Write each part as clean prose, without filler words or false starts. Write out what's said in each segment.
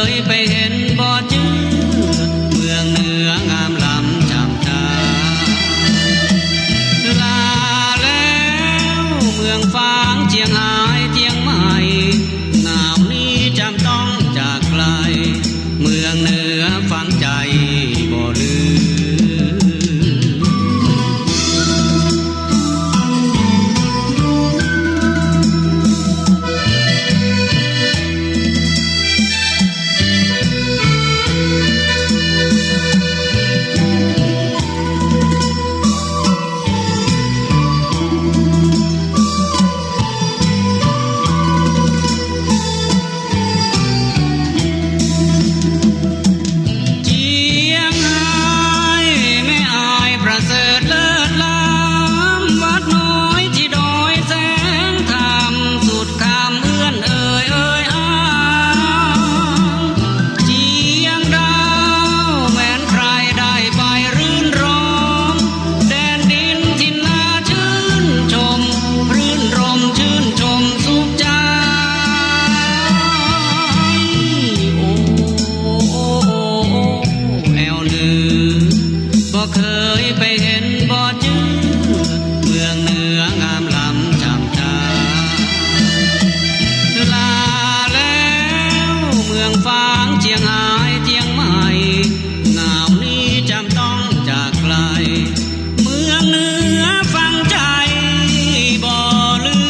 ยไปเห็นบ่จื้อเมืองเหนืองามล้ำจำตาลาแล้วเมืองฟางเจียงหายเจียงใหม่หนาวนี้จำต้องจากไกลเมืองเหนือฝังใจบ่ลืมเคยไปเห็นบ่จื้อเมืองเหนืองามล้ำจำตาลาแล้วเมืองฟางเจียงหายเจียงใหม่หนาวนี้จำต้องจากไกลเมืองเหนือฝังใจบ่ลืม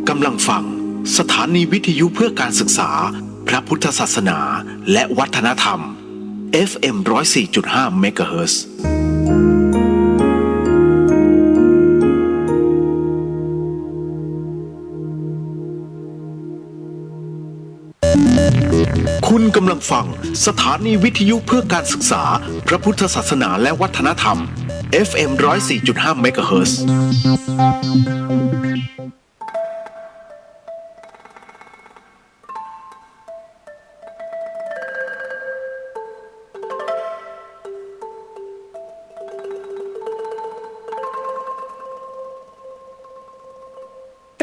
กำลังฟังสถานีวิทยุเพื่อการศึกษาพระพุทธศาสนาและวัฒนธรรม FM 104.5 เมกะเฮิรตซ์คุณกำลังฟังสถานีวิทยุเพื่อการศึกษาพระพุทธศาสนาและวัฒนธรรม FM 104.5 เมกะเฮิรตซ์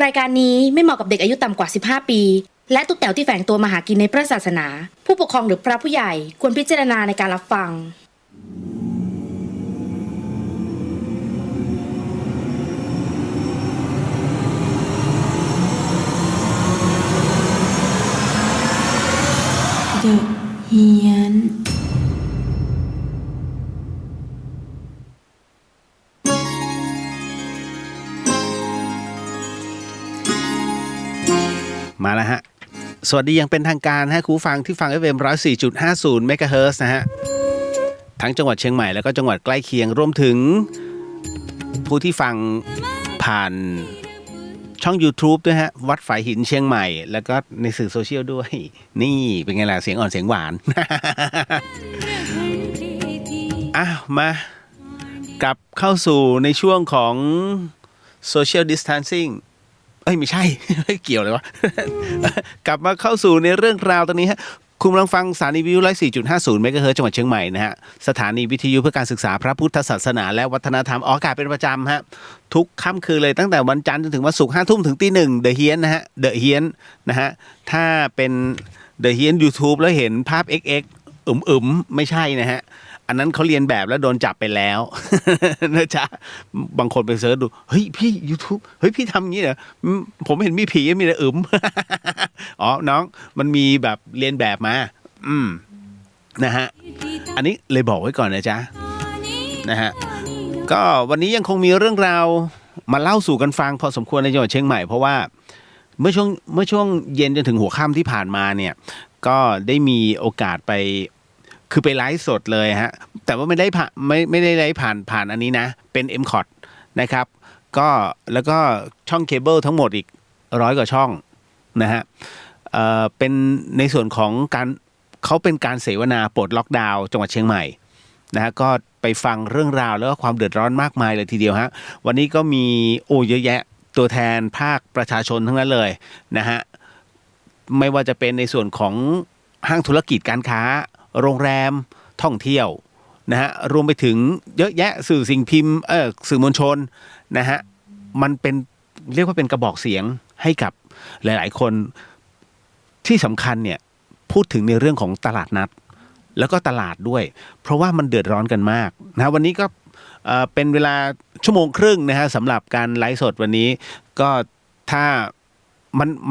รายการนี้ไม่เหมาะกับเด็กอายุต่ำกว่า15ปีและทุกแถวที่แฝงตัวมาหากินในพระศาสนาผู้ปกครองหรือพระผู้ใหญ่ควรพิจารณาในการรับฟังเดอะเฮียนมาแล้วฮะสวัสดียังเป็นทางการฮะคุณฟังที่ฟัง FM 104.50 เมกะเฮิรตซ์นะฮะทั้งจังหวัดเชียงใหม่แล้วก็จังหวัดใกล้เคียงรวมถึงผู้ที่ฟังผ่านช่อง YouTube ด้วยฮะวัดฝายหินเชียงใหม่แล้วก็ในสื่อโซเชียลด้วยนี่เป็นไงล่ะเสียงอ่อนเสียงหวาน มากลับเข้าสู่ในช่วงของ Social Distancingไม่ใช่ ไม่เกี่ยวเลยวะ กลับมาเข้าสู่ในเรื่องราวตอนนี้ฮะคุณกำลังฟังสถานีวิทยุ 104.50 เมกะเฮิรตซ์จังหวัดเชียงใหม่นะฮะสถานีวิทยุเพื่อการศึกษาพระพุทธศาสนาและวัฒนธรรมออกอากาศเป็นประจำฮะทุกค่ำคืนเลยตั้งแต่วันจันทร์จนถึงวันศุกร์ 5 ทุ่มถึงตี 1 The Hien นะฮะ The Hien นะฮะถ้าเป็น The Hien YouTube แล้วเห็นภาพ XX ไม่ใช่นะฮะอันนั้นเขาเรียนแบบแล้วโดนจับไปแล้วนะจ๊ะบางคนไปเสิร์ชดูเฮ้ยพี่ YouTube เฮ้ยพี่ทำอย่างนี้เหรอผมเห็นมีผีมีแต่อ๋อน้องมันมีแบบเรียนแบบมานะฮะอันนี้เลยบอกไว้ก่อนนะจ๊ะนะฮะก็วันนี้ยังคงมีเรื่องราวมาเล่าสู่กันฟังพอสมควรในจังหวัดเชียงใหม่เพราะว่าเมื่อช่วงเย็นจนถึงหัวค่ำที่ผ่านมาเนี่ยก็ได้มีโอกาสไปคือไปไลฟ์สดเลยฮะแต่ว่าไม่ได้ไลฟ์ผ่านอันนี้นะเป็น MCOT นะครับก็แล้วก็ช่องเคเบิลทั้งหมดอีก100 กว่าช่องนะฮะ เป็นในส่วนของการเขาเป็นการเสวนาปลดล็อกดาวน์จังหวัดเชียงใหม่นะฮะก็ไปฟังเรื่องราวแล้วก็ความเดือดร้อนมากมายเลยทีเดียวฮะวันนี้ก็มีเยอะแยะตัวแทนภาคประชาชนทั้งนั้นเลยนะฮะไม่ว่าจะเป็นในส่วนของห้างธุรกิจการค้าโรงแรมท่องเที่ยวนะฮะรวมไปถึงเยอะแยะสื่อสิ่งพิมพ์สื่อมวลชนนะฮะมันเป็นเรียกว่าเป็นกระบอกเสียงให้กับหลายๆคนที่สำคัญเนี่ยพูดถึงในเรื่องของตลาดนัดแล้วก็ตลาดด้วยเพราะว่ามันเดือดร้อนกันมากนะวันนี้ก็เป็นเวลาชั่วโมงครึ่งนะฮะสำหรับการไลฟ์สดวันนี้ก็ถ้า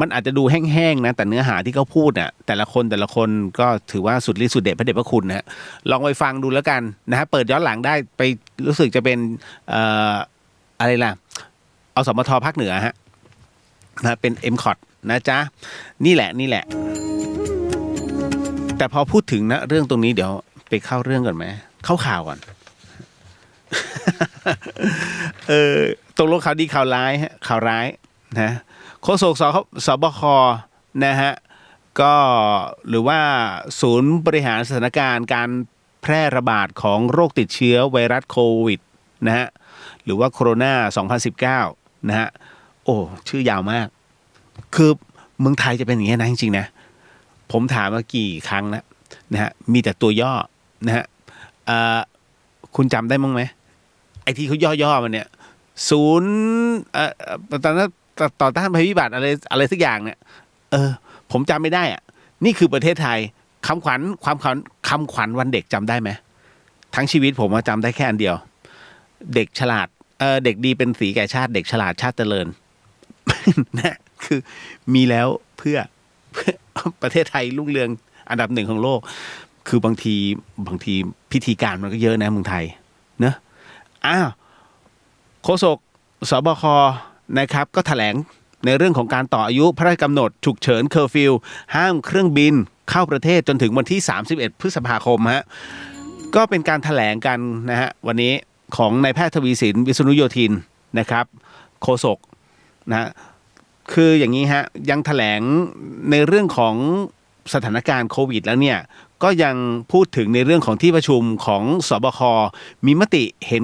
มันอาจจะดูแห้งๆนะแต่เนื้อหาที่เขาพูดน่ะแต่ละคนก็ถือว่าสุดฤทธิ์สุดเดชพระเดชพระคุณนะฮะลองไปฟังดูแล้วกันนะฮะเปิดย้อนหลังได้ไปรู้สึกจะเป็นอะไรล่ะเอาสมทภาคเหนือฮะนะเป็น MCOT นะจ๊ะนี่แหละแต่พอพูดถึงนะเรื่องตรงนี้เดี๋ยวไปเข้าเรื่องก่อนไหมเข้าข่าวก่อน ตกลงข่าวดีข่าวร้ายฮะข่าวร้ายนะโฆษกสบคนะฮะก็หรือว่าศูนย์บริหารสถานการณ์การแพร่ระบาดของโรคติดเชื้อไวรัสโควิดนะฮะหรือว่าโคโรนา2019นะฮะโอ้ชื่อยาวมากคือเมืองไทยจะเป็นอย่างนี้นะจริงๆนะผมถามมากี่ครั้งแล้วนะฮะมีแต่ตัวย่อนะฮะคุณจำได้มั้งไหมไอ้ที่เขาย่อมันเนี่ยศูนย์ตอนนั้นต่อต้านภัยพิบัติอะไรสักอย่างเนี่ยผมจำไม่ได้อ่ะนี่คือประเทศไทยคำขวัญวันเด็กจำได้ไหมทั้งชีวิตผมจำได้แค่อันเดียวเด็กฉลาดเด็กดีเป็นสีแก่ชาติเด็กฉลาดชาติเจริญ นะคือมีแล้วเพื่อประเทศไทยรุ่งเรืองอันดับหนึ่งของโลกคือบางทีพิธีการมันก็เยอะนะเมืองไทยเนอะโฆษกสบคนะครับก็แถลงในเรื่องของการต่ออายุพระราชกำหนดฉุกเฉินเคอร์ฟิวห้ามเครื่องบินเข้าประเทศจนถึงวันที่31พฤษภาคมฮะก็เป็นการแถลงกันนะฮะวันนี้ของนายแพทย์ทวีสินวิษณุโยธินนะครับโฆษกนะคืออย่างนี้ฮะยังแถลงในเรื่องของสถานการณ์โควิดแล้วเนี่ยก็ยังพูดถึงในเรื่องของที่ประชุมของสบคมีมติเห็น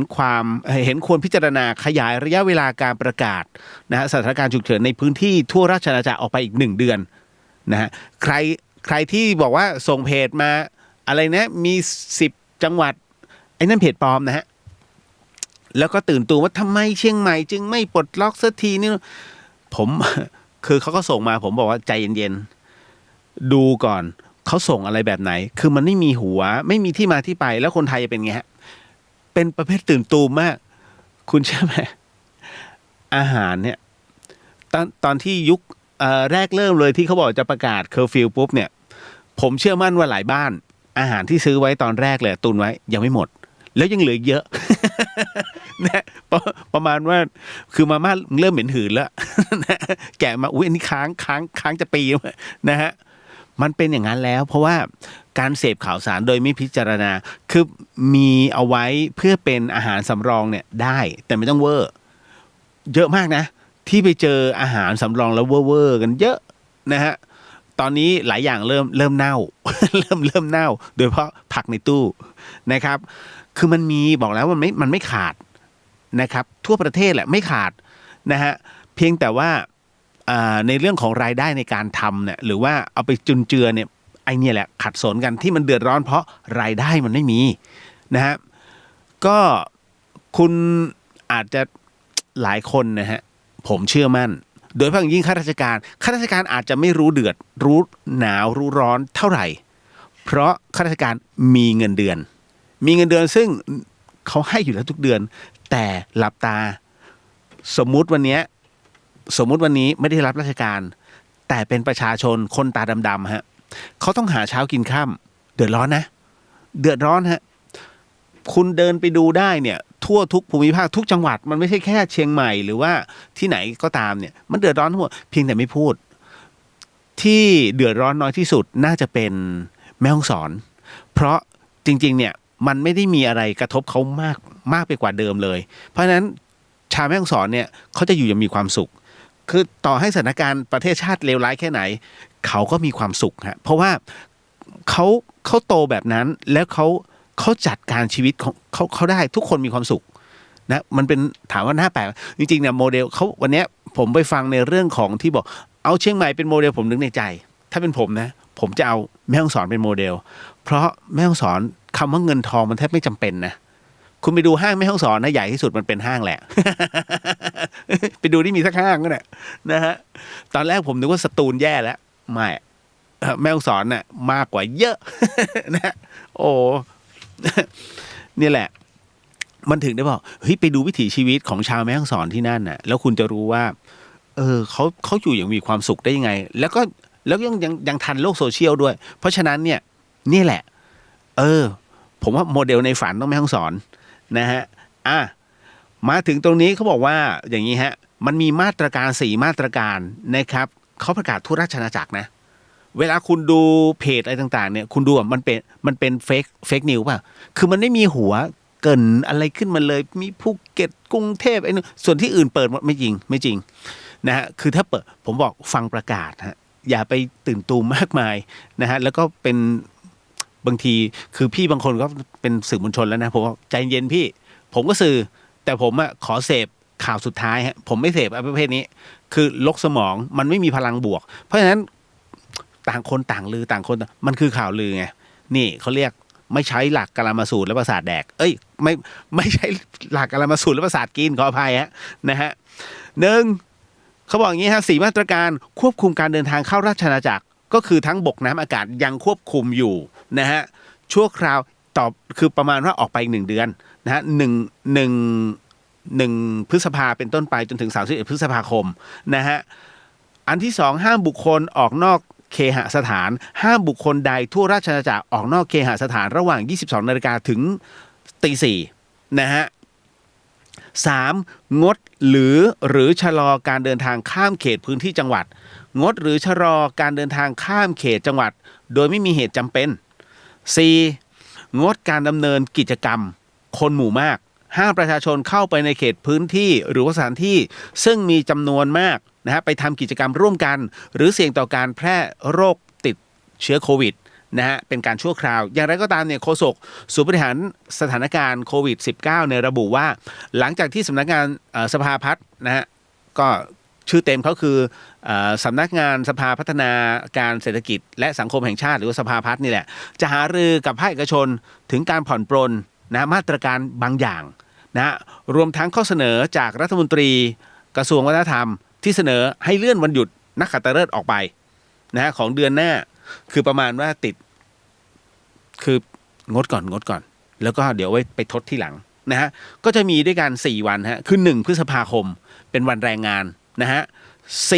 ควรพิจารณาขยายระยะเวลาการประกาศนะฮะสถานการณ์ฉุกเฉินในพื้นที่ทั่วราชอาณาจักรออกไปอีก1 เดือนนะฮะใครที่บอกว่าส่งเพจมาอะไรนะมี10 จังหวัดไอ้นั่นเพจปลอมนะฮะแล้วก็ตื่นตัวว่าทำไมเชียงใหม่จึงไม่ปลดล็อกสักทีนี่ผมคือเขาก็ส่งมาผมบอกว่าใจเย็นๆดูก่อนเขาส่งอะไรแบบไหนคือมันไม่มีหัวไม่มีที่มาที่ไปแล้วคนไทยจะเป็นไงฮะเป็นประเภทตื่นตูมมากคุณเชื่อไหมอาหารเนี่ยตอนที่ยุคแรกเริ่มเลยที่เขาบอกจะประกาศเคอร์ฟิวปุ๊บเนี่ยผมเชื่อมั่นว่าหลายบ้านอาหารที่ซื้อไว้ตอนแรกเลยตุนไว้ยังไม่หมดแล้วยังเหลือเยอะ นะประมาณว่าคือมาม่าเริ่มเหม็นหืนแล้ว แกะมาอุ้ยอันนี้ค้างจะปีนะฮะมันเป็นอย่างนั้นแล้วเพราะว่าการเสพข่าวสารโดยไม่พิจารณาคือมีเอาไว้เพื่อเป็นอาหารสำรองเนี่ยได้แต่ไม่ต้องเวอร์เยอะมากนะที่ไปเจออาหารสำรองแล้วเวอร์กันเยอะนะฮะตอนนี้หลายอย่างเริ่มเน่า เริ่มเน่าโดยเฉพาะผักในตู้นะครับคือมันมีบอกแล้วมันไม่ขาดนะครับทั่วประเทศแหละไม่ขาดนะฮะเพียงแต่ว่าในเรื่องของรายได้ในการทำเนี่ยหรือว่าเอาไปจุนเจือเนี่ยไอเนี่ยแหละขัดสนกันที่มันเดือดร้อนเพราะรายได้มันไม่มีนะฮะก็คุณอาจจะหลายคนนะฮะผมเชื่อมั่นโดยเฉพาะอย่างยิ่งข้าราชการอาจจะไม่รู้เดือดรู้หนาวรู้ร้อนเท่าไหร่เพราะข้าราชการมีเงินเดือนซึ่งเขาให้อยู่แล้วทุกเดือนแต่หลับตาสมมุติวันนี้ไม่ได้รับราชการแต่เป็นประชาชนคนตาดำๆฮะเขาต้องหาเช้ากินค่ำเดือดร้อนฮะคุณเดินไปดูได้เนี่ยทั่วทุกภูมิภาคทุกจังหวัดมันไม่ใช่แค่เชียงใหม่หรือว่าที่ไหนก็ตามเนี่ยมันเดือดร้อนทั้งหมดเพียงแต่ไม่พูดที่เดือดร้อนน้อยที่สุดน่าจะเป็นแม่ฮ่องสอนเพราะจริงๆเนี่ยมันไม่ได้มีอะไรกระทบเขามากไปกว่าเดิมเลยเพราะฉะนั้นชาวแม่ฮ่องสอนเนี่ยเขาจะอยู่อย่างมีความสุขคือต่อให้สถานการณ์ประเทศชาติเลวร้ายแค่ไหน เขาก็มีความสุขฮะเพราะว่าเขาโตแบบนั้นแล้วเขาจัดการชีวิตของเขาได้ทุกคนมีความสุขนะมันเป็นถามว่าน่าแปลกจริงๆเนี่ยโมเดลเขาวันนี้ผมไปฟังในเรื่องของที่บอกเอาเชียงใหม่เป็นโมเดลผมนึกในใจถ้าเป็นผมนะผมจะเอาแม่ฮ่องสอนเป็นโมเดลเพราะแม่ฮ่องสอนคำว่าเงินทองมันแทบไม่จำเป็นนะคุณไปดูห้างแม่ฮ่องสอนนะใหญ่ที่สุดมันเป็นห้างแหละ ไปดูที่มีสักห้างก็ได้นะฮะตอนแรกผมนึกว่าสตูลแย่แล้วไม่แม่ฮ่องสอนน่ะมากกว่าเยอะ นะโอ้นี่แหละมันถึงได้บอกเฮ้ยไปดูวิถีชีวิตของชาวแม่ฮ่องสอนที่นั่นน่ะแล้วคุณจะรู้ว่าเขาอยู่อย่างมีความสุขได้ยังไงแล้วยังทันโลกโซเชียลด้วยเพราะฉะนั้นเนี่ยนี่แหละผมว่าโมเดลในฝันต้องแม่ฮ่องสอนนะฮะมาถึงตรงนี้เขาบอกว่าอย่างนี้ฮะมันมีมาตรการ4มาตรการนะครับเขาประกาศทั่วราชอาณาจักรนะเวลาคุณดูเพจอะไรต่างๆเนี่ยคุณดูมันเป็นเฟกนิวป่ะคือมันไม่มีหัวเกินอะไรขึ้นมาเลยมีภูเก็ตกรุงเทพไอ้นู่นส่วนที่อื่นเปิดไม่จริงนะฮะคือถ้าเปิดผมบอกฟังประกาศฮะอย่าไปตื่นตูมมากมายนะฮะแล้วก็เป็นบางทีคือพี่บางคนก็เป็นสื่อมวลชนแล้วนะผมว่าใจเย็นพี่ผมก็สื่อแต่ผมขอเสพข่าวสุดท้ายฮะผมไม่เสพประเภทนี้คือลกสมองมันไม่มีพลังบวกเพราะฉะนั้นต่างคนต่างลือต่างคนมันคือข่าวลือไงนี่เขาเรียกไม่ใช้หลักกาลามาสูตรและประสาทแดกไม่ใช้หลักกาลามาสูตรและประสาทกินขออภัยฮะนะฮะ1เขาบอกอย่างนี้ฮะ4มาตรการควบคุมการเดินทางเข้าราชอาณาจักรก็คือทั้งบกน้ำอากาศยังควบคุมอยู่นะฮะชั่วคราวต่อคือประมาณว่าออกไป1 เดือนนะฮะ1 พฤษภาเป็นต้นไปจนถึง31 พฤษภาคมนะฮะอันที่2ห้ามบุคคลออกนอกเคหสถานห้ามบุคคลใดทั่วราชอาณาจักรออกนอกเคหสถานระหว่าง 22 นาฬิกาถึง 4:00 นะฮะ3งดหรือชะลอการเดินทางข้ามเขตพื้นที่จังหวัดงดหรือชะลอการเดินทางข้ามเขตจังหวัดโดยไม่มีเหตุจำเป็น 4. งดการดำเนินกิจกรรมคนหมู่มากห้ามประชาชนเข้าไปในเขตพื้นที่หรือว่าสถานที่ซึ่งมีจำนวนมากนะฮะไปทำกิจกรรมร่วมกันหรือเสี่ยงต่อการแพร่โรคติดเชื้อโควิดนะฮะเป็นการชั่วคราวอย่างไรก็ตามเนี่ยโฆษกศูนย์บริหารสถานการณ์โควิด -19 เนี่ยระบุว่าหลังจากที่สำนักงานสภาพัฒน์นะฮะก็ชื่อเต็มเขาคือสำนักงานสภาพัฒนาการเศรษฐกิจและสังคมแห่งชาติหรือว่าสภาพัฒน์นี่แหละจะหารือกับภาคเอกชนถึงการผ่อนปรนนะมาตรการบางอย่างนะรวมทั้งข้อเสนอจากรัฐมนตรีกระทรวงวัฒนธรรมที่เสนอให้เลื่อนวันหยุดนักขัตฤกษ์ออกไปนะของเดือนหน้าคือประมาณว่าติดคืองดก่อนแล้วก็เดี๋ยวไว้ไปทดที่หลังนะฮะก็จะมีด้วยกัน4วันฮะคือ1 พฤษภาคมเป็นวันแรงงานนะฮะ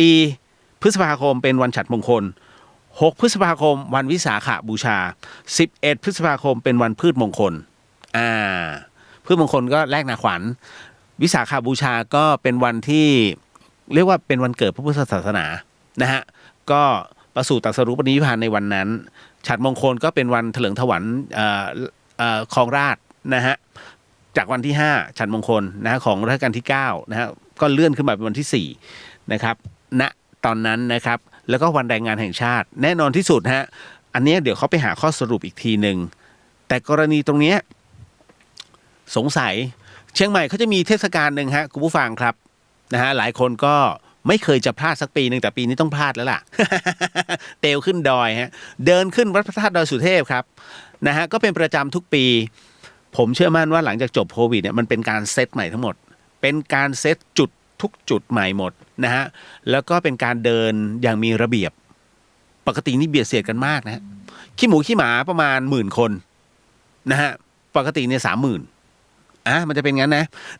4 พฤษภาคมเป็นวันฉัตรมงคล6 พฤษภาคมวันวิสาขบูชา11 พฤษภาคมเป็นวันพืชมงคลพืชมงคลก็แลกนาขวัญวิสาขบูชาก็เป็นวันที่เรียกว่าเป็นวันเกิดพระพุทธศาสนานะฮะก็ประสูติตรัสรู้ปรินิพพานในวันนั้นฉัตรมงคลก็เป็นวันเถลิงถวัลย์ครองราชย์นะฮะจากวันที่5ฉัตรมงคลนะฮะของรัชกาลที่9นะฮะก็เลื่อนขึ้นมาเป็นวันที่4นะครับณตอนนั้นนะครับแล้วก็วันแรงงานแห่งชาติแน่นอนที่สุดฮะอันนี้เดี๋ยวเขาไปหาข้อสรุปอีกทีหนึ่งแต่กรณีตรงนี้สงสัยเชียงใหม่เขาจะมีเทศกาลหนึ่งฮะคุณผู้ฟังครับนะฮะหลายคนก็ไม่เคยจะพลาดสักปีหนึ่งแต่ปีนี้ต้องพลาดแล้วล่ะ เตลขึ้นดอยฮะเดินขึ้นวัดพระธาตุดอยสุเทพครับนะฮะก็เป็นประจำทุกปีผมเชื่อมั่นว่าหลังจากจบโควิดเนี่ยมันเป็นการเซตใหม่ทั้งหมดเป็นการเซตจุดทุกจุดใหม่หมดนะฮะแล้วก็เป็นการเดินอย่างมีระเบียบปกตินี่เบียดเสียดกันมากนะฮะขี้หมูขี้หมาประมาณ10,000 คนนะฮะปกติเนี่ย30,000มันจะเป็นงั้น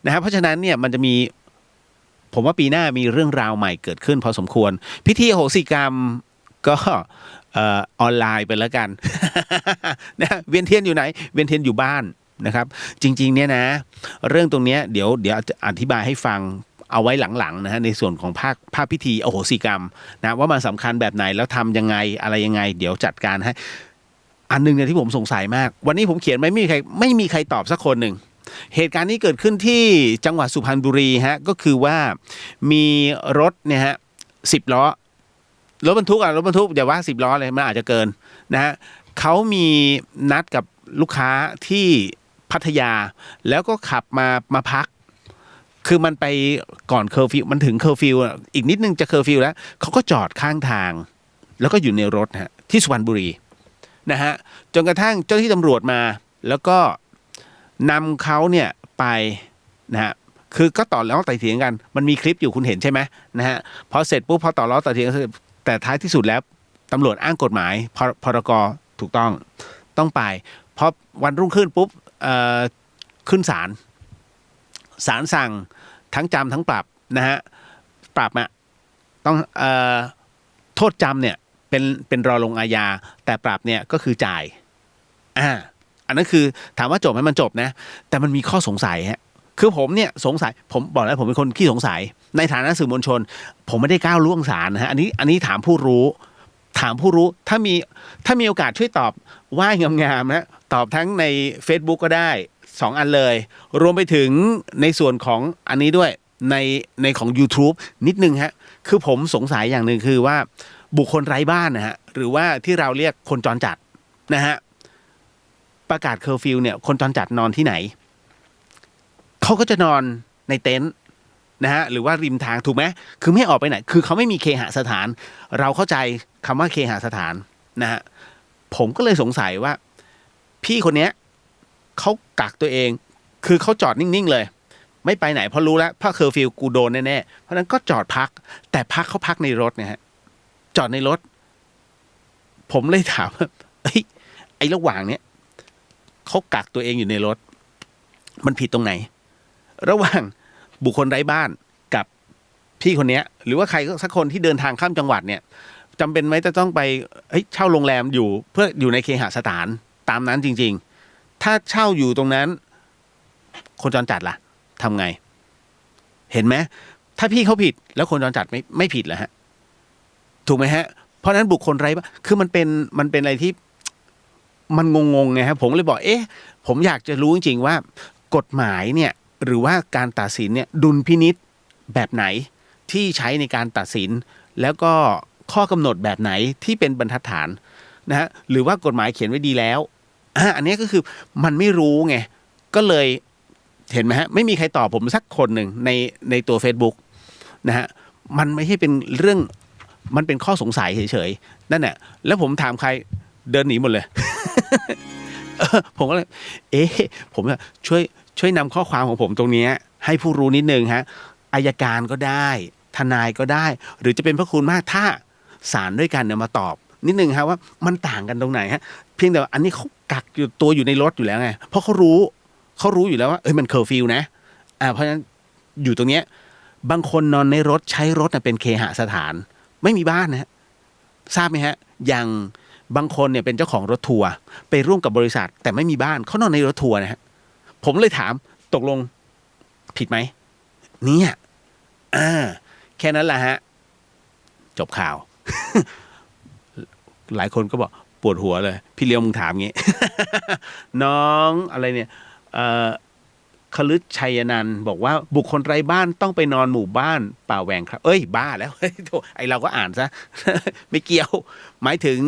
นะฮะเพราะฉะนั้นเนี่ยมันจะมีผมว่าปีหน้ามีเรื่องราวใหม่เกิดขึ้นพอสมควรพิธีอโหสิกรรมก็ออนไลน์ไปแล้วกัน นะเวียนเทียนอยู่ไหนเวียนเทียนอยู่บ้านนะครับจริงๆเนี่ยนะเรื่องตรงนี้เดี๋ยวจะอธิบายให้ฟังเอาไว้หลังๆนะฮะในส่วนของภาคพิธีอโหสิกรรมนะว่ามันสำคัญแบบไหนแล้วทำยังไงอะไรยังไงเดี๋ยวจัดการให้อันนึงเนี่ยที่ผมสงสัยมากวันนี้ผมเขียนไม่มีใครตอบสักคนหนึ่งเหตุการณ์นี้เกิดขึ้นที่จังหวัดสุพรรณบุรีฮะก็คือว่ามีรถเนี่ยฮะ10 ล้อ รถบรรทุกอย่าว่า10 ล้อเลยมันอาจจะเกินนะฮะเขามีนัดกับลูกค้าที่พัทยาแล้วก็ขับมาพักคือมันไปก่อนเคอร์ฟิวมันถึงเคอร์ฟิวอีกนิดนึงจะเคอร์ฟิวแล้วเขาก็จอดข้างทางแล้วก็อยู่ในรถฮะที่สุพรรณบุรีนะฮะจนกระทั่งเจ้าหน้าที่ตำรวจมาแล้วก็นำเขาเนี่ยไปนะฮะคือก็ต่อล้อต่อเถียงกันมันมีคลิปอยู่คุณเห็นใช่ไหมนะฮะพอเสร็จปุ๊บพอต่อล้อต่อเถียงแต่ท้ายที่สุดแล้วตำรวจอ้างกฎหมายพรกถูกต้องไปพอวันรุ่งขึ้นปุ๊บขึ้นศาลสั่งทั้งจำทั้งปรับนะฮะปรับต้องโทษจำเนี่ยเป็นรอลงอาญาแต่ปรับเนี่ยก็คือจ่ายอันนั้นคือถามว่าจบไหมมันจบนะแต่มันมีข้อสงสัยฮะคือผมเนี่ยสงสัยผมบอกแล้วผมเป็นคนขี้สงสัยในฐานะสื่อมวลชนผมไม่ได้ก้าวล่วงศาลนะฮะอันนี้ถามผู้รู้ถ้ามีโอกาสช่วยตอบว่างามๆนะตอบทั้งใน Facebook ก็ได้2 อันเลยรวมไปถึงในส่วนของอันนี้ด้วยในของ YouTube นิดนึงฮะคือผมสงสัยอย่างหนึ่งคือว่าบุคคลไร้บ้านนะฮะหรือว่าที่เราเรียกคนจรจัดนะฮะประกาศเคอร์ฟิวเนี่ยคนจรจัดนอนที่ไหนเขาก็จะนอนในเต็นท์นะฮะหรือว่าริมทางถูกไหมคือไม่ออกไปไหนคือเขาไม่มีเคหสถานเราเข้าใจคำว่าเคหสถานนะฮะผมก็เลยสงสัยว่าพี่คนเนี้ยเขากักตัวเองคือเขาจอดนิ่งๆเลยไม่ไปไหนเพราะรู้แล้วถ้าเคอร์ฟิวกูโดนแน่ๆเพราะนั้นก็จอดพักแต่เขาพักในรถนะฮะจอดในรถผมเลยถามว่าไอ้ระหว่างเนี้ยเขากักตัวเองอยู่ในรถมันผิดตรงไหนระหว่างบุคคลไร้บ้านกับพี่คนนี้หรือว่าใครสักคนที่เดินทางข้ามจังหวัดเนี่ยจำเป็นไหมจะต้องไปเช่าโรงแรมอยู่เพื่ออยู่ในเคหสถานตามนั้นจริงๆถ้าเช่าอยู่ตรงนั้นคนจรจัดล่ะทำไงเห็นไหมถ้าพี่เขาผิดแล้วคนจรจัดไม่ผิดเหรอฮะถูกไหมฮะเพราะฉะนั้นบุคคลไร้บ้านคือมันเป็นอะไรที่มันงงๆไงครับผมเลยบอกผมอยากจะรู้จริงๆว่ากฎหมายเนี่ยหรือว่าการตัดสินเนี่ยดุลพินิจแบบไหนที่ใช้ในการตัดสินแล้วก็ข้อกำหนดแบบไหนที่เป็นบรรทัดฐานนะฮะหรือว่ากฎหมายเขียนไว้ดีแล้วอันนี้ก็คือมันไม่รู้ไงก็เลยเห็นไหมฮะไม่มีใครตอบผมสักคนหนึ่งในตัว Facebook นะฮะมันไม่ใช่เป็นเรื่องมันเป็นข้อสงสัยเฉยๆนั่นแหละแล้วผมถามใครเดินหนีหมดเลย ผมก็เลยผมช่วยนำข้อความของผมตรงนี้ให้ผู้รู้นิดนึงฮะอัยการก็ได้ทนายก็ได้หรือจะเป็นพระคุณมากถ้าศาลด้วยกันเนี่ยมาตอบนิดนึงฮะว่ามันต่างกันตรงไหนฮะเพียงแต่ว่าอันนี้เขากักอยู่ตัวอยู่ในรถอยู่แล้วไงเพราะเขารู้อยู่แล้วว่ามันเคอร์ฟิวนะเพราะฉะนั้นอยู่ตรงเนี้ยบางคนนอนในรถใช้รถเป็นเคหสถานไม่มีบ้านนะฮะทราบไหมฮะอย่างบางคนเนี่ยเป็นเจ้าของรถทัวร์ไปร่วมกับบริษัทแต่ไม่มีบ้านเขานอนในรถทัวร์นะฮะผมเลยถามตกลงผิดไหมเนี่ยแค่นั้นแหละฮะจบข่าว หลายคนก็บอกปวดหัวเลยพี่เลี้ยวมึงถามงี้ น้องอะไรเนี่ยคฤชชัยนันท์บอกว่าบุคคลไร้บ้านต้องไปนอนหมู่บ้านป่าแหวงครับบ้าแล้วไอเราก็อ่านซะ ไม่เกี่ยวหมายถึง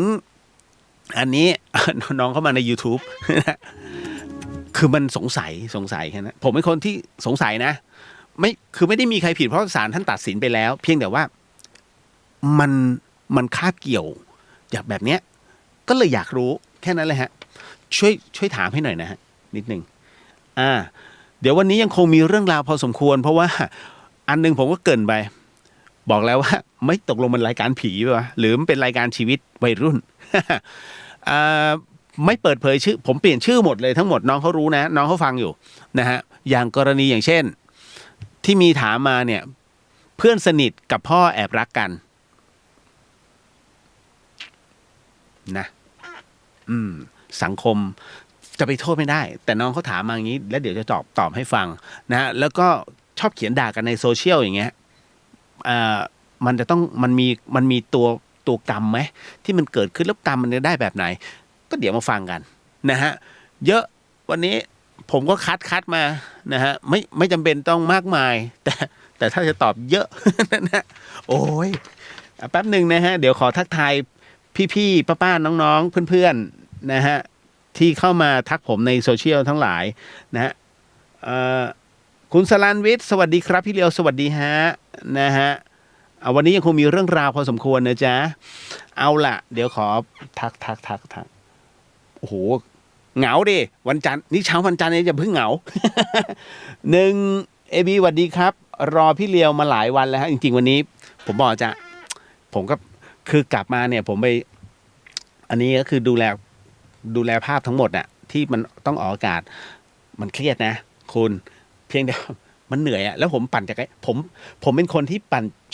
อันนี้ น้องเข้ามาใน YouTube คือมันสงสัยแค่นั้นผมเป็นคนที่สงสัยนะไม่ได้มีใครผิดเพราะศาลท่านตัดสินไปแล้วเพียงแต่ว่ามันคาบเกี่ยวอย่างแบบเนี้ยก็เลยอยากรู้แค่นั้นเลยฮะช่วยถามให้หน่อยนะฮะนิดนึงเดี๋ยววันนี้ยังคงมีเรื่องราวพอสมควรเพราะว่าอันนึงผมก็เกริ่นไปบอกแล้วว่าไม่ตกลงมันรายการผีป่ะหรือมันเป็นรายการชีวิตวัยรุ่น ไม่เปิดเผยชื่อผมเปลี่ยนชื่อหมดเลยทั้งหมดน้องเขารู้นะน้องเขาฟังอยู่นะฮะอย่างกรณีอย่างเช่นที่มีถามมาเนี่ยเพื่อนสนิทกับพ่อแอบรักกันนะสังคมจะไปโทษไม่ได้แต่น้องเขาถามมาอย่างนี้แล้วเดี๋ยวจะตอบให้ฟังนะแล้วก็ชอบเขียนด่ากันในโซเชียลอย่างเงี้ยมันจะต้องมันมีตัวกรรมไหมที่มันเกิดขึ้นแล้วกรรมมันจะได้แบบไหนก็เดี๋ยวมาฟังกันนะฮะเยอะวันนี้ผมก็คัดมานะฮะไม่จำเป็นต้องมากมายแต่ถ้าจะตอบเยอะ นะโอ้ย แป๊บหนึ่งนะฮะเดี๋ยวขอทักทายพี่ๆป้าๆน้องๆเพื่อนๆนะฮะที่เข้ามาทักผมในโซเชียลทั้งหลายนะฮะคุณสลันวิทย์สวัสดีครับพี่เลียวสวัสดีฮะนะฮะวันนี้ยังคงมีเรื่องราวพอสมควรนะจ๊ะเอาล่ะเดี๋ยวขอทักโอ้โหเหงาดิวันจันทร์นี่เช้าวันจันทร์นี่จะเพิ่งเหงา หนึ่งเอบีสวัสดีครับรอพี่เลียวมาหลายวันแล้วฮะจริงๆวันนี้ผมบอกจะผมก็คือกลับมาเนี่ยผมไปอันนี้ก็คือดูแลภาพทั้งหมดอะที่มันต้องออกอากาศมันเครียดนะคุณเพียงแต่มันเหนื่อยอะแล้วผมปั่นจักรผมเป็นคนที่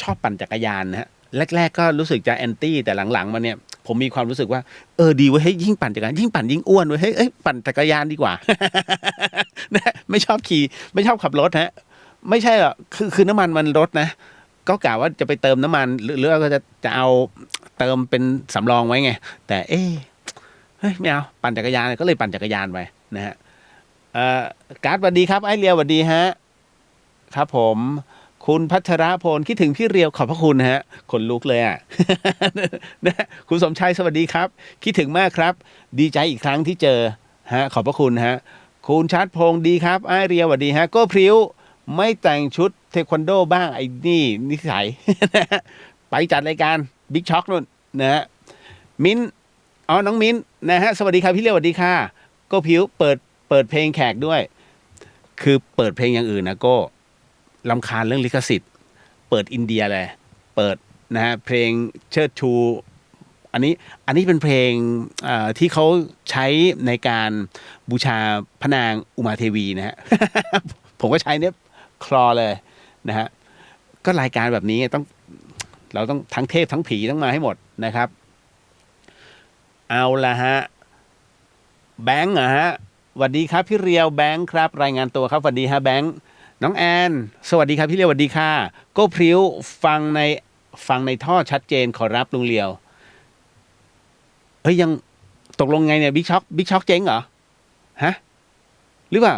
ชอบปั่นจักรยานนะฮะแรกๆก็รู้สึกจะแอนตี้แต่หลังๆมาเนี่ยผมมีความรู้สึกว่าดีเว้ยเฮ้ยยิ่งปั่นจักรยานยิ่งปั่นยิ่งอ้วนเว้ยเฮ้ยปั่นจักรยานดีกว่า นะไม่ชอบขี่ไม่ชอบขับรถฮะไม่ใช่หรอกคือน้ำมันลดนะก็กะว่าจะไปเติมน้ำมันหรือก็จะเอาเติมเป็นสำรองไว้ไงแต่เฮ้ยไม่เอาปั่นจักรยานก็เลยปั่นจักรยานไปนะฮะการ์ดสวัสดีครับไอเรียวสวัสดีฮะครับผมคุณพัชรพลคิดถึงพี่เรียวขอบพระคุณฮะขนลุกเลยอ่ะ นะคุณสมชัยสวัสดีครับคิดถึงมากครับดีใจอีกครั้งที่เจอฮะขอบพระคุณฮะคุณชัดพงศ์ดีครับไอเรียวสวัสดีฮะก็พริ้วไม่แต่งชุดเทควันโดบ้างไอ้นี่นิสัย ไปจัดรายการบิ๊กช็อคนู่นนะฮะมิ้นน้องมิ้นนะฮะสวัสดีครับพี่เรียวสวัสดีค่ะก็พริ้วเปิดเพลงแขกด้วยคือเปิดเพลงอย่างอื่นนะก็รำคาญเรื่องลิขสิทธิ์เปิดอินเดียเลยเปิดนะฮะเพลงเชิดชูอันนี้เป็นเพลงที่เขาใช้ในการบูชาพระนางอุมาเทวีนะฮะ ผมก็ใช้เนี่ยคลอเลยนะฮะก็รายการแบบนี้เราต้องทั้งเทพทั้งผีต้องมาให้หมดนะครับเอาละฮะแบงค์ฮะสวัสดีครับพี่เรียวแบงค์ครับรายงานตัวครับสวัสดีฮะแบงค์น้องแอนสวัสดีครับพี่เรียวสวัสดีค่ะก็พริ้วฟังในท่อชัดเจนขอรับลุงเรียวเฮ้ยยังตกลงไงเนี่ยบิ๊กช็อคเจ๊งเหรอฮะหรือเปล่า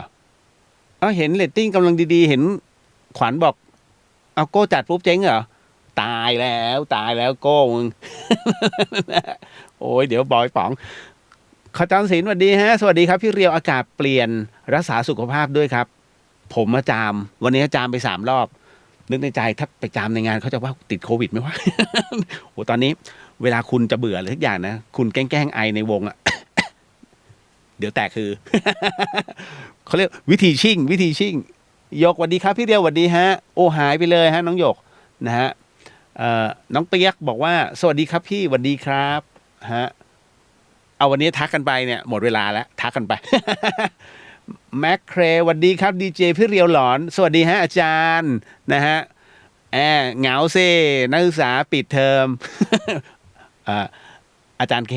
เห็นเรตติ้งกำลังดีๆเห็นขวัญบอกเอาโก้จัดปุ๊บเจ๊งเหรอตายแล้วโก้มึง โอ้ยเดี๋ยวบอยป๋องขจรศิลป์สวัสดีฮะสวัสดีครับพี่เรียวอากาศเปลี่ยนรักษาสุขภาพด้วยครับผมมาจามวันนี้จามไป3 รอบนึกในใจถ้าไปจามในงานเขาจะว่าติดโควิดไหมวะ โอ้ตอนนี้เวลาคุณจะเบื่ออะไรทุกอย่างนะคุณแกล้งไอในวงอ่ะ เดี๋ยวแตกคือ เขาเรียกวิธีชิ่งหยกสวัสดีครับพี่เรียวสวัสดีฮะโอ้หายไปเลยฮะน้องหยกนะฮะน้องเปียกบอกว่าสวัสดีครับพี่สวัสดีครับฮะเอาวันนี้ทักกันไปเนี่ยหมดเวลาแล้วทักกันไป แมคเครสวัสดีครับดีเจพี่เรียวหลอนสวัสดีฮะอาจารย์นะฮะเหงาเซ่นักศึกษาปิดเทอม อาจารย์เ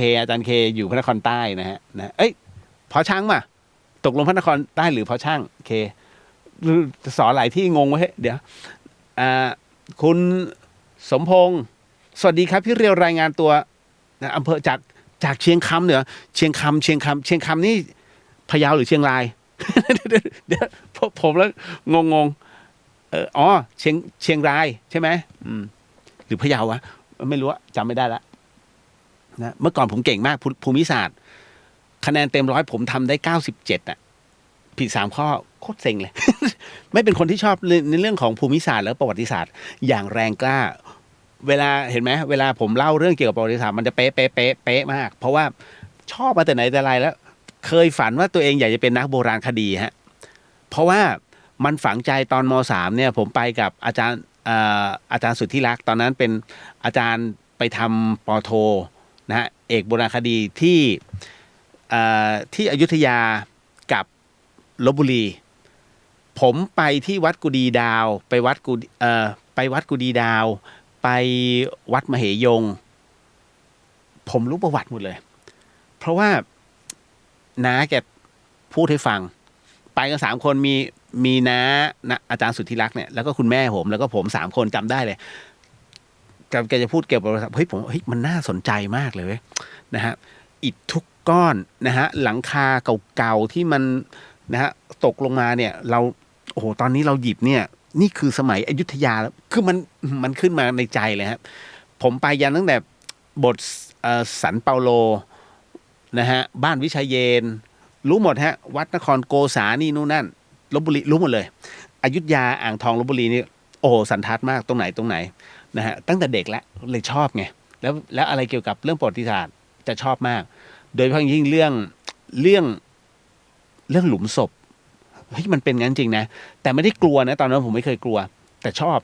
คอยู่พระนครใต้นะฮะเอ้ยพอช่างมาตกลงพระนครใต้หรือพอช่างเคสอนหลายที่งงไว้เดี๋ยวคุณสมพงศ์สวัสดีครับพี่เรียวรายงานตัวนะอำเภอจากเชียงคำเหนือเชียงคำนี่พะเยาหรือเชียงราย เดี๋ยวผมแล้วงงเชียงรายใช่ไหมหรือพะเยาวะไม่รู้จำไม่ได้ละนะเมื่อก่อนผมเก่งมากภูมิศาสตร์คะแนนเต็ม100ผมทำได้97อ่ะผิด3 ข้อโคตรเซ็งเลย ไม่เป็นคนที่ชอบในเรื่องของภูมิศาสตร์และประวัติศาสตร์อย่างแรงกล้าเวลาเห็นไหมเวลาผมเล่าเรื่องเกี่ยวกับประวัติศาสตร์มันจะเป๊ะมากเพราะว่าชอบมาแต่ไหนแต่ไรแล้วเคยฝันว่าตัวเองอยากจะเป็นนักโบราณคดีฮะเพราะว่ามันฝังใจตอนม.3เนี่ยผมไปกับอาจารย์สุทธิรักษ์ตอนนั้นเป็นอาจารย์ไปทำป.โทนะฮะเอกโบราณคดีที่อยุธยากับลพบุรีผมไปที่วัดกุดีดาวไปวัดกุดีดาวไปวัดมเหยงผมรู้ประวัติหมดเลยเพราะว่าน้าแกพูดให้ฟังไปกัน3 คนมีน้าอาจารย์สุทธิรักษ์เนี่ยแล้วก็คุณแม่ผมแล้วก็ผม3 คนจำได้เลยแกจะพูดเกี่ยวกับเฮ้ยผมมันน่าสนใจมากเลยนะฮะอิฐทุกก้อนนะฮะหลังคาเก่าๆที่มันนะฮะตกลงมาเนี่ยเราโอ้โหตอนนี้เราหยิบเนี่ยนี่คือสมัยอยุธยาแล้วคือมันขึ้นมาในใจเลยครับ ผมไปยันตั้งแต่บทสันเปาโลนะฮะบ้านวิชัยเยนรู้หมดฮะวัดนครโกษานี่นู่นนั่นลพบุรีรู้หมดเลยอยุธยาอ่างทองลพบุรีนี่โอ้โหสันทัดมากตรงไหนนะฮะตั้งแต่เด็กแล้วเลยชอบไงแล้วอะไรเกี่ยวกับเรื่องประวัติศาสตร์จะชอบมาก โดยเฉพาะยิ่งเรื่องหลุมศพเฮ้ยมันเป็นงั้นจริงนะแต่ไม่ได้กลัวนะตอนนั้นผมไม่เคยกลัวแต่ชอบ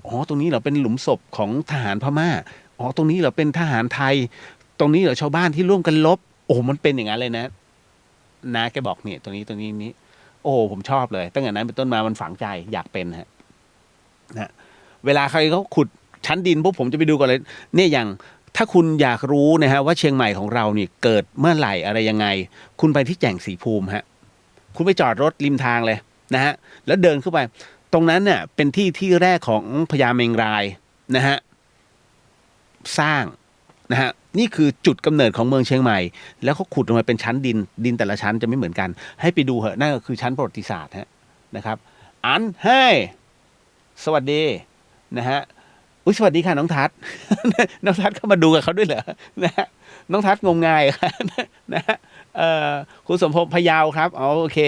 อ๋อตรงนี้เราเป็นหลุมศพของทหารพม่าอ๋อตรงนี้เราเป็นทหารไทยตรงนี้เราชาวบ้านที่ร่วมกันลบโอ้มันเป็นอย่างนั้นเลยนะแกบอกเนี่ยตรงนี้นี้โอ้ผมชอบเลยตั้งแต่นั้นเป็นต้นมามันฝังใจอยากเป็นฮะนะเวลาใครเขาขุดชั้นดินพวกผมจะไปดูก่อนเลยเนี่ยอย่างถ้าคุณอยากรู้นะฮะว่าเชียงใหม่ของเราเนี่ยเกิดเมื่อไหร่อะไรยังไงคุณไปที่แจ่งศรีภูมิฮะคุณไปจอดรถริมทางเลยนะฮะแล้วเดินเข้าไปตรงนั้นเนี่ยเป็นที่แรกของพญาเมงรายนะฮะสร้างนะฮะนี่คือจุดกำเนิดของเมืองเชียงใหม่แล้วเขาขุดลงมาเป็นชั้นดินแต่ละชั้นจะไม่เหมือนกันให้ไปดูเหอะนั่นก็คือชั้นประวัติศาสตร์ฮะนะครับอันให้สวัสดีนะฮะสวัสดีค่ะน้องทัศน์ น้องทัศน์เข้ามาดูกับเขาด้วยเหรอนะฮะน้องทัศน์งมงายค่ะนะฮะคุณสมภพพยาวครับอ๋อโอเค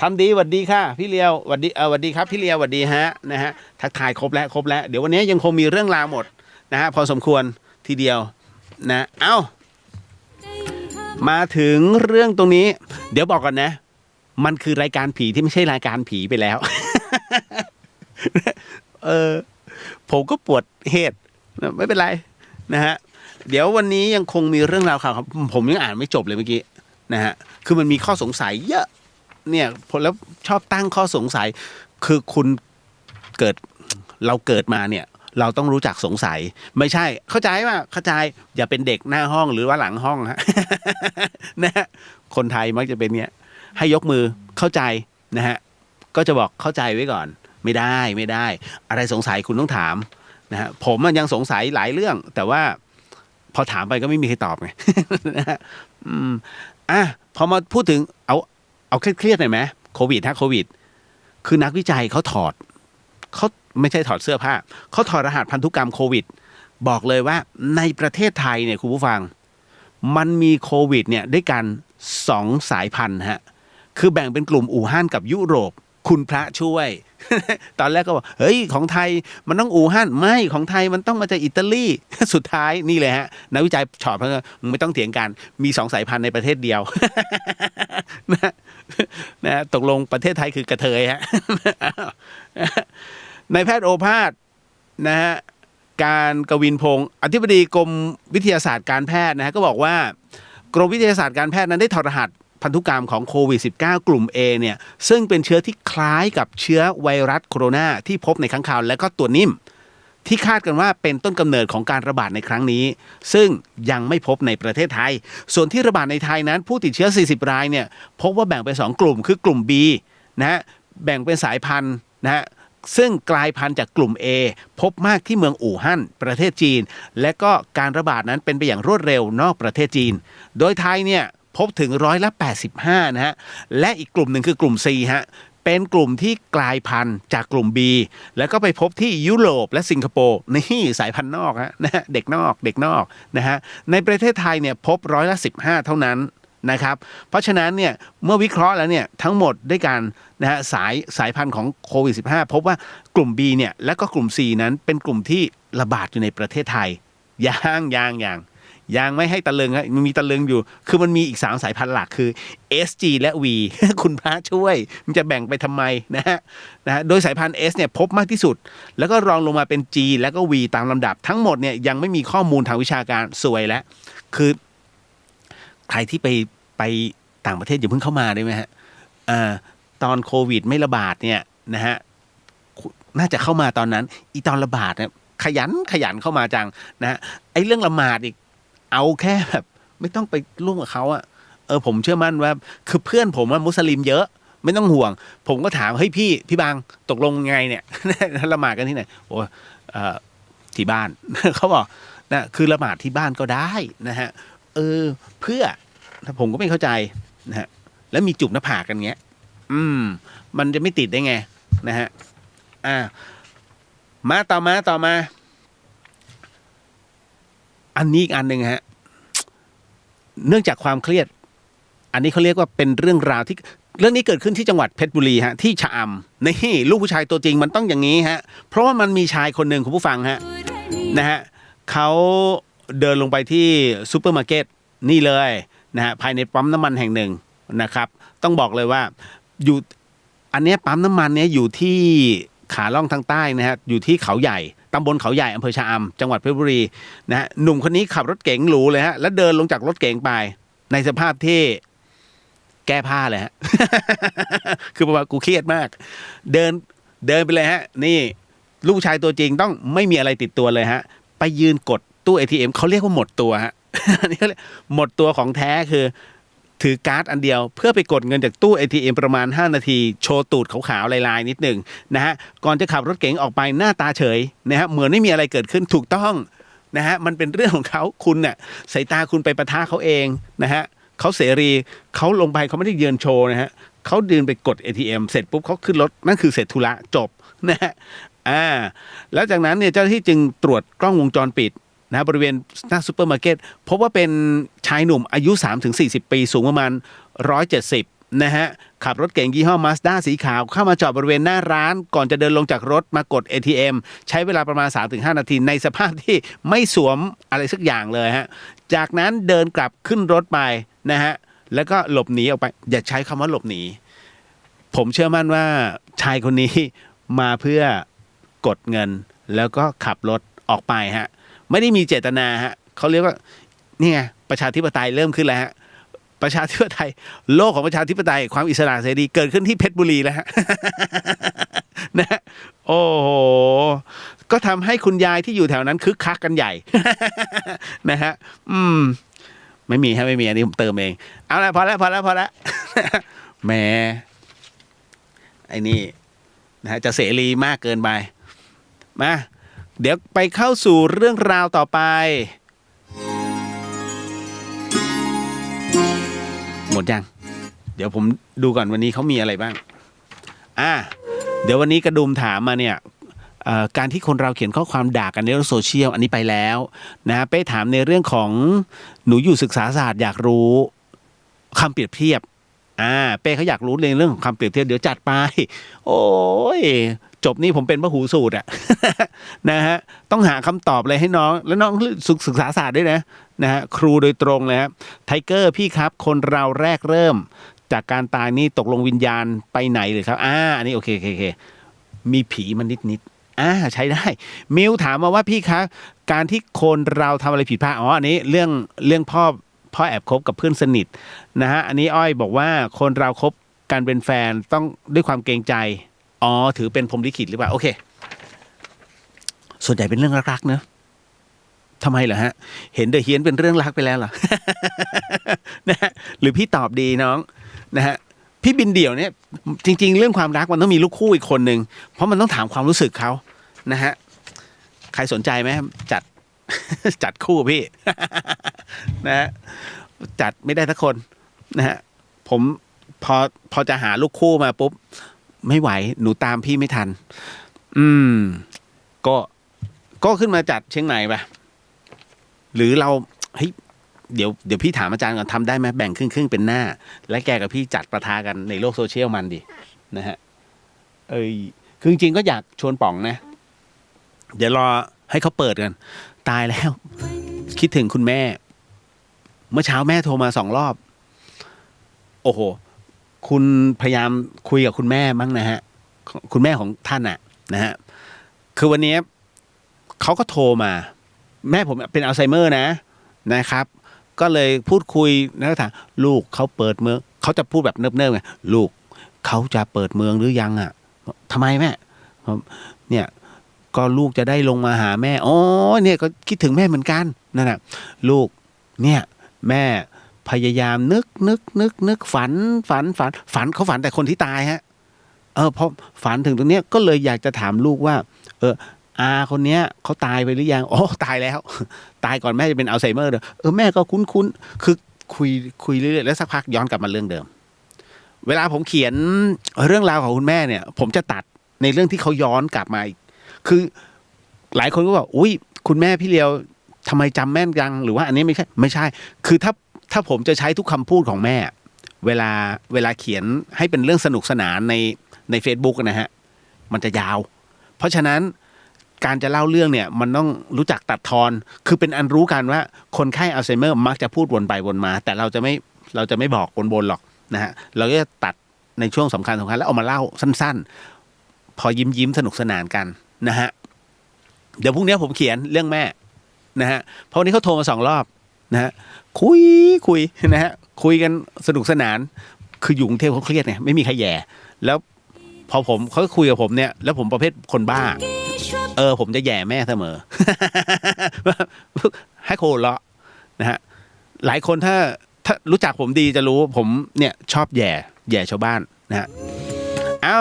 ทำดีสวัสดีค่ะพี่เลียวสวัสดีครับพี่เลียวสวัสดีฮะนะฮะทักทายครบแล้วเดี๋ยววันนี้ยังคงมีเรื่องราวหมดนะฮะพอสมควรทีเดียวนะมาถึงเรื่องตรงนี้เดี๋ยวบอกก่อนนะมันคือรายการผีที่ไม่ใช่รายการผีไปแล้ว ผมก็ปวดเหตุไม่เป็นไรนะฮะเดี๋ยววันนี้ยังคงมีเรื่องราวข่าวครับผมยังอ่านไม่จบเลยเมื่อกี้นะฮะคือมันมีข้อสงสัยเยอะเนี่ยผมแล้วชอบตั้งข้อสงสัยคือคุณเราเกิดมาเนี่ยเราต้องรู้จักสงสัยไม่ใช่เข้าใจป่ะเข้าใจอย่าเป็นเด็กหน้าห้องหรือว่าหลังห้องฮะ นะฮะคนไทยมักจะเป็นเนี้ยให้ยกมือเข้าใจนะฮะก็จะบอกเข้าใจไว้ก่อนไม่ได้อะไรสงสัยคุณต้องถามนะฮะผมมันยังสงสัยหลายเรื่องแต่ว่าพอถามไปก็ไม่มีใครตอบไง นะฮะพอมาพูดถึงเอาเครียดหน่อยไหมโควิดคือนักวิจัยเขาไม่ใช่ถอดเสื้อผ้าเขาถอดรหัสพันธุกรรมโควิดบอกเลยว่าในประเทศไทยเนี่ยคุณผู้ฟังมันมีโควิดเนี่ยด้วยกัน2 สายพันธุ์ฮะคือแบ่งเป็นกลุ่มอู่ฮั่นกับยุโรปคุณพระช่วย ตอนแรกก็บอกเฮ้ยของไทยมันต้องอู่ฮั่นไม่ของไทยมันต้องมาจากอิตาลี สุดท้ายนี่เลยฮะนักวิจัยฉอดเพราะมึงไม่ต้องเถียงกันมี2 สายพันธุ์ในประเทศเดียว นะตกลงประเทศไทยคือกระเทยฮะ นายแพทย์โอภาสนะฮะการกวินพงศ์อธิบดีกรมวิทยาศาสตร์การแพทย์นะฮะก็บอกว่ากรมวิทยาศาสตร์การแพทย์นั้นได้ถอดรหัสพันธุกรรมของโควิด -19 กลุ่ม A เนี่ยซึ่งเป็นเชื้อที่คล้ายกับเชื้อไวรัสโคโรนาที่พบในค้างคาวและก็ตัวนิ่มที่คาดกันว่าเป็นต้นกำเนิดของการระบาดในครั้งนี้ซึ่งยังไม่พบในประเทศไทยส่วนที่ระบาดในไทยนั้นผู้ติดเชื้อ40 รายเนี่ยพบว่าแบ่งเป็น2 กลุ่มคือกลุ่ม B นะฮะแบ่งเป็นสายพันธุ์นะฮะซึ่งกลายพันธุ์จากกลุ่ม A พบมากที่เมืองอู่ฮั่นประเทศจีนและก็การระบาดนั้นเป็นไปอย่างรวดเร็วนอกประเทศจีนโดยไทยเนี่ยพบถึง85%นะฮะและอีกกลุ่มหนึ่งคือกลุ่ม C ฮะเป็นกลุ่มที่กลายพันธุ์จากกลุ่ม B แล้วก็ไปพบที่ยุโรปและสิงคโปร์นี่สายพันธุ์นอกฮะนะฮะเด็กนอกนะฮะในประเทศไทยเนี่ยพบ15%เท่านั้นนะครับเพราะฉะนั้นเนี่ยเมื่อวิเคราะห์แล้วเนี่ยทั้งหมดด้วยกันนะฮะสายพันธุ์ของโควิด -15 พบว่ากลุ่ม B เนี่ยและก็กลุ่ม C นั้นเป็นกลุ่มที่ระบาดอยู่ในประเทศไทยยังไม่ให้ตะลึงฮะมันมีตะลึงอยู่คือมันมีอีก3 สายพันธุ์หลักคือ SG และ V คุณพระช่วยมันจะแบ่งไปทำไมนะฮะโดยสายพันธุ์ S เนี่ยพบมากที่สุดแล้วก็รองลงมาเป็น G แล้วก็ V ตามลำดับทั้งหมดเนี่ยยังไม่มีข้อมูลทางวิชาการสวยแล้วคือใครที่ไปต่างประเทศอย่าเพิ่งเข้ามาได้ไหมฮะตอนโควิดไม่ระบาดเนี่ยนะฮะน่าจะเข้ามาตอนนั้นอีตอนระบาดเนี่ยขยันเข้ามาจังนะฮะไอ้เรื่องละหมาดอีกเอาแค่แบบไม่ต้องไปร่วมกับเขาอะผมเชื่อมั่นว่าคือเพื่อนผมมุสลิมเยอะไม่ต้องห่วงผมก็ถามเฮ้ยพี่บางตกลงไงเนี่ยละหมาดกันที่ไหนโอ้ที่บ้าน เขาบอกนะคือละหมาดที่บ้านก็ได้นะฮะเพื่อผมก็ไม่เข้าใจนะฮะแล้วมีจุบหน้าผากกันเงี้ยมันจะไม่ติดได้ไงนะฮะมาต่อมา อันนี้อีกอันหนึ่งฮะเนื่องจากความเครียดอันนี้เขาเรียกว่าเป็นเรื่องราวที่เรื่องนี้เกิดขึ้นที่จังหวัดเพชรบุรีฮะที่ชะอำนี่ลูกผู้ชายตัวจริงมันต้องอย่างนี้ฮะเพราะว่ามันมีชายคนหนึ่งคุณผู้ฟังฮะนะฮะเขาเดินลงไปที่ซูเปอร์มาร์เก็ตนี่เลยนะฮะภายในปั๊มน้ำมันแห่งหนึ่งนะครับต้องบอกเลยว่าอยู่อันนี้ปั๊มน้ำมันเนี้ยอยู่ที่ขาล่องทางใต้นะฮะอยู่ที่เขาใหญ่ตำบลเขาใหญ่อำเภอชะอำจังหวัดเพชรบุรีนะฮะหนุ่มคนนี้ขับรถเก๋งหรูเลยฮะแล้วเดินลงจากรถเก๋งไปในสภาพที่แก้ผ้าเลยฮะ คือประมาณกูเครียดมากเดินไปเลยฮะนี่ลูกชายตัวจริงต้องไม่มีอะไรติดตัวเลยฮะไปยืนกดตู้ ATM เขาเรียกว่าหมดตัวฮะ อันนี้เขาเรียกหมดตัวของแท้คือถือการ์ดอันเดียวเพื่อไปกดเงินจากตู้ ATM ประมาณ5นาทีโชว์ตูดขาวๆลายๆนิดหนึ่งนะฮะก่อนจะขับรถเก๋งออกไปหน้าตาเฉยนะฮะเหมือนไม่มีอะไรเกิดขึ้นถูกต้องนะฮะมันเป็นเรื่องของเขาคุณน่ะสายตาคุณไปปะทะเขาเองนะฮะเขาเสรีเขาลงไปเขาไม่ได้ยืนโชว์นะฮะเขาเดินไปกด ATM เสร็จปุ๊บเขาขึ้นรถนั่นคือเสร็จธุระจบนะฮะแล้วจากนั้นเนี่ยเจ้าหน้าที่จึงตรวจกล้องวงจรปิดนะบริเวณหน้าซูเปอร์มาร์เก็ตพบว่าเป็นชายหนุ่มอายุ 3-40 ปีสูงประมาณ170นะฮะขับรถเก๋งยี่ห้อ Mazda สีขาวเข้ามาจอดบริเวณหน้าร้านก่อนจะเดินลงจากรถมากด ATM ใช้เวลาประมาณ 3-5 นาทีในสภาพที่ไม่สวมอะไรสักอย่างเลยฮะจากนั้นเดินกลับขึ้นรถไปนะฮะแล้วก็หลบหนีออกไปอย่าใช้คำว่าหลบหนีผมเชื่อมั่นว่าชายคนนี้มาเพื่อกดเงินแล้วก็ขับรถออกไปฮะไม่ได้มีเจตนาฮะเขาเรียกว่านี่ไงประชาธิปไตยเริ่มขึ้นแล้วฮะประชาธิปไตยโลกของประชาธิปไตยความอิสระเสรีเกิดขึ้นที่เพชรบุรีแล้วฮะ นะโอ้โหก็ทำให้คุณยายที่อยู่แถวนั้นคึกคักกันใหญ่ นะฮะไม่มีฮะไม่มีอันนี้ผมเติมเองเอาละพอแล้วแหมไอ้นี่นะฮะจะเสรีมากเกินไปมาเดี๋ยวไปเข้าสู่เรื่องราวต่อไปหมดยังเดี๋ยวผมดูก่อนวันนี้เขามีอะไรบ้างเดี๋ยววันนี้กระดุมถามมาเนี่ยการที่คนเราเขียนข้อความด่ากันในโลกโซเชียลอันนี้ไปแล้วนะเป้ถามในเรื่องของหนูอยู่ศึกษาศาสตร์อยากรู้คำเปรียบเทียบเป้เขาอยากรู้เรื่องของคำเปรียบเทียบเดี๋ยวจัดไปโอ้ยจบนี่ผมเป็นพหูสูตรนะฮะต้องหาคำตอบเลยให้น้องแล้วน้องศึกษาศาสตร์ด้วยนะฮะครูโดยตรงเลยครับไทเกอร์พี่ครับคนเราแรกเริ่มจากการตายนี่ตกลงวิญญาณไปไหนเลยครับอันนี้โอเคมีผีมันนิดใช้ได้มิวถามมาว่าพี่ครับการที่คนเราทำอะไรผิดพลาดอันนี้เรื่องพ่อแอบคบกับเพื่อนสนิทนะฮะอันนี้อ้อยบอกว่าคนเราคบกันเป็นแฟนต้องด้วยความเกรงใจถือเป็นพรหมลิขิตหรือเปล่าโอเคส่วนใหญ่เป็นเรื่องรักๆเนอะทำไมเหรอฮะเห็นเดอะเฮียนเป็นเรื่องรักไปแล้วเหรอ นะฮะหรือพี่ตอบดีน้องนะฮะพี่บินเดี่ยวเนี่ยจริงๆเรื่องความรักมันต้องมีลูกคู่อีกคนหนึ่งเพราะมันต้องถามความรู้สึกเขานะฮะใครสนใจไหมจัดคู่พี่ นะฮะจัดไม่ได้สักคนนะฮะผมพอจะหาลูกคู่มาปุ๊บไม่ไหวหนูตามพี่ไม่ทันก็ขึ้นมาจัดเชียงใหม่ไปหรือเราเฮ้ยเดี๋ยวพี่ถามอาจารย์ก่อนทำได้ไหมแบ่งครึ่งเป็นหน้าและแกกับพี่จัดประทากันในโลกโซเชียลมันดินะฮะคือจริงๆก็อยากชวนป๋องนะเดี๋ยวรอให้เขาเปิดกันตายแล้วคิดถึงคุณแม่เมื่อเช้าแม่โทรมา2 รอบโอ้โหคุณพยายามคุยกับคุณแม่บ้างนะฮะคุณแม่ของท่านนะฮะคือวันนี้เขาก็โทรมาแม่ผมเป็นอัลไซเมอร์นะครับก็เลยพูดคุยนะถามลูกเขาเปิดเมืองเขาจะพูดแบบเนิบๆไงลูกเขาจะเปิดเมืองหรือยังทำไมแม่เนี่ยก็ลูกจะได้ลงมาหาแม่เนี่ยก็คิดถึงแม่เหมือนกันนั่นน่ะลูกเนี่ยแม่พยายามนึกฝันเขาฝันแต่คนที่ตายฮะพอฝันถึงตรงเนี้ยก็เลยอยากจะถามลูกว่าอาคนเนี้ยเขาตายไปหรือยังตายแล้วตายก่อนแม่จะเป็นอัลไซเมอร์แม่ก็คุ้นคือคุยเรื่อยๆแล้วสักพักย้อนกลับมาเรื่องเดิมเวลาผมเขียนเรื่องราวของคุณแม่เนี่ยผมจะตัดในเรื่องที่เขาย้อนกลับมาอีกคือหลายคนก็บอกอุ้ยคุณแม่พี่เลียว ทำไมจำแม่นจังหรือว่าอันนี้ไม่ใช่คือถ้าผมจะใช้ทุกคำพูดของแม่เวลาเขียนให้เป็นเรื่องสนุกสนานใน Facebook นะฮะมันจะยาวเพราะฉะนั้นการจะเล่าเรื่องเนี่ยมันต้องรู้จักตัดทอนคือเป็นอันรู้กันว่าคนไข้อัลไซเมอร์มักจะพูดวนไปวนมาแต่เราจะไม่บอกวนๆหรอกนะฮะเราก็จะตัดในช่วงสำคัญแล้วเอามาเล่าสั้นๆพอยิ้มสนุกสนานกันนะฮะเดี๋ยวพรุ่งนี้ผมเขียนเรื่องแม่นะฮะเพราะวันนี้เขาโทรมา2 รอบนะฮะคุยนะฮะคุยกันสนุกสนานคืออยู่กรุงเทพเขาเครียดไงไม่มีใครแย่แล้วพอเขาคุยกับผมเนี่ยแล้วผมประเภทคนบ้าผมจะแย่แม่เสมอ ให้โคเลาะนะฮะหลายคนถ้ารู้จักผมดีจะรู้ผมเนี่ยชอบแย่ชาวบ้านนะฮะเอา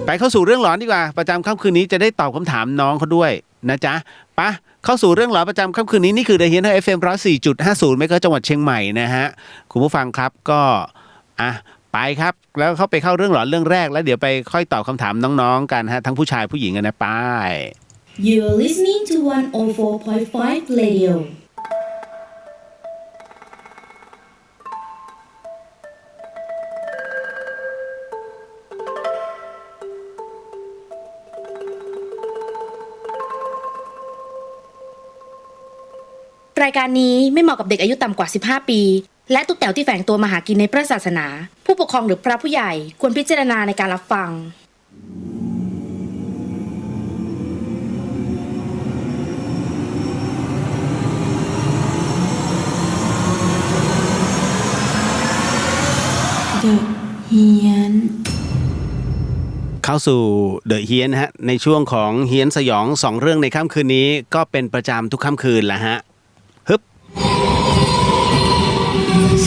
ไปเข้าสู่เรื่องหลอนดีกว่าประจำค่ำคืนนี้จะได้ตอบคำถามน้องเขาด้วยนะจ๊ะไปเข้าสู่เรื่องหลอนประจำค่ำคืนนี้นี่คือ The Hien FM 104.50 เมกะจังหวัดเชียงใหม่นะฮะคุณผู้ฟังครับก็ไปครับแล้วเข้าเรื่องหลอนเรื่องแรกแล้วเดี๋ยวไปค่อยตอบคำถามน้องๆกันฮะทั้งผู้ชายผู้หญิงกันนะไป You're listening to 104.5 Radioรายการนี้ไม่เหมาะกับเด็กอายุต่ำกว่า15 ปีและตุ๊กแต๋วที่แฝงตัวมาหากินในพระศาสนาผู้ปกครองหรือพระผู้ใหญ่ควรพิจารณาในการรับฟังเข้าสู่เดอะเฮียนฮะในช่วงของเฮียนสยอง2เรื่องในค่ำคืนนี้ก็เป็นประจำทุกค่ำคืนแหละฮะฮึบ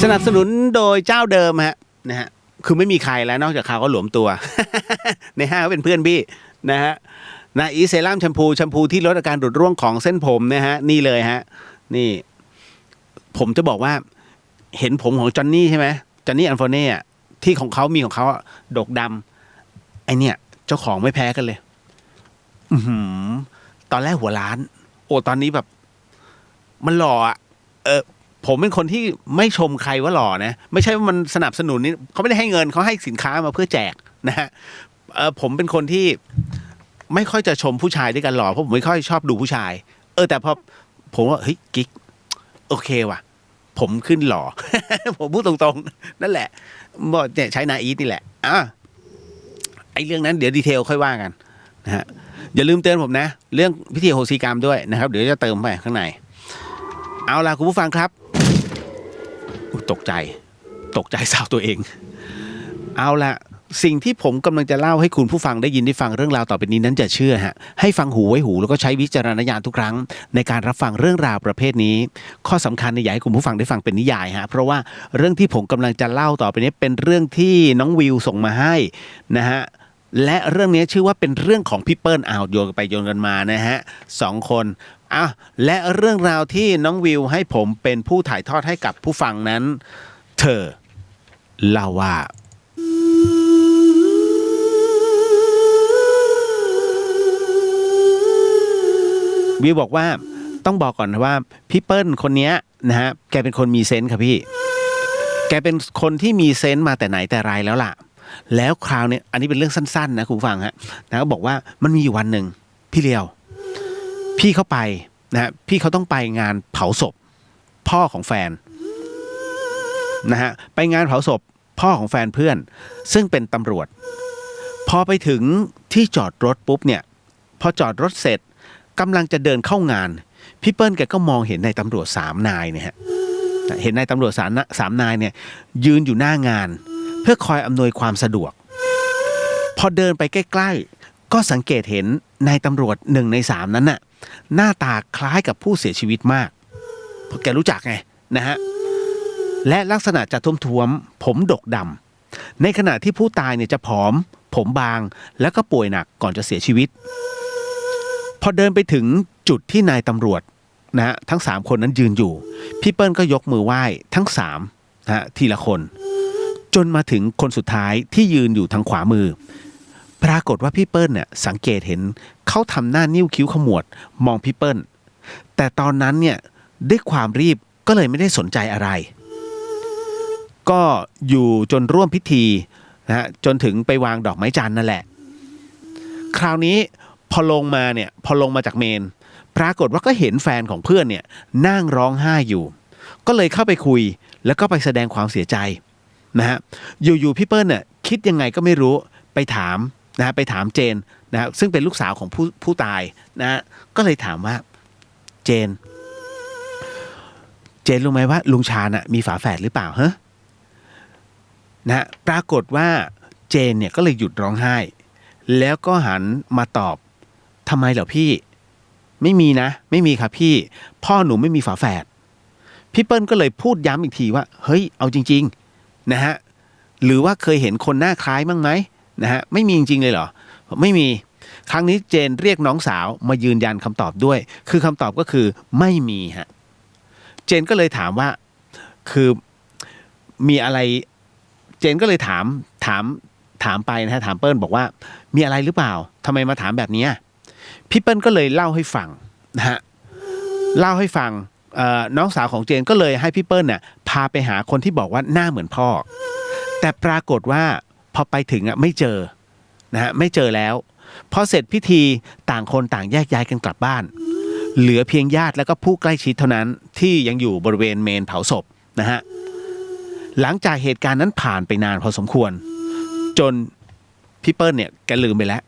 สนับสนุนโดยเจ้าเดิมฮะนะฮะคือไม่มีใครแล้วนอกจากเขาก็หลวมตัว ในห้างก็เป็นเพื่อนพี่นะฮะนะอีเซรั่มแชมพูที่ลดอาการดุดร่วงของเส้นผมนะฮะนี่เลยฮะนี่ผมจะบอกว่าเห็นผมของจอนนี่ใช่ไหมจอนนี่อันโฟเน่ที่ของเขามีของเขาดกดำไอเนี่ยเจ้าของไม่แพ้กันเลยตอนแรกหัวล้านโอ้ตอนนี้แบบมันหล่อผมเป็นคนที่ไม่ชมใครว่าหล่อนะไม่ใช่ว่ามันสนับสนุนนี่เขาไม่ได้ให้เงินเขาให้สินค้ามาเพื่อแจกนะฮะผมเป็นคนที่ไม่ค่อยจะชมผู้ชายด้วยกันหล่อเพราะผมไม่ค่อยชอบดูผู้ชายแต่พอผมว่าเฮ้ยกิ๊กโอเคว่ะผมขึ้นหล่อ ผมพูดตรงๆนั่นแหละบอกเนี่ยใช้นาอีทนี่แหละไอ้เรื่องนั้นเดี๋ยวดีเทลค่อยว่ากันนะฮะอย่าลืมเตือนผมนะเรื่องพิธีโหสิกรรมด้วยนะครับเดี๋ยวจะเติมไปข้างในเอาล่ะคุณผู้ฟังครับตกใจสาวตัวเองเอาล่ะสิ่งที่ผมกำลังจะเล่าให้คุณผู้ฟังได้ยินได้ฟังเรื่องราวต่อไปนี้นั้นจะเชื่อฮะให้ฟังหูไว้หูแล้วก็ใช้วิจารณญาณทุกครั้งในการรับฟังเรื่องราวประเภทนี้ข้อสำคัญอยากให้คุณผู้ฟังได้ฟังเป็นนิยายฮะเพราะว่าเรื่องที่ผมกำลังจะเล่าต่อไปนี้เป็นเรื่องที่น้องวิวส่งมาให้นะฮะและเรื่องนี้ชื่อว่าเป็นเรื่องของพี่เปิ้ลโยนไปโยนกันมานะฮะ2 คนและเรื่องราวที่น้องวิวให้ผมเป็นผู้ถ่ายทอดให้กับผู้ฟังนั้นเธอเล่าว่าวิวบอกว่าต้องบอกก่อนนะว่าพี่เปิ้ลคนนี้นะฮะแกเป็นคนมีเซนส์ครับพี่แกเป็นคนที่มีเซนส์มาแต่ไหนแต่ไรแล้วล่ะแล้วคราวนี้อันนี้เป็นเรื่องสั้นๆนะคุณฟังฮะนะก็บอกว่ามันมีอยู่วันหนึ่งพี่เลียวพี่เขาไปนะฮะพี่เขาต้องไปงานเผาศพพ่อของแฟนนะฮะไปงานเผาศพพ่อของแฟนเพื่อนซึ่งเป็นตำรวจพอไปถึงที่จอดรถปุ๊บเนี่ยพอจอดรถเสร็จกำลังจะเดินเข้างานพี่เปิ้ลแกก็มองเห็นนายตำรวจ3 นายเนี่ยฮะเห็นนายตำรวจ3 นายเนี่ยยืนอยู่หน้างานเพื่อคอยอำนวยความสะดวกพอเดินไปใกล้ๆก็สังเกตเห็นนายตำรวจ1 ใน 3นั้นน่ะหน้าตาคล้ายกับผู้เสียชีวิตมากเพราะแกรู้จักไงนะฮะและลักษณะจะท้วมๆผมดกดำในขณะที่ผู้ตายเนี่ยจะผอมผมบางแล้วก็ป่วยหนักก่อนจะเสียชีวิตพอเดินไปถึงจุดที่นายตำรวจนะฮะทั้ง3 คนนั้นยืนอยู่พี่เปิ้ลก็ยกมือไหว้ทั้ง3นะฮะทีละคนจนมาถึงคนสุดท้ายที่ยืนอยู่ทางขวามือปรากฏว่าพี่เปิ้ลเนี่ยสังเกตเห็นเขาทำหน้านิ้วคิ้วขมวดมองพี่เปิ้ล แต่ตอนนั้นเนี่ยด้วยความรีบก็เลยไม่ได้สนใจอะไรก็อยู่จนร่วมพิธีนะฮะจนถึงไปวางดอกไม้จันทร์นั่นแหละคราวนี้พอลงมาจากเมนปรากฏว่าก็เห็นแฟนของเพื่อนเนี่ยนั่งร้องไห้อยู่ก็เลยเข้าไปคุยแล้วก็ไปแสดงความเสียใจนะฮะอยู่ๆพี่เปิ้ลเนี่ยคิดยังไงก็ไม่รู้ไปถามนะฮะไปถามเจนนะฮะซึ่งเป็นลูกสาวของผู้ตายนะฮะก็เลยถามว่าเจนรู้ไหมว่าลุงชาญน่ะมีฝาแฝดหรือเปล่าฮะนะปรากฏว่าเจนเนี่ยก็เลยหยุดร้องไห้แล้วก็หันมาตอบทำไมเหรอพี่ไม่มีนะไม่มีครับพี่พ่อหนูไม่มีฝาแฝดพี่เปิ้ลก็เลยพูดย้ำอีกทีว่าเฮ้ยเอาจริงๆนะฮะหรือว่าเคยเห็นคนหน้าคล้ายมั้งไหมนะฮะไม่มีจริงๆเลยเหรอไม่มีครั้งนี้เจนเรียกน้องสาวมายืนยันคำตอบด้วยคือคำตอบก็คือไม่มีฮะเจนก็เลยถามว่าคือมีอะไรเจนก็เลยถามไปนะฮะถามเปิ้ลบอกว่ามีอะไรหรือเปล่าทำไมมาถามแบบนี้พี่เปิ้ลก็เลยเล่าให้ฟังนะฮะเล่าให้ฟังน้องสาวของเจนก็เลยให้พี่เปิ้ลเนี่ยพาไปหาคนที่บอกว่าหน้าเหมือนพ่อแต่ปรากฏว่าพอไปถึงไม่เจอนะฮะไม่เจอแล้วพอเสร็จพิธีต่างคนต่างแยกย้ายกันกลับบ้านเหลือเพียงญาติแล้วก็ผู้ใกล้ชิดเท่านั้นที่ยังอยู่บริเวณเมนเผาศพนะฮะหลังจากเหตุการณ์นั้นผ่านไปนานพอสมควรจนพี่เปิ้ลเนี่ยแกลืมไปแล้ว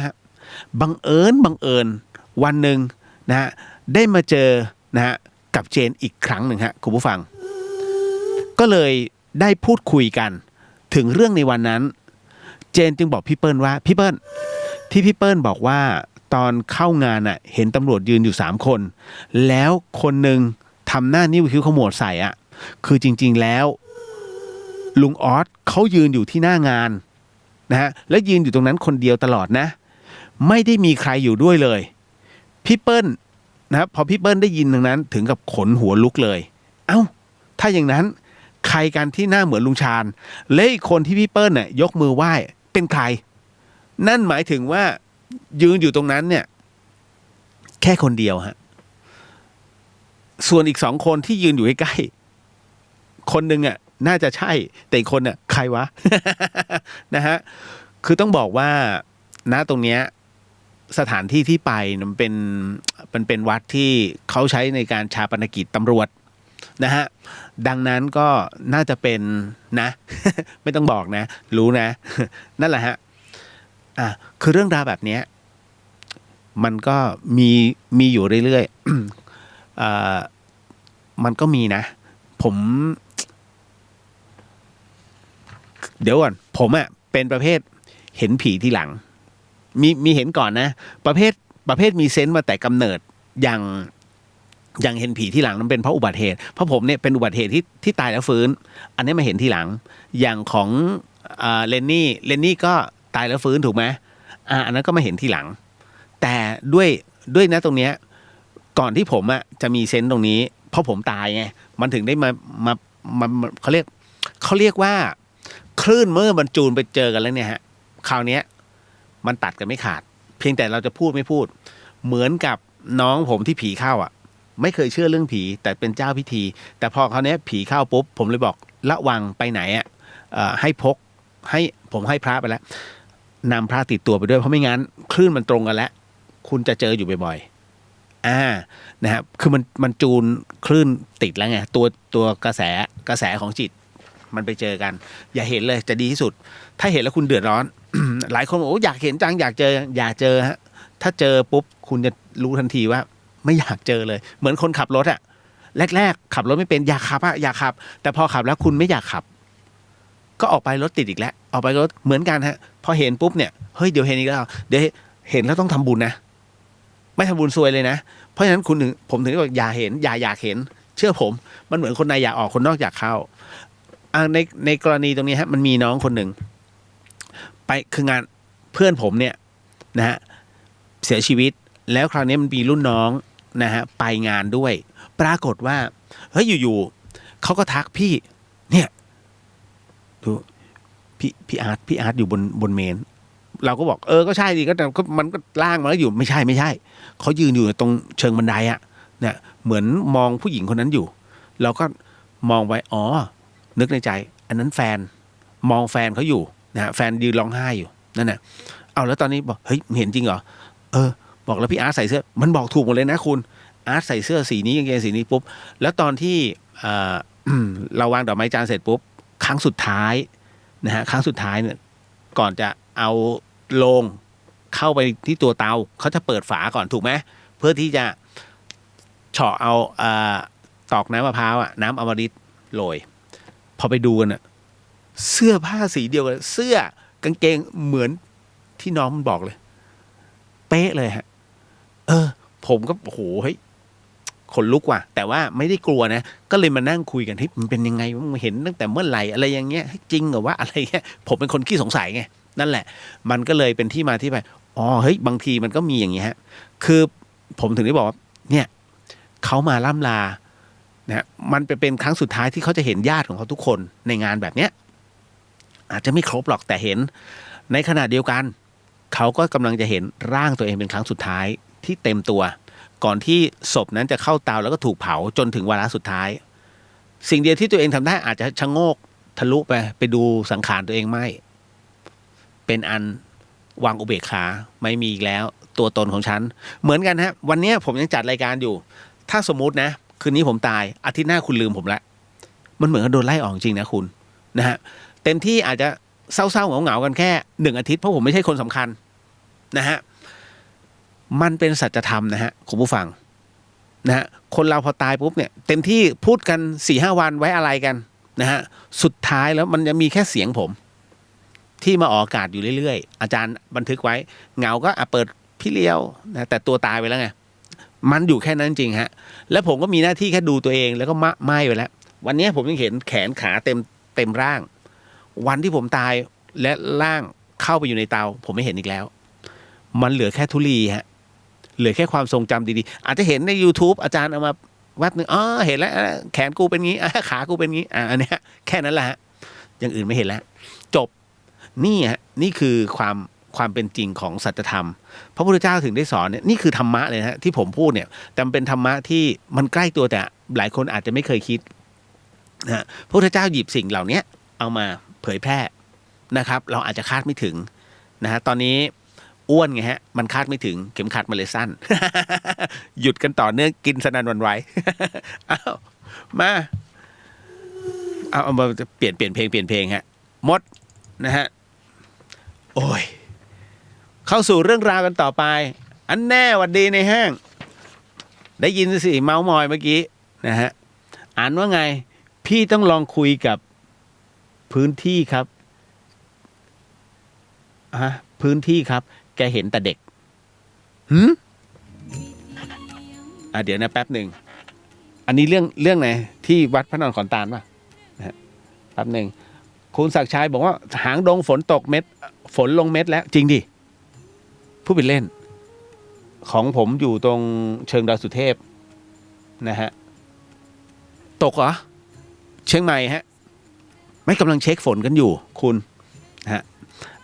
ฮะบังเอิญวันหนึ่งนะฮะได้มาเจอนะฮะกับเจนอีกครั้งหนึ่งฮะคุณผู้ฟังก็เลยได้พูดคุยกันถึงเรื่องในวันนั้นเจนจึงบอกพี่เปิ้ลว่าพี่เปิ้ลที่พี่เปิ้ลบอกว่าตอนเข้างานน่ะเห็นตำรวจยืนอยู่3คนแล้วคนหนึ่งทำหน้านิ้วคิ้วขมวดใส่คือจริงๆแล้วลุงออสเขายืนอยู่ที่หน้างานนะฮะและยืนอยู่ตรงนั้นคนเดียวตลอดนะไม่ได้มีใครอยู่ด้วยเลยพี่เปิ้ลนะครับพอพี่เปิ้ลได้ยินตรงนั้นถึงกับขนหัวลุกเลยเอ้าถ้าอย่างนั้นใครกันที่หน้าเหมือนลุงชาญและอีกคนที่พี่เปิ้ลยกมือไหว้เป็นใครนั่นหมายถึงว่ายืนอยู่ตรงนั้นเนี่ยแค่คนเดียวฮะส่วนอีก2คนที่ยืนอยู่ใกล้ๆคนหนึ่งน่าจะใช่แต่อีกคนใครวะ นะฮะคือต้องบอกว่าณตรงเนี้ยสถานที่ที่ไปมันเป็นวัดที่เขาใช้ในการฌาปนกิจตำรวจนะฮะดังนั้นก็น่าจะเป็นนะ ไม่ต้องบอกนะรู้นะ นั่นแหละฮะคือเรื่องราวแบบนี้มันก็มีอยู่เรื่อยๆ มันก็มีนะผมเดี๋ยวก่อนผมเป็นประเภทเห็นผีทีหลังมีเห็นก่อนนะประเภทมีเซนส์มาแต่กำเนิดอย่างเห็นผีที่หลังนั้นเป็นเพราะอุบัติเหตุเพราะผมเนี่ยเป็นอุบัติเหตุที่ตายแล้วฟื้นอันนี้มาเห็นทีหลังอย่างของเลนนี่ก็ตายแล้วฟื้นถูกไหมอันนั้นก็มาเห็นทีหลังแต่ด้วยนะตรงเนี้ยก่อนที่ผมจะมีเซนส์ตรงนี้เพราะผมตายไงมันถึงได้มาเขาเรียกว่าคลื่นเมื่อมันจูนไปเจอกันแล้วเนี่ยฮะคราวนี้มันตัดกันไม่ขาดเพียงแต่เราจะพูดไม่พูดเหมือนกับน้องผมที่ผีเข้าไม่เคยเชื่อเรื่องผีแต่เป็นเจ้าพิธีแต่พอคราวนี้ผีเข้าปุ๊บผมเลยบอกระวังไปไหนให้พกผมให้พระไปแล้วนำพระติดตัวไปด้วยเพราะไม่งั้นคลื่นมันตรงกันแล้วคุณจะเจออยู่บ่อยๆนะครับคือมันจูนคลื่นติดแล้วไงตัวกระแสของจิตมันไปเจอกันอย่าเห็นเลยจะดีที่สุดถ้าเห็นแล้วคุณเดือดร้อน หลายคนบอกอยากเห็นจังอยากเจออย่าเจอฮะถ้าเจอปุ๊บคุณจะรู้ทันทีว่าไม่อยากเจอเลยเหมือนคนขับรถแรกๆขับรถไม่เป็นอยากขับแต่พอขับแล้วคุณไม่อยากขับก็ออกไปรถติดอีกแล้วออกไปรถเหมือนกันฮะพอเห็นปุ๊บเนี่ยเฮ้ยเดี๋ยวเห็นอีกแล้วเดี๋ยวเห็นแล้วต้องทำบุญนะไม่ทำบุญซวยเลยนะเพราะฉะนั้นผมถึงบอกอย่าเห็นอย่าอยากเห็นเชื่อผมมันเหมือนคนในอยากออกคนนอกอยากเข้าในกรณีตรงนี้ฮะมันมีน้องคนหนึ่งไปคืองานเพื่อนผมเนี่ยนะฮะเสียชีวิตแล้วคราวนี้มันมีรุ่นน้องนะฮะไปงานด้วยปรากฏว่าเฮ้ยอยู่ๆเขาก็ทักพี่เนี่ยดูพี่อาร์ตอยู่บนเมน เราก็บอกก็ใช่ดิก็มันก็ล่างมาแล้วอยู่ไม่ใช่เขายืนอยู่ตรงเชิงบันไดอะเนี่ยเหมือนมองผู้หญิงคนนั้นอยู่เราก็มองไปนึกในใจอันนั้นแฟนมองแฟนเขาอยู่นะฮะแฟนยืนร้องไห้อยู่นั่นน่ะเอาแล้วตอนนี้บอกเฮ้ยเห็นจริงเหรอบอกแล้วพี่อาร์ตใส่เสื้อมันบอกถูกหมดเลยนะคุณอาร์ตใส่เสื้อสีนี้กางเกงสีนี้ปุ๊บแล้วตอนที่เราวางดอกไม้จานเสร็จปุ๊บครั้งสุดท้ายนะฮะครั้งสุดท้ายเนี่ยก่อนจะเอาโลงเข้าไปที่ตัวเตาเขาจะเปิดฝาก่อนถูกไหมเพื่อที่จะเฉาะเอาตอกน้ำมะพร้าวน้ำอมฤตโรยพอไปดูกันเสื้อผ้าสีเดียวกันเสื้อกางเกงเหมือนที่น้องมันบอกเลยเป๊ะเลยฮะผมก็โอ้โหเฮ้ยขนลุกว่ะแต่ว่าไม่ได้กลัวนะก็เลยมานั่งคุยกันเฮ้ยมันเป็นยังไงมันเห็นตั้งแต่เมื่อไหร่อะไรอย่างเงี้ยจริงเหรอวะอะไรเงี้ยผมเป็นคนขี้สงสัยไงนั่นแหละมันก็เลยเป็นที่มาที่ไปเฮ้ยบางทีมันก็มีอย่างเงี้ยคือผมถึงได้บอกว่าเนี่ยเขามาล่ำลานะมันเป็นครั้งสุดท้ายที่เขาจะเห็นญาติของเขาทุกคนในงานแบบเนี้ยอาจจะไม่ครบหรอกแต่เห็นในขณะเดียวกันเขาก็กำลังจะเห็นร่างตัวเองเป็นครั้งสุดท้ายที่เต็มตัวก่อนที่ศพนั้นจะเข้าเตาแล้วก็ถูกเผาจนถึงวาระสุดท้ายสิ่งเดียวที่ตัวเองทำได้อาจจะชะโงกทะลุไปดูสังขารตัวเองไม่เป็นอันวางอุเบกขาไม่มีอีกแล้วตัวตนของฉันเหมือนกันฮะวันนี้ผมยังจัดรายการอยู่ถ้าสมมุตินะคืนนี้ผมตายอาทิตย์หน้าคุณลืมผมละมันเหมือนกับโดนไล่ออกจริงนะคุณนะฮะเต็มที่อาจจะเศร้าๆเหงาๆกันแค่1 อาทิตย์เพราะผมไม่ใช่คนสำคัญนะฮะมันเป็นสัจธรรมนะฮะคุณผู้ฟังนะฮะคนเราพอตายปุ๊บเนี่ยเต็มที่พูดกัน 4-5 วันไว้อะไรกันนะฮะสุดท้ายแล้วมันจะมีแค่เสียงผมที่มาออกอากาศอยู่เรื่อยๆอาจารย์บันทึกไว้เหงาก็เปิดพี่เลี้ยวนะแต่ตัวตายไปแล้วไงมันอยู่แค่นั้นจริงฮะแล้วผมก็มีหน้าที่แค่ดูตัวเองแล้วก็ไหม้ไปแล้ววันนี้ผมยังเห็นแขนขาเต็มร่างวันที่ผมตายและร่างเข้าไปอยู่ในเตาผมไม่เห็นอีกแล้วมันเหลือแค่ธุลีฮะเหลือแค่ความทรงจำดีๆอาจจะเห็นใน YouTube อาจารย์เอามาแวบนึงเห็นแล้วแขนกูเป็นงี้ขากูเป็นงี้อันนี้แค่นั้นแหละฮะอย่างอื่นไม่เห็นแล้วจบนี่ฮะนี่คือความเป็นจริงของสัจธรรมพระพุทธเจ้าถึงได้สอนเนี่ยนี่คือธรรมะเลยนะที่ผมพูดเนี่ยแต่เป็นธรรมะที่มันใกล้ตัวแต่หลายคนอาจจะไม่เคยคิดนะพระพุทธเจ้าหยิบสิ่งเหล่านี้เอามาเผยแพร่นะครับเราอาจจะคาดไม่ถึงนะฮะตอนนี้อ้วนไงฮะมันคาดไม่ถึงเข็มขัดมันเลยสั้น หยุดกันต่อเนื่องกินสนั่นหวั่นไหว มาเอามาเปลี่ยนเพลงฮะมดนะฮะโอ้ยเข้าสู่เรื่องราวกันต่อไปอันแน่หวัดดีในห้างได้ยินสิเมาส์มอยเมื่อกี้นะฮะอ่านว่าไงพี่ต้องลองคุยกับพื้นที่ครับพื้นที่ครับแกเห็นแต่เด็กเดี๋ยวนะแป๊บหนึ่งอันนี้เรื่องไหนที่วัดพระนอนขอนตาลป่ะนะฮะแป๊บหนึ่งคุณศักดิ์ชัยบอกว่าหางดงฝนตกเม็ดฝนลงเม็ดแล้วจริงดิพูดเป็นเล่นของผมอยู่ตรงเชิงดอยสุเทพนะฮะตกเหรอเชียงใหม่ฮะไม่กำลังเช็คฝนกันอยู่คุณฮะ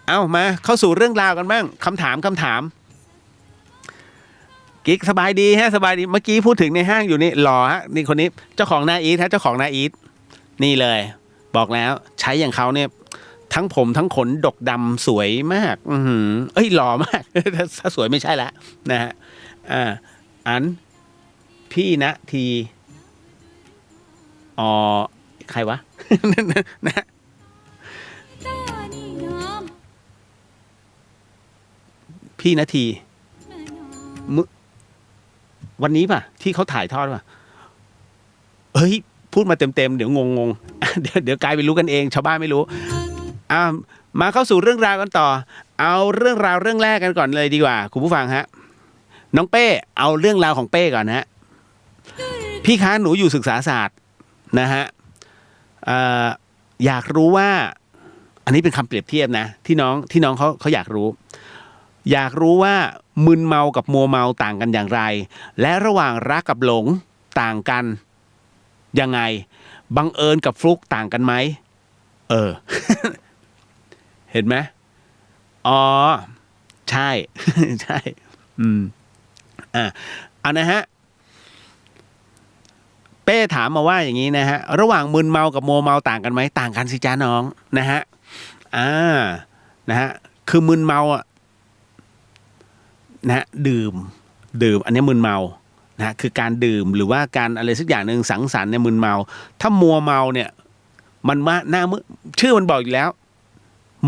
เอามาเข้าสู่เรื่องราวกันบ้างคำถามกิ๊กสบายดีฮะสบายดีเมื่อกี้พูดถึงในห้างอยู่นี่หล่อฮะนี่คนนี้เจ้าของนาอีทฮะเจ้าของนาอีทนี่เลยบอกแล้วใช้อย่างเขาเนี่ยทั้งผมทั้งขนดกดำสวยมากหล่อมากถ้าสวยไม่ใช่แล้วนะฮะอันพี่ณทีใครวะ นะพี่นาทีวันนี้ป่ะที่เขาถ่ายทอดป่ะเฮ้ยพูดมาเต็มเดี๋ยวงงเดี๋ยวกลายเป็นรู้กันเองชาวบ้านไม่รู้มาเข้าสู่เรื่องราวกันต่อเอาเรื่องราวเรื่องแรกกันก่อนเลยดีกว่าคุณผู้ฟังฮะน้องเป้เอาเรื่องราวของเป้ก่อนนะฮะพี่คะหนูอยู่ศึกษาศาสตร์นะฮะอยากรู้ว่าอันนี้เป็นคำเปรียบเทียบนะที่น้องเขาอยากรู้ว่ามึนเมากับมัวเมาต่างกันอย่างไรและระหว่างรักกับหลงต่างกันยังไงบังเอิญกับฟลุกต่างกันไหม เห็นไหม อ๋อใช่ ใช่เอานะฮะเป้ถามมาว่าอย่างนี้นะฮะระหว่างมึนเมากับมัวเมาต่างกันไหมต่างกันสิจ้าน้องนะฮะนะฮะคือมึนเมาอ่ะนะฮะดื่มอันนี้มึนเมานะคือการดื่มหรือว่าการอะไรสักอย่างหนึ่งสังสรรค์เนี่ยมึนเมาถ้ามัวเมาเนี่ยมันว่าหน้ามืดชื่อมันบอกอยู่แล้ว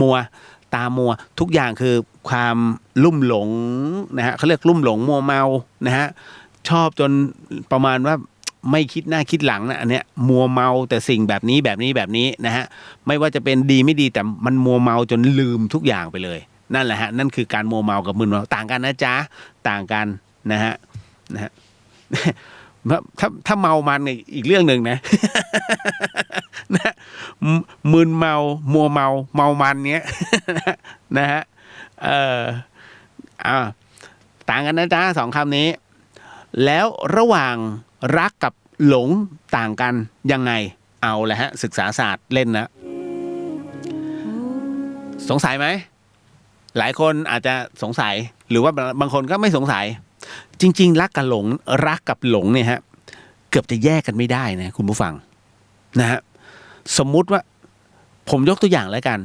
มัวตามัวทุกอย่างคือความลุ่มหลงนะฮะเขาเรียกลุ่มหลงมัวเมานะฮะชอบจนประมาณว่าไม่คิดหน้าคิดหลังนะอันเนี้ยมัวเมาแต่สิ่งแบบนี้นะฮะไม่ว่าจะเป็นดีไม่ดีแต่มันมัวเมาจนลืมทุกอย่างไปเลยนั่นแหละฮะนั่นคือการมัวเมากับมึนเมาต่างกันนะจ๊ะต่างกันนะฮะถ้าเมามันเนี่ยอีกเรื่องหนึ่งนะ นะมึนเมามัวเมามันเนี้ย นะฮะต่างกันนะจ๊ะสองคำนี้แล้วระหว่างรักกับหลงต่างกันยังไงเอาแหละฮะศึกษาศาสตร์เล่นนะสงสัยไหมหลายคนอาจจะสงสัยหรือว่าบางคนก็ไม่สงสัยจริงๆรักกับหลงเนี่ยฮะเกือบจะแยกกันไม่ได้นะคุณผู้ฟังนะฮะสมมุติว่าผมยกตัวอย่างแล้วกัน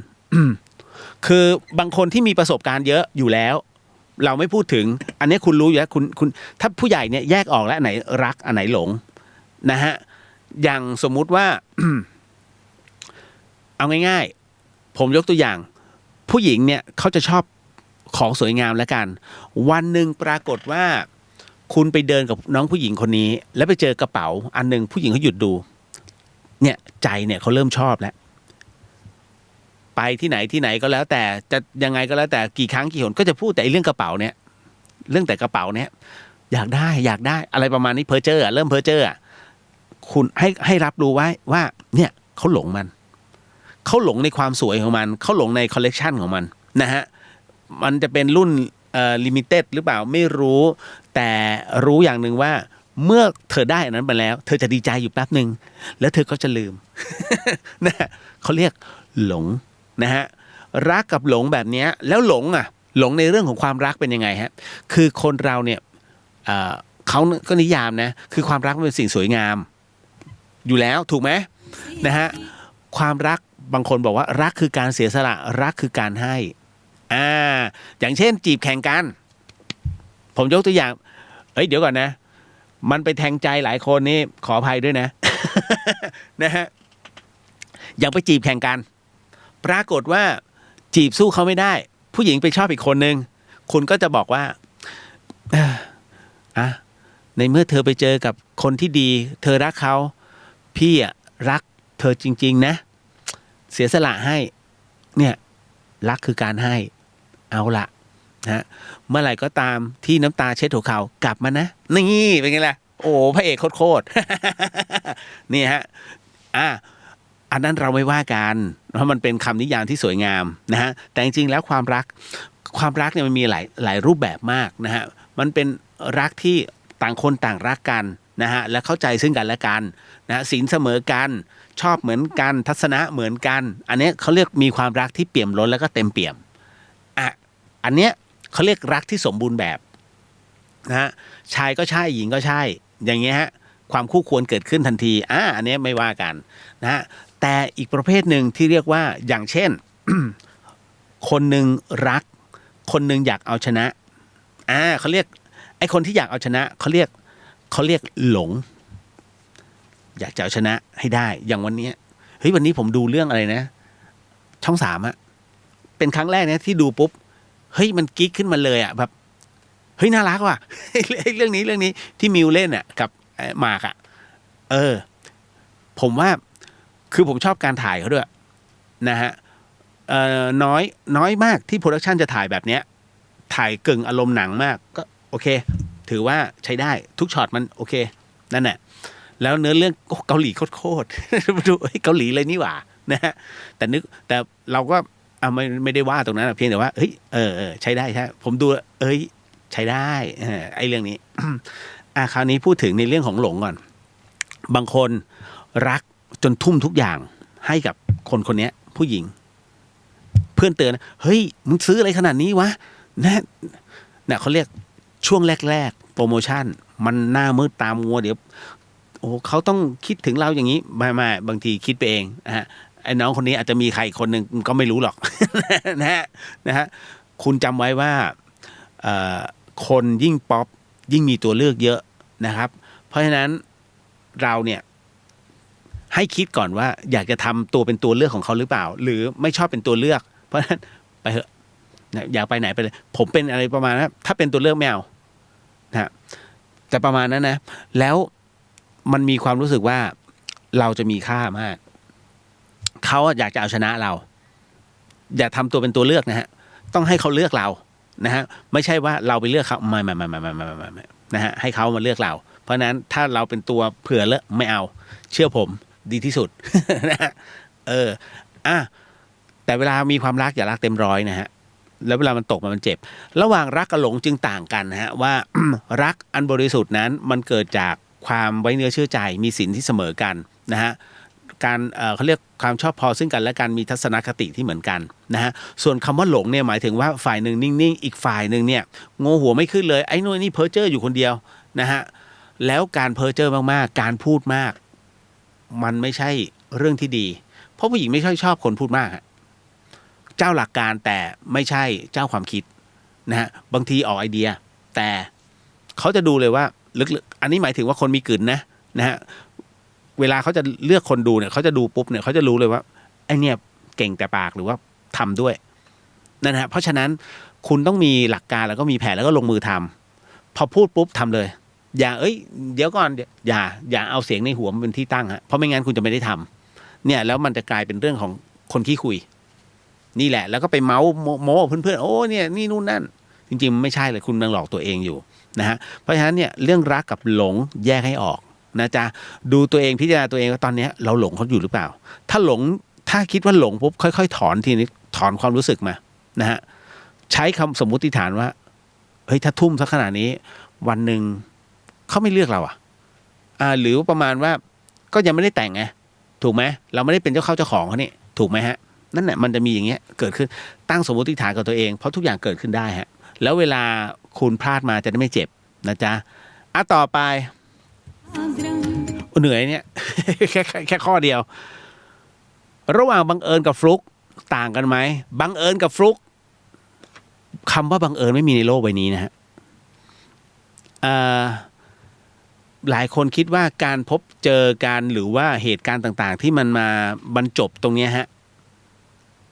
คือบางคนที่มีประสบการณ์เยอะอยู่แล้วเราไม่พูดถึงอันนี้คุณรู้อยู่แล้วคุณถ้าผู้ใหญ่เนี่ยแยกออกแล้วไหนรักอันไหนหลงนะฮะอย่างสมมุติว่า เอาง่ายๆผมยกตัวอย่างผู้หญิงเนี่ยเขาจะชอบของสวยงามแล้วกันวันหนึ่งปรากฏว่าคุณไปเดินกับน้องผู้หญิงคนนี้แล้วไปเจอกระเป๋าอันหนึ่งผู้หญิงเขาหยุดดูเนี่ยใจเนี่ยเขาเริ่มชอบแล้วไปที่ไหนก็แล้วแต่จะยังไงก็แล้วแต่กี่ครั้งกี่หนก็จะพูดแต่เรื่องกระเป๋าเนี่ยเรื่องแต่กระเป๋าเนี่ยอยากได้อะไรประมาณนี้เพ้อเจ้อเริ่มเพ้อเจ้อคุณให้รับรู้ไว้ว่าเนี่ยเขาหลงมันเขาหลงในความสวยของมันเขาหลงในคอลเลกชันของมันนะฮะมันจะเป็นรุ่นลิมิเต็ดหรือเปล่าไม่รู้แต่รู้อย่างหนึ่งว่าเมื่อเธอได้อันนั้นมาแล้วเธอจะดีใจอยู่แป๊บหนึ่งแล้วเธอก็จะลืม นะเขาเรียกหลงนะฮะรักกับหลงแบบนี้แล้วหลงในเรื่องของความรักเป็นยังไงฮะคือคนเราเนี่ยเขาก็นิยามนะคือความรักเป็นสิ่งสวยงามอยู่แล้วถูกไหมนะฮะความรักบางคนบอกว่ารักคือการเสียสละรักคือการให้อย่างเช่นจีบแข่งกันผมยกตัวอย่างเดี๋ยวก่อนนะมันไปแทงใจหลายคนนี่ขออภัยด้วยนะ นะฮะอยากไปจีบแข่งกันปรากฏว่าจีบสู้เขาไม่ได้ผู้หญิงไปชอบอีกคนนึงคุณก็จะบอกว่าในเมื่อเธอไปเจอกับคนที่ดีเธอรักเขาพี่รักเธอจริงๆนะเสียสละให้เนี่ยรักคือการให้เอาละนะเมื่อไหร่ก็ตามที่น้ำตาเช็ดหัวเข่ากลับมานะนี่เป็นไงล่ะโอ้พระเอกโคตรนี่ฮะอันนั้นเราไม่ว่ากันเพราะมันเป็นคำนิยามที่สวยงามนะฮะแต่จริงๆแล้วความรักเนี่ยมันมีหลายรูปแบบมากนะฮะมันเป็นรักที่ต่างคนต่างรักกันนะฮะและเข้าใจซึ่งกันและกันนะศีลเสมอกันชอบเหมือนกันทัศนะเหมือนกันอันนี้เขาเรียกมีความรักที่เปี่ยมล้นแล้วก็เต็มเปี่ยมอันเนี้ยเขาเรียกรักที่สมบูรณ์แบบนะฮะชายก็ใช่หญิงก็ใช่อย่างเงี้ยฮะความคู่ควรเกิดขึ้นทันทีอันนี้ไม่ว่ากันนะฮะแต่อีกประเภทหนึ่งที่เรียกว่าอย่างเช่น คนหนึ่งรักคนหนึ่งอยากเอาชนะเขาเรียกไอ้คนที่อยากเอาชนะเขาเรียกหลงอยากจะเอาชนะให้ได้อย่างวันนี้ผมดูเรื่องอะไรนะช่อง3เป็นครั้งแรกนะที่ดูปุ๊บมันกิ๊กขึ้นมาเลยแบบน่ารักว่ะ เรื่องนี้ที่มิวเล่นกับหมากผมว่าคือผมชอบการถ่ายเขาด้วยนะฮะน้อยมากที่โปรดักชันจะถ่ายแบบเนี้ยถ่ายกึ่งอารมณ์หนังมากก็โอเคถือว่าใช้ได้ทุกช็อตมันโอเคนั่นแหละแล้วเนื้อเรื่องเกาหลีโคตรดูเกาหลีเลยนี่หว่านะฮะแต่เราก็ไม่ได้ว่าตรงนั้นเพียงแต่ว่าใช้ได้ใช่ผมดูใช้ได้ไอ้เรื่องนี้ คราวนี้พูดถึงในเรื่องของหลงก่อนบางคนรักจนทุ่มทุกอย่างให้กับคนนี้ผู้หญิง พื่อนเตือนเฮ้ยมึงซื้ออะไรขนาดนี้วะนะเขาเรียกช่วงแรกๆโปรโมชั่นมันหน้ามืดตามงัวเดี๋ยวโอ้เขาต้องคิดถึงเราอย่างนี้ไม่บางทีคิดไปเองนะฮะไอ้น้องคนนี้อาจจะมีใครคนหนึ่งก็ไม่รู้หรอก นะฮะคุณจำไว้ว่าคนยิ่งป๊อปยิ่งมีตัวเลือกเยอะนะครับเพราะฉะนั้นเราเนี่ยให้คิดก่อนว่าอยากจะทำตัวเป็นตัวเลือกของเขาหรือเปล่าหรือไม่ชอบเป็นตัวเลือกเพราะฉะนั้นไปเถอะอยากไปไหนไปเลยผมเป็นอะไรประมาณนั้นถ้าเป็นตัวเลือกไม่เอานะแต่ประมาณนั้นนะแล้วมันมีความรู้สึกว่าเราจะมีค่ามากเขาอยากจะเอาชนะเราอย่าทำตัวเป็นตัวเลือกนะฮะต้องให้เขาเลือกเรานะฮะไม่ใช่ว่าเราไปเลือกเขาไม่นะฮะให้เขามาเลือกเราเพราะนั้นถ้าเราเป็นตัวเผื่อเลอะไม่เอาเชื่อผมดีที่สุด นะฮะแต่เวลามีความรักอย่ารักเต็มร้อยนะฮะแล้วเวลามันตกมันเจ็บระหว่างรักกับหลงจึงต่างกันนะฮะว่า รักอันบริสุทธิ์นั้นมันเกิดจากความไว้เนื้อเชื่อใจมีศีลที่เสมอกันนะฮะการเขาเรียกความชอบพอซึ่งกันและกันมีทัศนคติที่เหมือนกันนะฮะส่วนคำว่าหลงเนี่ยหมายถึงว่าฝ่ายหนึ่งนิ่งๆอีกฝ่ายหนึ่งเนี่ยโง่หัวไม่ขึ้นเลยไอ้นู่นนี่เพ้อเจ้ออยู่คนเดียวนะฮะแล้วการเพ้อเจ้อมากๆการพูดมากมันไม่ใช่เรื่องที่ดีเพราะผู้หญิงไม่ค่อยชอบคนพูดมากเจ้าหลักการแต่ไม่ใช่เจ้าความคิดนะฮะบางทีออกไอเดียแต่เขาจะดูเลยว่าลึกๆอันนี้หมายถึงว่าคนมีกลืนนะฮะเวลาเขาจะเลือกคนดูเนี่ยเขาจะดูปุ๊บเนี่ยเขาจะรู้เลยว่าไอเนี่ยเก่งแต่ปากหรือว่าทำด้วยนั่นฮะเพราะฉะนั้นคุณต้องมีหลักการแล้วก็มีแผนแล้วก็ลงมือทำพอพูดปุ๊บทำเลยอย่าเดี๋ยวก่อนอย่าเอาเสียงในหัวมันเป็นที่ตั้งฮะเพราะไม่งั้นคุณจะไม่ได้ทำเนี่ยแล้วมันจะกลายเป็นเรื่องของคนขี้คุยนี่แหละแล้วก็ไปเมาส์โม้เพื่อนๆโอ้เนี่ยนี่นู่นนั่นจริงๆไม่ใช่เลยคุณกำลังหลอกตัวเองอยู่นะฮะเพราะฉะนั้นเนี่ยเรื่องรักกับหลงแยกให้ออกนะจ๊ะดูตัวเองพิจารณาตัวเองว่าตอนนี้เราหลงเขาอยู่หรือเปล่าถ้าคิดว่าหลงปุ๊บค่อยๆถอนทีนี้ถอนความรู้สึกมานะฮะใช้คำสมมุติฐานว่าเฮ้ยถ้าทุ่มสักขนาดนี้วันหนึ่งเขาไม่เลือกเราหรือประมาณว่าก็ยังไม่ได้แต่งไงถูกไหมเราไม่ได้เป็นเจ้าเข้าเจ้าของเขานี่ถูกไหมฮะนั่นแหละมันจะมีอย่างเงี้ยเกิดขึ้นตั้งสมมติฐานกับตัวเองเพราะทุกอย่างเกิดขึ้นได้ฮะแล้วเวลาคุณพลาดมาจะได้ไม่เจ็บนะจ๊ะต่อไปเหนื่อยเนี่ย แค่ข้อเดียวระหว่างบังเอิญกับฟลุกต่างกันไหมบังเอิญกับฟลุกคำว่าบังเอิญไม่มีในโลกใบนี้นะฮะหลายคนคิดว่าการพบเจอกันหรือว่าเหตุการณ์ต่างๆที่มันมาบรรจบตรงนี้ฮะ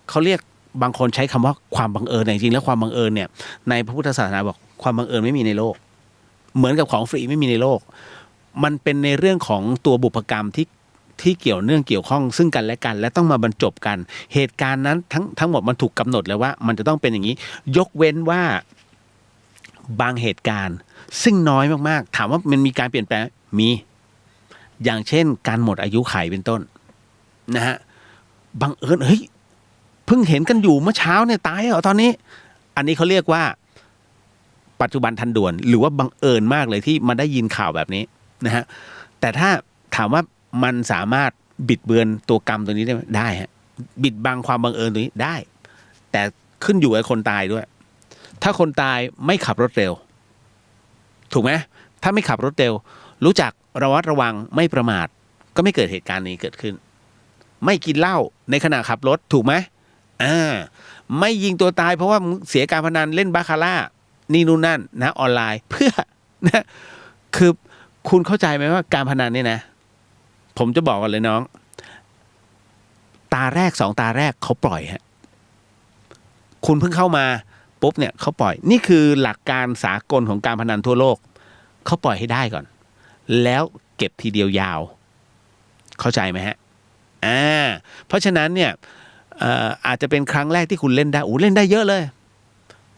เขาเรียกบางคนใช้คำว่าความบังเอิญแต่จริงๆแล้วความบังเอิญเนี่ยในพระพุทธศาสนาบอกความบังเอิญไม่มีในโลกเหมือนกับของฟรีไม่มีในโลกมันเป็นในเรื่องของตัวบุพกรรมที่เกี่ยวเนื่องเกี่ยวข้องซึ่งกันและกันและต้องมาบรรจบกันเหตุการณ์นั้นทั้งหมดมันถูกกำหนดแล้วว่ามันจะต้องเป็นอย่างนี้ยกเว้นว่าบางเหตุการณ์ซึ่งน้อยมากๆถามว่ามันมีการเปลี่ยนแปลงมีอย่างเช่นการหมดอายุขัยเป็นต้นนะฮะบังเอิญเฮ้ยเพิ่งเห็นกันอยู่เมื่อเช้าเนี่ยตายเหรอตอนนี้อันนี้เขาเรียกว่าปัจจุบันทันด่วนหรือว่าบังเอิญมากเลยที่มาได้ยินข่าวแบบนี้นะฮะแต่ถ้าถามว่ามันสามารถบิดเบือนตัวกรรมตัวนี้ได้ฮะบิดบังความบังเอิญตัวนี้ได้แต่ขึ้นอยู่กับคนตายด้วยถ้าคนตายไม่ขับรถเร็วถูกไหมถ้าไม่ขับรถเร็วรู้จักระมัดระวังไม่ประมาทก็ไม่เกิดเหตุการณ์นี้เกิดขึ้นไม่กินเหล้าในขณะขับรถถูกไหมไม่ยิงตัวตายเพราะว่าเสียการพนันเล่นบาคาร่านี่นู่นนั่นนะออนไลน์เพื่อนะคือคุณเข้าใจไหมว่าการพนันเนี่ยนะผมจะบอกกันเลยน้องตาแรก2 ตาแรกเขาปล่อยฮะคุณเพิ่งเข้ามาปุ๊บเนี่ยเขาปล่อยนี่คือหลักการสากลของการพนันทั่วโลกเขาปล่อยให้ได้ก่อนแล้วเก็บทีเดียวยาวเข้าใจไหมฮะเพราะฉะนั้นเนี่ยอาจจะเป็นครั้งแรกที่คุณเล่นได้เล่นได้เยอะเลย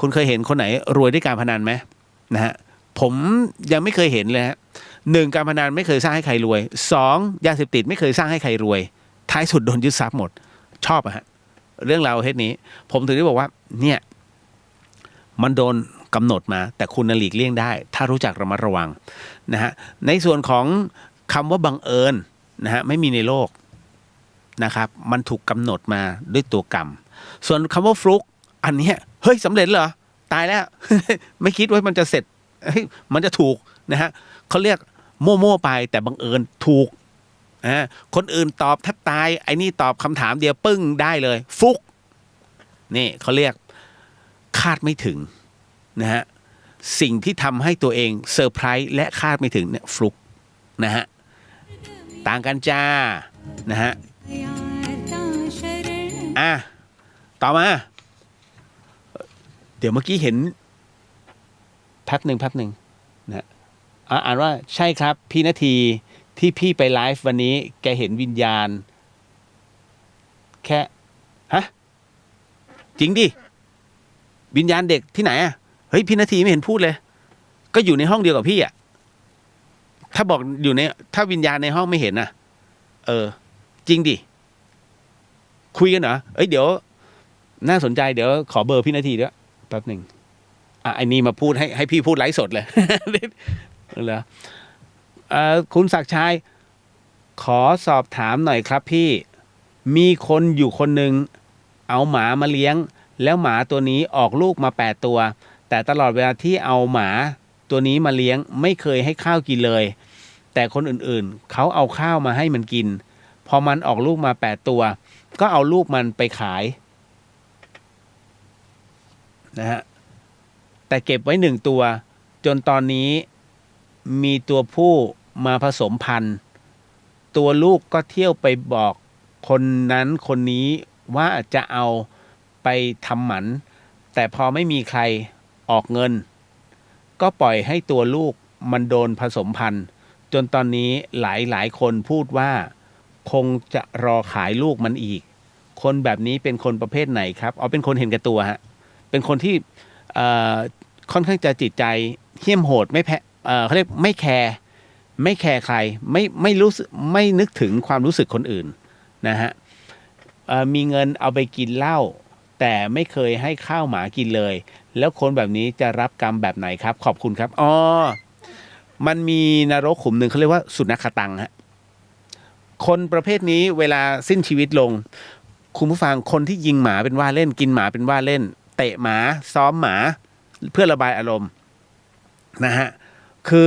คุณเคยเห็นคนไหนรวยด้วยการพนันไหมนะฮะผมยังไม่เคยเห็นเลยฮะ1การพนันไม่เคยสร้างให้ใครรวย2ยาเสพติดไม่เคยสร้างให้ใครรวยท้ายสุดโดนยึดทรัพย์หมดชอบฮะเรื่องราวเฮ็ดนี้ผมถึงได้บอกว่าเนี่ยมันโดนกำหนดมาแต่คุณหลีกเลี่ยงได้ถ้ารู้จักระมัดระวังนะฮะในส่วนของคำว่าบังเอิญนะฮะไม่มีในโลกนะครับมันถูกกำหนดมาด้วยตัวกรรม ส่วนคำว่าฟลุกอันเนี้ยเฮ้ยสำเร็จเหรอตายแล้ว ไม่คิดว่ามันจะเสร็จมันจะถูกนะฮะเขาเรียกมั่วๆไปแต่บังเอิญถูกคนอื่นตอบแทบตายไอ้นี่ตอบคำถามเดียวปึ้งได้เลยฟุกนี่เขาเรียกคาดไม่ถึงนะฮะสิ่งที่ทำให้ตัวเองเซอร์ไพรส์และคาดไม่ถึงเนี่ยฟลุกนะฮะต่างกันจ้านะฮะต่อมาเดี๋ยวเมื่อกี้เห็นแป๊บหนึ่งนะอ่านว่าใช่ครับพี่นาทีที่พี่ไปไลฟ์วันนี้แกเห็นวิญญาณแค่จริงดิวิญญาณเด็กที่ไหนเฮ้ยพี่นาทีไม่เห็นพูดเลยก็อยู่ในห้องเดียวกับพี่ถ้าบอกอยู่ในถ้าวิญญาณในห้องไม่เห็นจริงดิคุยกันเหรอเดี๋ยวน่าสนใจเดี๋ยวขอเบอร์พี่นาทีด้วยแป๊บหนึ่งไอ้นี่มาพูดให้พี่พูดไลฟ์สดเลย เหรอคุณศักดิ์ชัยขอสอบถามหน่อยครับพี่มีคนอยู่คนหนึ่งเอาหมามาเลี้ยงแล้วหมาตัวนี้ออกลูกมา8ตัวแต่ตลอดเวลาที่เอาหมาตัวนี้มาเลี้ยงไม่เคยให้ข้าวกินเลยแต่คนอื่นๆเขาเอาข้าวมาให้มันกินพอมันออกลูกมา8ตัวก็เอาลูกมันไปขายนะฮะแต่เก็บไว้1ตัวจนตอนนี้มีตัวผู้มาผสมพันธุ์ตัวลูกก็เที่ยวไปบอกคนนั้นคนนี้ว่าจะเอาไปทำหมันแต่พอไม่มีใครออกเงินก็ปล่อยให้ตัวลูกมันโดนผสมพันธุ์จนตอนนี้หลายคนพูดว่าคงจะรอขายลูกมันอีกคนแบบนี้เป็นคนประเภทไหนครับเป็นคนเห็นแก่ตัวฮะเป็นคนที่ค่อนข้างจะจิตใจเหี้ยมโหดไม่แพ้เขาเรียกไม่แคร์ใครไม่รู้สึกไม่นึกถึงความรู้สึกคนอื่นนะฮะมีเงินเอาไปกินเหล้าแต่ไม่เคยให้ข้าวหมากินเลยแล้วคนแบบนี้จะรับกรรมแบบไหนครับขอบคุณครับมันมีนรกขุมหนึ่งเขาเรียกว่าสุนัขตังฮะคนประเภทนี้เวลาสิ้นชีวิตลงคุณผู้ฟังคนที่ยิงหมาเป็นว่าเล่นกินหมาเป็นว่าเล่นเตะหมาซ้อมหมาเพื่อระบายอารมณ์นะฮะคือ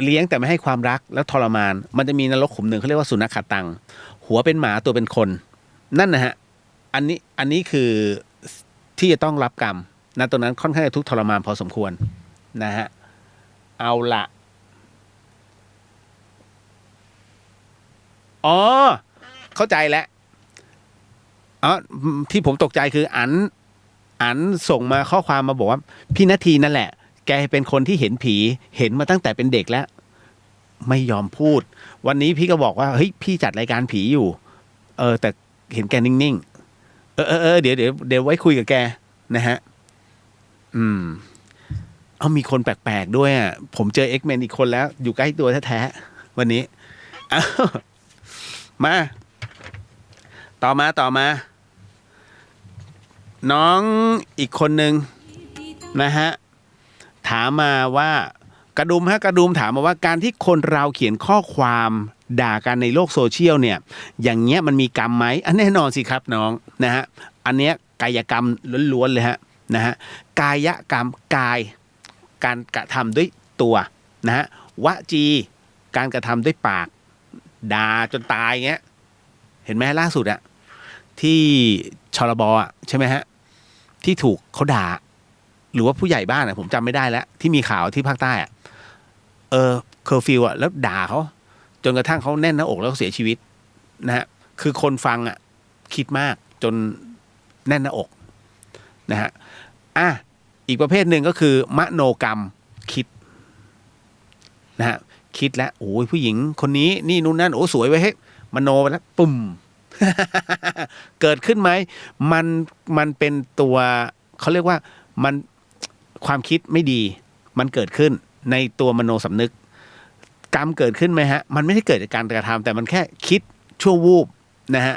เลี้ยงแต่ไม่ให้ความรักแล้วทรมานมันจะมีนรกขุมหนึ่งเขาเรียกว่าสุนัขตังหัวเป็นหมาตัวเป็นคนนั่นนะฮะอันนี้คือที่จะต้องรับกรรมนะตรงนั้นค่อนข้างจะทุกข์ทรมานพอสมควรนะฮะเอาละเข้าใจแล้วที่ผมตกใจคืออันส่งมาข้อความมาบอกว่าพี่นาทีนั่นแหละแกเป็นคนที่เห็นผีเห็นมาตั้งแต่เป็นเด็กแล้วไม่ยอมพูดวันนี้พี่ก็บอกว่าเฮ้ยพี่จัดรายการผีอยู่แต่เห็นแกนิ่งๆเดี๋ยวไว้คุยกับแกนะฮะมีคนแปลกๆด้วยผมเจอ X-Men อีกคนแล้วอยู่ใกล้ตัวแท้ๆวันนี้มาต่อมาน้องอีกคนหนึ่งนะฮะถามมาว่ากระดุมถามมาว่าการที่คนเราเขียนข้อความด่ากันในโลกโซเชียลเนี่ยอย่างเงี้ยมันมีกรรมไหมแน่นอนสิครับน้องนะฮะอันเนี้ยกายกรรมล้วนๆเลยฮะนะฮะกายกรรมกายการกระทำด้วยตัวนะฮะวจีการกระทำด้วยปากด่าจนตายเงี้ยเห็นไหมล่าสุดที่ชลบใช่ไหมฮะที่ถูกเขาด่าหรือว่าผู้ใหญ่บ้านผมจำไม่ได้แล้วที่มีข่าวที่ภาคใต้เคอร์ฟิวแล้วด่าเขาจนกระทั่งเขาแน่นหน้าอกแล้วเสียชีวิตนะฮะคือคนฟังคิดมากจนแน่นหน้าอกนะฮะอีกประเภทหนึ่งก็คือมโนกรรมคิดนะฮะคิดแล้วโอ้ยผู้หญิงคนนี้นี่นู่นนั่นสวยไว้ให้มโนไปแล้วปุ่ม เกิดขึ้นไหมมันเป็นตัวเขาเรียกว่ามันความคิดไม่ดีมันเกิดขึ้นในตัวมโนสำนึกกรรมเกิดขึ้นไหมฮะมันไม่ได้เกิดจากการกระทำแต่มันแค่คิดชั่ววูบนะฮะ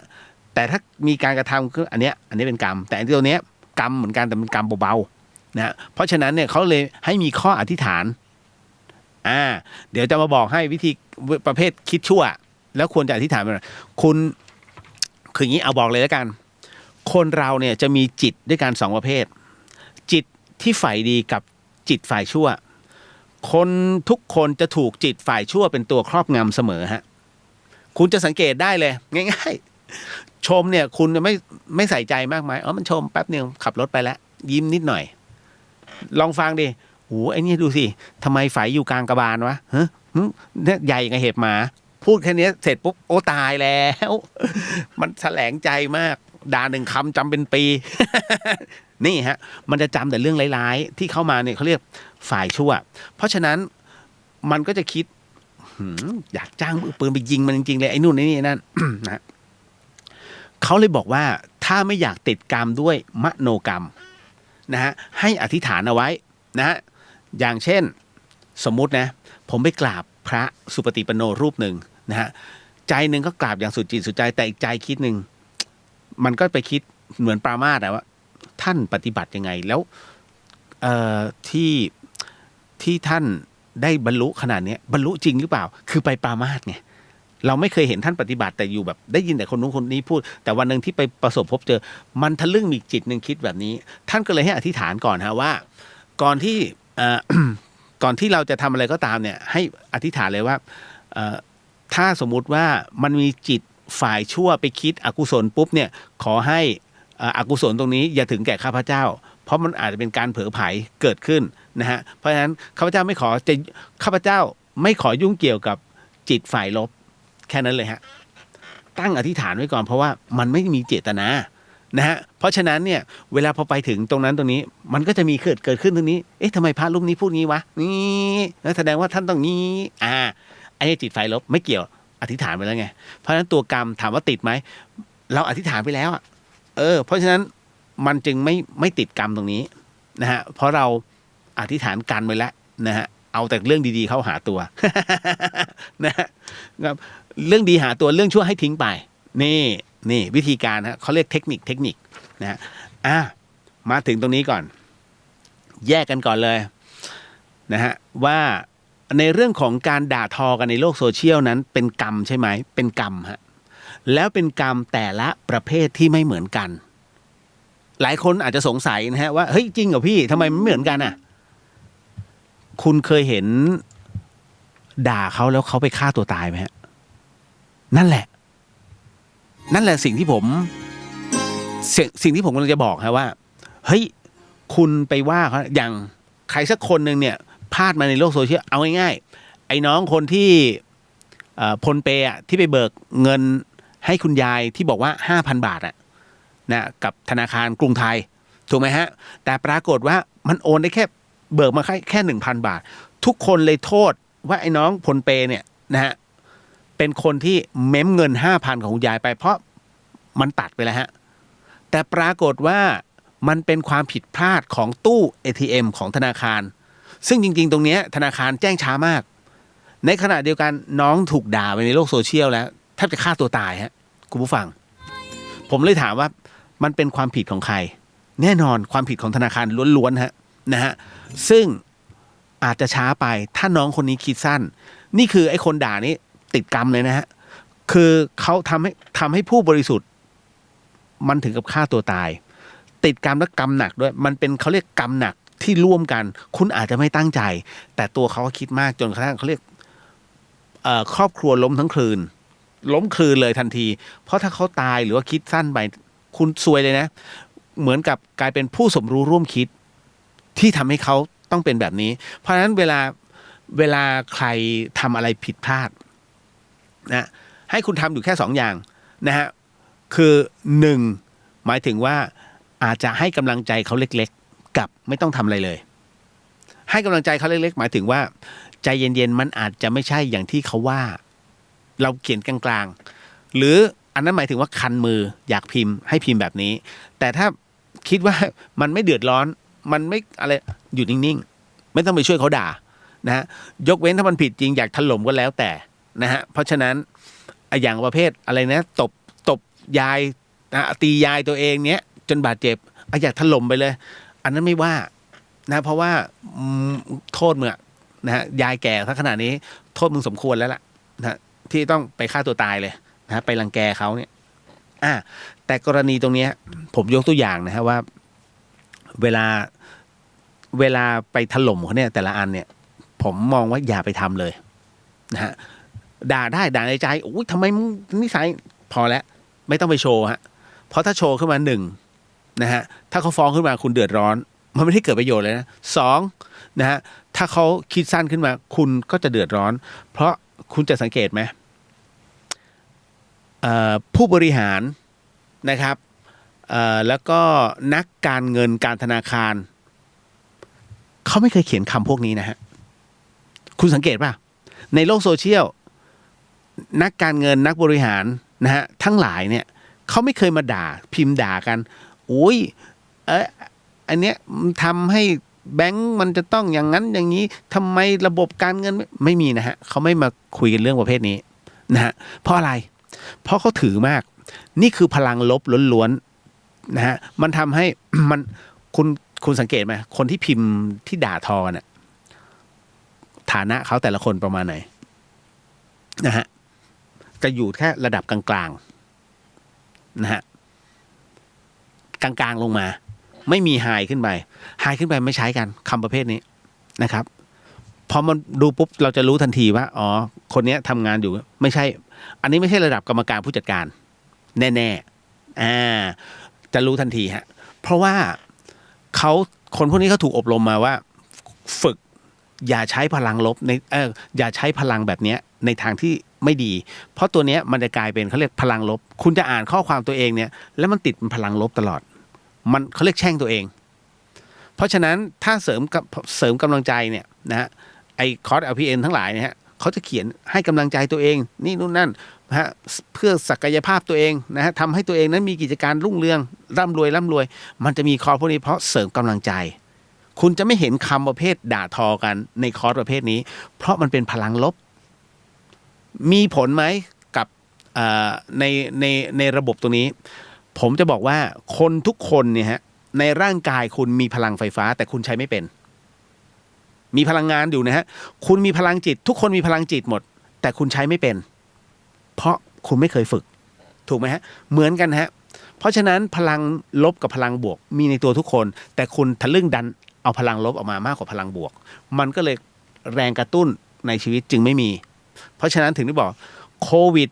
แต่ถ้ามีการกระทำคืออันนี้เป็นกรรมแต่อันตัวเนี้ยกรรมเหมือนกันแต่เป็นกรรมเบาๆนะเพราะฉะนั้นเนี่ยเขาเลยให้มีข้ออธิษฐานเดี๋ยวจะมาบอกให้วิธีประเภทคิดชั่วแล้วควรจะอธิษฐานอะไรคุณคืออย่างนี้เอาบอกเลยแล้วกัน คนเราเนี่ยจะมีจิตด้วยกันสองประเภทจิตที่ฝ่ายดีกับจิตฝ่ายชั่วคนทุกคนจะถูกจิตฝ่ายชั่วเป็นตัวครอบงำเสมอฮะคุณจะสังเกตได้เลยง่ายๆชมเนี่ยคุณจะไม่ใส่ใจมากมายมันชมแป๊บนึงขับรถไปแล้วยิ้มนิดหน่อยลองฟังดิโอ้ไอ้นี่ดูสิทำไมฝ่ายอยู่กลางกระบาลวะเนี่ยใหญ่กับเห็บหมาพูดแค่นี้เสร็จปุ๊บโอ้ตายแล้วมันแสลงใจมากด่าหนึ่งคำจำเป็นปี นี่ฮะมันจะจำแต่เรื่องร้ายๆที่เข้ามาเนี่ยเขาเรียกฝ่ายชั่วเพราะฉะนั้นมันก็จะคิดอยากจ้างมือปืนไปยิงมันจริงๆเลยไอ้นู่นไอ้นี่นั่น นะเขาเลยบอกว่าถ้าไม่อยากติดกรรมด้วยมโนกรรมนะฮะให้อธิษฐานเอาไว้นะฮะอย่างเช่นสมมุตินะผมไปกราบพระสุปฏิปันโนรูปหนึ่งนะฮะใจหนึ่งก็กราบอย่างสุดจิตสุดใจแต่อีกใจคิดหนึ่งมันก็ไปคิดเหมือนปรามาสว่าท่านปฏิบัติยังไงแล้วที่ท่านได้บรรลุขนาดนี้บรรลุจริงหรือเปล่าคือไปปรามาสไงเราไม่เคยเห็นท่านปฏิบัติแต่อยู่แบบได้ยินแต่คนนู้นคนนี้พูดแต่วันหนึ่งที่ไปประสบพบเจอมันทะลึ่งมีจิตหนึ่งคิดแบบนี้ท่านก็เลยให้อธิษฐานก่อนฮะว่าก่อนที่ก่อนที่เราจะทำอะไรก็ตามเนี่ยให้อธิษฐานเลยว่าถ้าสมมุติว่ามันมีจิตฝ่ายชั่วไปคิดอกุศลปุ๊บเนี่ยขอให้อกุศลตรงนี้อย่าถึงแก่ข้าพเจ้าเพราะมันอาจจะเป็นการเผลอไผลเกิดขึ้นนะฮะเพราะฉะนั้นข้าพเจ้าไม่ขอยุ่งเกี่ยวกับจิตฝ่ายลบแค่นั้นเลยฮะตั้งอธิษฐานไว้ก่อนเพราะว่ามันไม่มีเจตนานะฮะเพราะฉะนั้นเนี่ยเวลาพอไปถึงตรงนั้นตรงนี้มันก็จะมีเกิดขึ้นตรงนี้ทำไมพระรูปนี้พูดงี้วะนี่แสดงว่าท่านต้องงี้ไอ้จิตฝ่ายลบไม่เกี่ยวอธิษฐานไปแล้วไงเพราะฉะนั้นตัวกรรมถามว่าติดไหมเราอธิษฐานไปแล้วเพราะฉะนั้นมันจึงไม่ติดกรรมตรงนี้นะฮะเพราะเราอธิษฐานกันไว้แล้วนะฮะเอาแต่เรื่องดีๆเข้าหาตัว นะฮะเรื่องดีหาตัวเรื่องชั่วให้ทิ้งไปนี่วิธีการฮะเขาเรียกเทคนิคนะฮะมาถึงตรงนี้ก่อนแยกกันก่อนเลยนะฮะว่าในเรื่องของการด่าทอกันในโลกโซเชียลนั้นเป็นกรรมใช่ไหมเป็นกรรมฮะแล้วเป็นกรรมแต่ละประเภทที่ไม่เหมือนกันหลายคนอาจจะสงสัยนะฮะว่าเฮ้ยจริงเหรอพี่ทำไมไม่เหมือนกันคุณเคยเห็นด่าเขาแล้วเขาไปฆ่าตัวตายไหมฮะนั่นแหละสิ่งที่ผมกำลังจะบอกฮะว่าเฮ้ยคุณไปว่าเขาอย่างใครสักคนหนึ่งเนี่ยพลาดมาในโลกโซเชียลเอาง่ายๆไอ้น้องคนที่พลเปที่ไปเบิกเงินให้คุณยายที่บอกว่า 5,000 บาทนะกับธนาคารกรุงไทยถูกไหมฮะแต่ปรากฏว่ามันโอนได้แค่เบิกมาแค่ 1,000 บาททุกคนเลยโทษว่าไอ้น้องพลเปเนี่ยนะฮะเป็นคนที่เม้มเงิน 5,000 ของคุณยายไปเพราะมันตัดไปแล้วฮะแต่ปรากฏว่ามันเป็นความผิดพลาดของตู้ ATM ของธนาคารซึ่งจริงๆตรงนี้ธนาคารแจ้งช้ามากในขณะเดียวกันน้องถูกด่าไปในโลกโซเชียลแล้วแทบจะฆ่าตัวตายฮะคุณผู้ฟังผมเลยถามว่ามันเป็นความผิดของใครแน่นอนความผิดของธนาคารล้วนๆฮะนะฮะซึ่งอาจจะช้าไปถ้าน้องคนนี้คิดสั้นนี่คือไอ้คนด่านี้ติดกรรมเลยนะฮะคือเขาทำให้ผู้บริสุทธิ์มันถึงกับฆ่าตัวตายติดกรรมและกรรมหนักด้วยมันเป็นเขาเรียกกรรมหนักที่ร่วมกันคุณอาจจะไม่ตั้งใจแต่ตัวเขาคิดมากจนกระทั่งเขาเรียกครอบครัวล้มทั้งคืนเลยทันทีเพราะถ้าเขาตายหรือว่าคิดสั้นไปคุณซวยเลยนะเหมือนกับกลายเป็นผู้สมรู้ร่วมคิดที่ทำให้เขาต้องเป็นแบบนี้เพราะฉะนั้นเวลาใครทำอะไรผิดพลาดนะให้คุณทำอยู่แค่2 อย่างนะฮะคือ1หมายถึงว่าอาจจะให้กำลังใจเขาเล็กๆกับไม่ต้องทำอะไรเลยให้กำลังใจเขาเล็กๆหมายถึงว่าใจเย็นๆมันอาจจะไม่ใช่อย่างที่เขาว่าเราเขียนกลางๆหรืออันนั้นหมายถึงว่าคันมืออยากพิมพ์ให้พิมพ์แบบนี้แต่ถ้าคิดว่ามันไม่เดือดร้อนมันไม่อะไรอยู่นิ่งๆไม่ต้องไปช่วยเขาด่านะฮะยกเว้นถ้ามันผิดจริงอยากถล่มก็แล้วแต่นะฮะเพราะฉะนั้นอย่างประเภทอะไรนะตบยายตียายตัวเองเนี้ยจนบาดเจ็บอยากถล่มไปเลยอันนั้นไม่ว่านะเพราะว่าโทษมึงนะฮะยายแก่ถ้าขนาดนี้โทษมึงสมควรแล้วล่ะนะที่ต้องไปฆ่าตัวตายเลยนะไปรังแกเขาเนี่ย แต่กรณีตรงเนี้ยผมยกตัวอย่างนะฮะว่าเวลาไปถล่มเขาเนี่ยแต่ละอันเนี่ยผมมองว่าอย่าไปทำเลยนะฮะด่าได้ด่าในใจโอ้ยทำไมมึงนิสัยพอแล้วไม่ต้องไปโชว์ฮะเพราะถ้าโชว์ขึ้นมาหนึ่งนะฮะถ้าเขาฟ้องขึ้นมาคุณเดือดร้อนมันไม่ได้เกิดประโยชน์เลยนะสองนะฮะถ้าเขาคิดสั้นขึ้นมาคุณก็จะเดือดร้อนเพราะคุณจะสังเกตไหมผู้บริหารนะครับแล้วก็นักการเงินการธนาคารเขาไม่เคยเขียนคำพวกนี้นะฮะคุณสังเกตป่ะในโลกโซเชียลนักการเงินนักบริหารนะฮะทั้งหลายเนี่ยเขาไม่เคยมาพิมพ์ด่ากันโอ้ยอันเนี้ยทำให้แบงก์มันจะต้องอย่างนั้นอย่างนี้ทำไมระบบการเงินไม่มีนะฮะเขาไม่มาคุยกันเรื่องประเภทนี้นะฮะเพราะอะไรเพราะเขาถือมากนี่คือพลังลบล้วนๆนะฮะมันทำให้มันคุณสังเกตไหมคนที่พิมพ์ที่ด่าทอน่ะฐานะเขาแต่ละคนประมาณไหนนะฮะจะอยู่แค่ระดับกลางๆนะฮะกลางๆลงมาไม่มีไฮขึ้นไปไม่ใช้กันคำประเภทนี้นะครับพอมันดูปุ๊บเราจะรู้ทันทีว่าอ๋อคนนี้ทำงานอยู่ไม่ใช่อันนี้ไม่ใช่ระดับกรรมการผู้จัดการแน่ๆจะรู้ทันทีฮะเพราะว่าคนพวกนี้เขาถูกอบรมมาว่าฝึกอย่าใช้พลังลบอย่าใช้พลังแบบนี้ในทางที่ไม่ดีเพราะตัวเนี้ยมันจะกลายเป็นเขาเรียกพลังลบคุณจะอ่านข้อความตัวเองเนี่ยแล้วมันติดเป็นพลังลบตลอดมันเขาเรียกแช่งตัวเองเพราะฉะนั้นถ้าเสริมกำลังใจเนี่ยนะฮะไอ้คอร์ส LPN ทั้งหลายเนี่ยฮะเขาจะเขียนให้กำลังใจตัวเองนี่นู่นนั่นนะฮะเพื่อศักยภาพตัวเองนะฮะทำให้ตัวเองนั้นมีกิจการรุ่งเรืองร่ำรวยมันจะมีคอร์สพวกนี้เพราะเสริมกำลังใจคุณจะไม่เห็นคำประเภทด่าทอกันในคอร์สประเภทนี้เพราะมันเป็นพลังลบมีผลไหมกับในระบบตรงนี้ผมจะบอกว่าคนทุกคนเนี่ยฮะในร่างกายคุณมีพลังไฟฟ้าแต่คุณใช้ไม่เป็นมีพลังงานอยู่นะฮะคุณมีพลังจิตทุกคนมีพลังจิตหมดแต่คุณใช้ไม่เป็นเพราะคุณไม่เคยฝึกถูกไหมฮะเหมือนกันฮะเพราะฉะนั้นพลังลบกับพลังบวกมีในตัวทุกคนแต่คุณทะลึ่งดันเอาพลังลบออกมามากกว่าพลังบวกมันก็เลยแรงกระตุ้นในชีวิตจึงไม่มีเพราะฉะนั้นถึงได้บอกโควิด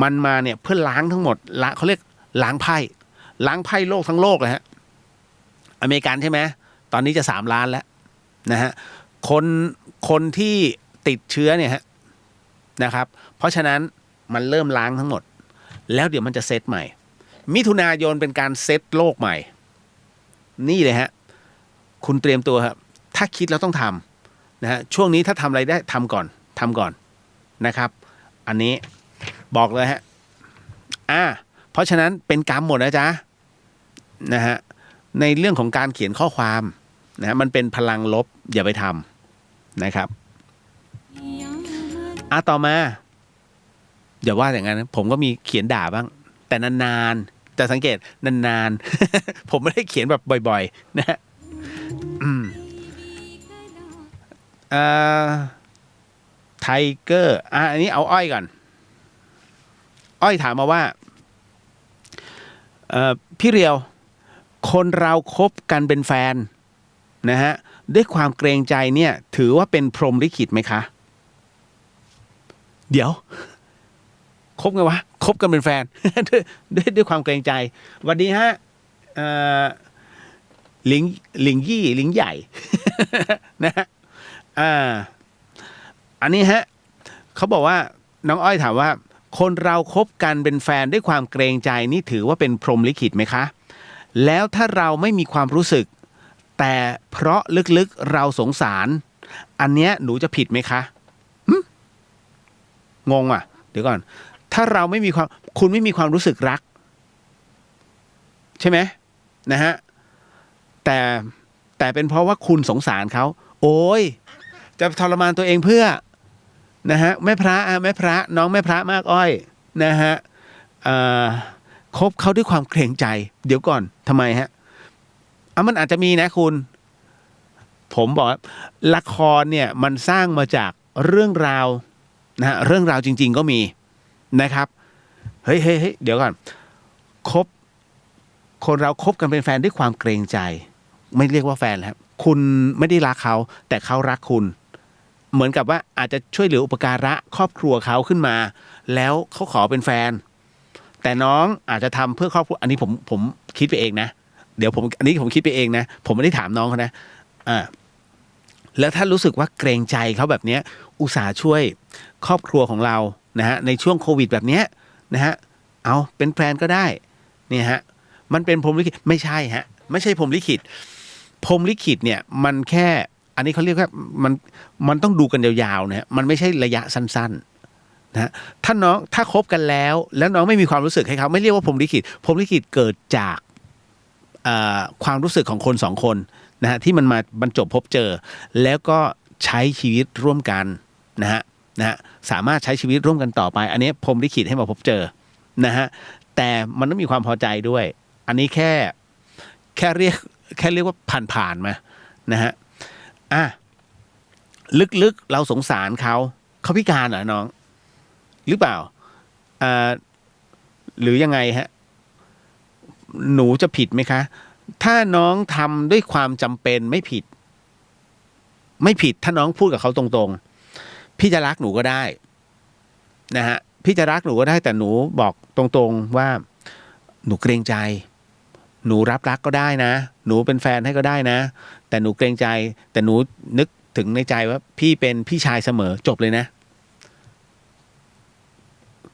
มันมาเนี่ยเพื่อล้างทั้งหมดเขาเรียกล้างไพ่โลกทั้งโลกเลยฮะอเมริกันใช่ไหมตอนนี้จะ3 ล้านแล้วนะฮะคนที่ติดเชื้อเนี่ยฮะนะครับเพราะฉะนั้นมันเริ่มล้างทั้งหมดแล้วเดี๋ยวมันจะเซตใหม่มิถุนายนเป็นการเซตโลกใหม่นี่เลยฮะคุณเตรียมตัวครับถ้าคิดแล้วต้องทำนะฮะช่วงนี้ถ้าทำอะไรได้ทำก่อนนะครับอันนี้บอกเลยฮะเพราะฉะนั้นเป็นกรรมหมดนะจ๊ะนะฮะในเรื่องของการเขียนข้อความนะฮะมันเป็นพลังลบอย่าไปทำนะครับต่อมาอย่าว่าอย่างนั้นผมก็มีเขียนด่าบ้างแต่นานๆจะสังเกตนานๆ ผมไม่ได้เขียนแบบบ่อยๆนะฮะไทเกอร์อันนี้เอาอ้อยก่อนอ้อยถามมาว่าพี่เรียวคนเราคบกันเป็นแฟนนะฮะด้วยความเกรงใจเนี่ยถือว่าเป็นพรหมลิขิตไหมคะเดี๋ยวคบไงวะคบกันเป็นแฟน ด้วยความเกรงใจสวัสดีฮะหลิงยี่หลิงใหญ่ นะฮะอันนี้ฮะเขาบอกว่าน้องอ้อยถามว่าคนเราคบกันเป็นแฟนด้วยความเกรงใจนี่ถือว่าเป็นพรหมลิขิตไหมคะแล้วถ้าเราไม่มีความรู้สึกแต่เพราะลึกๆเราสงสารอันเนี้ยหนูจะผิดไหมคะงงอ่ะเดี๋ยวก่อนถ้าเราไม่มีคุณไม่มีความรู้สึกรักใช่ไหมนะฮะแต่เป็นเพราะว่าคุณสงสารเขาโอ้ยจะทรมานตัวเองเพื่อนะฮะแม่พระน้องแม่พระมากอ้อยนะฮะคบเขาด้วยความเกรงใจเดี๋ยวก่อนทำไมฮะมันอาจจะมีนะคุณผมบอกละครเนี่ยมันสร้างมาจากเรื่องราวนะฮะเรื่องราวจริงๆก็มีนะครับเฮ้ยเดี๋ยวก่อน คบคนเราคบกันเป็นแฟนด้วยความเกรงใจ ไม่เรียกว่าแฟนแล้วครับคุณไม่ได้รักเขาแต่เขารักคุณ เหมือนกับว่าอาจจะช่วยเหลืออุปการะครอบครัวเขาขึ้นมา แล้วเขาขอเป็นแฟน แต่น้องอาจจะทำเพื่อครอบครัวอันนี้ผมคิดไปเองนะเดี๋ยวอันนี้ผมคิดไปเองนะผมไม่ได้ถามน้องเขานะแล้วถ้ารู้สึกว่าเกรงใจเขาแบบเนี้ยอุตส่าห์ช่วยครอบครัวของเรานะฮะในช่วงโควิดแบบเนี้ยนะฮะเอาเป็นแฟนก็ได้เนี่ยฮะมันเป็นพรหมลิขิตไม่ใช่ฮะไม่ใช่พรหมลิขิตพรหมลิขิตเนี่ยมันแค่อันนี้เขาเรียกว่ามันต้องดูกันยาวๆนะฮะมันไม่ใช่ระยะสั้นๆนะถ้าคบกันแล้วน้องไม่มีความรู้สึกให้เขาไม่เรียกว่าพรหมลิขิตพรหมลิขิตเกิดจากความรู้สึกของคนสองคนนะฮะที่มันมาบรรจบพบเจอแล้วก็ใช้ชีวิตร่วมกันนะฮะสามารถใช้ชีวิตร่วมกันต่อไปอันนี้พรหมลิขิตให้มาพบเจอนะฮะแต่มันต้องมีความพอใจด้วยอันนี้แค่เรียกว่าผ่านมานะฮะลึกๆเราสงสารเขาพิการเหรอน้องหรือเปล่าหรือยังไงฮะหนูจะผิดไหมคะถ้าน้องทำด้วยความจำเป็นไม่ผิดถ้าน้องพูดกับเขาตรงๆพี่จะรักหนูก็ได้นะฮะพี่จะรักหนูก็ได้แต่หนูบอกตรงๆว่าหนูเกรงใจหนูรับรักก็ได้นะหนูเป็นแฟนให้ก็ได้นะแต่หนูเกรงใจแต่หนูนึกถึงในใจว่าพี่เป็นพี่ชายเสมอจบเลยนะ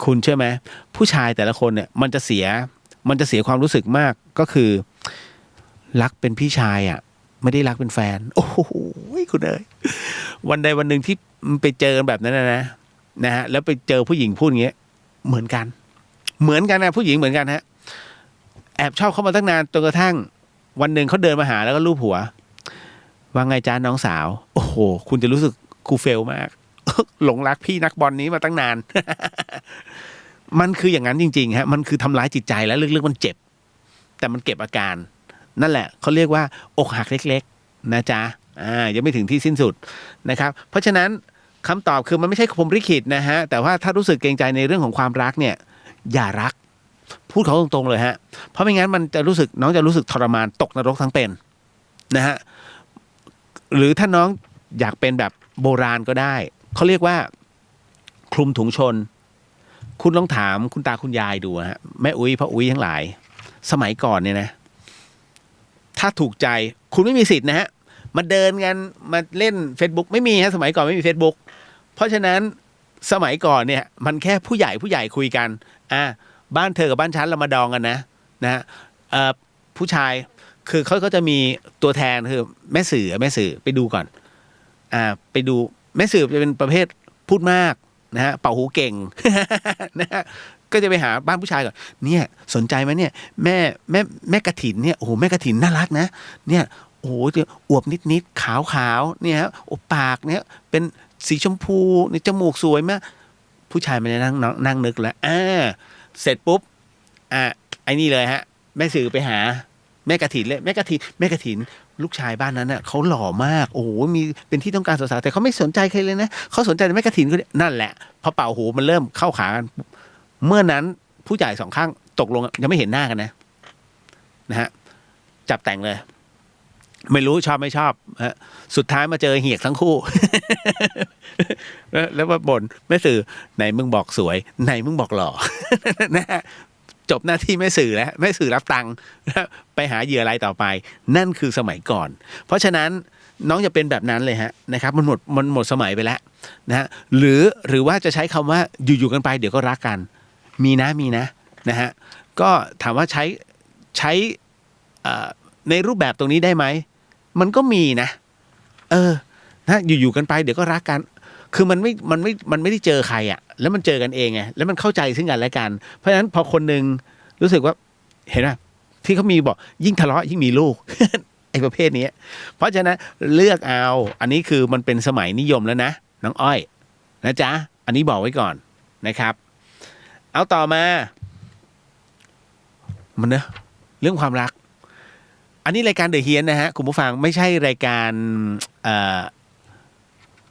คุณเชื่อไหมผู้ชายแต่ละคนเนี่ยมันจะเสียความรู้สึกมากก็คือรักเป็นพี่ชายอ่ะไม่ได้รักเป็นแฟนโอ้โหคุณเอ๋ยวันใดวันหนึ่งที่ไปเจอกันแบบนั้นนะฮะแล้วไปเจอผู้หญิงพูดอย่างเงี้ยเหมือนกันนะผู้หญิงเหมือนกันฮะแอบชอบเขามาตั้งนานจนกระทั่งวันหนึ่งเขาเดินมาหาแล้วก็ลูบหัวว่าไงจ้าน้องสาวโอ้โหคุณจะรู้สึกคูเฟลมาก หลงรักพี่นักบอลนี้มาตั้งนาน มันคืออย่างนั้นจริงๆฮะมันคือทำร้ายจิตใจแล้วลึกๆมันเจ็บแต่มันเก็บอาการนั่นแหละเขาเรียกว่าอกหักเล็กๆนะจ๊ะยังไม่ถึงที่สิ้นสุดนะครับเพราะฉะนั้นคำตอบคือมันไม่ใช่พรหมลิขิตนะฮะแต่ว่าถ้ารู้สึกเกรงใจในเรื่องของความรักเนี่ยอย่ารักพูดเขาตรงๆเลยฮะเพราะไม่งั้นมันจะน้องจะรู้สึกทรมานตกนรกทั้งเป็นนะฮะหรือถ้าน้องอยากเป็นแบบโบราณก็ได้เขาเรียกว่าคลุมถุงชนคุณลองถามคุณตาคุณยายดูฮะแม่อุ้ยพ่ออุ้ยทั้งหลายสมัยก่อนเนี่ยนะถ้าถูกใจคุณไม่มีสิทธิ์นะฮะมาเดินกันมาเล่น Facebook ไม่มีฮะสมัยก่อนไม่มี Facebook เพราะฉะนั้นสมัยก่อนเนี่ยมันแค่ผู้ใหญ่คุยกันบ้านเธอกับบ้านฉันเรามาดองกันนะฮะผู้ชายคือเขาก็จะมีตัวแทนคือแม่สื่อไปดูก่อนไปดูแม่สื่อจะเป็นประเภทพูดมากนะฮะเป่าหูเก่ง นะฮะก็จะไปหาบ้านผู้ชายก่อนเนี่ยสนใจไหมเนี่ยแม่กระถินเนี่ยโอ้โหแม่กระถินน่ารักนะเนี่ยโอ้โหอวบนิดขาวเนี่ยฮะปากเนี่ยเป็นสีชมพูในจมูกสวยมากผู้ชายมันจะนั่งนึกแล้วเสร็จปุ๊บไอ้นี่เลยฮะแม่สื่อไปหาแม่กระถินเลยแม่กระถินลูกชายบ้านนั้นน่ะเขาหล่อมากโอ้โหมีเป็นที่ต้องการสาวๆแต่เขาไม่สนใจใครเลยนะเขาสนใจแต่แม่กระถินก็นั่นแหละพอเป่าหูมันเริ่มเข้าขากันเมื่อนั้นผู้ใหญ่สองข้างตกลงยังไม่เห็นหน้ากันนะฮะจับแต่งเลยไม่รู้ชอบไม่ชอบสุดท้ายมาเจอเหียกทั้งคู่ แล้วมาบ่นแม่สื่อไหนมึงบอกสวยไหนมึงบอกหล่อ นะฮะจบหน้าที่แม่สื่อแล้วแม่สื่อรับตังค์ไปหาเหยื่ออะไรต่อไปนั่นคือสมัยก่อนเพราะฉะนั้นน้องจะเป็นแบบนั้นเลยฮะนะครับมันหมดสมัยไปแล้วนะฮะหรือว่าจะใช้คำว่าอยู่กันไปเดี๋ยวก็รักกันมีนะนะฮะก็ถามว่าใช้ในรูปแบบตรงนี้ได้ไหมมันก็มีนะนะอยู่กันไปเดี๋ยวก็รักกันคือมันไม่ได้เจอใครอ่ะแล้วมันเจอกันเองไงแล้วมันเข้าใจซึ่งกันและกันเพราะฉะนั้นพอคนนึงรู้สึกว่าเห็นไหมที่เขามีบอกยิ่งทะเลาะยิ่งมีลูก ไอ้ประเภทนี้เพราะฉะนั้นเลือกเอาอันนี้คือมันเป็นสมัยนิยมแล้วนะน้องอ้อยนะจ๊ะอันนี้บอกไว้ก่อนนะครับเอาต่อมามันเนอะเรื่องความรักอันนี้รายการเดอะเฮียนนะฮะคุณผู้ฟังไม่ใช่รายการ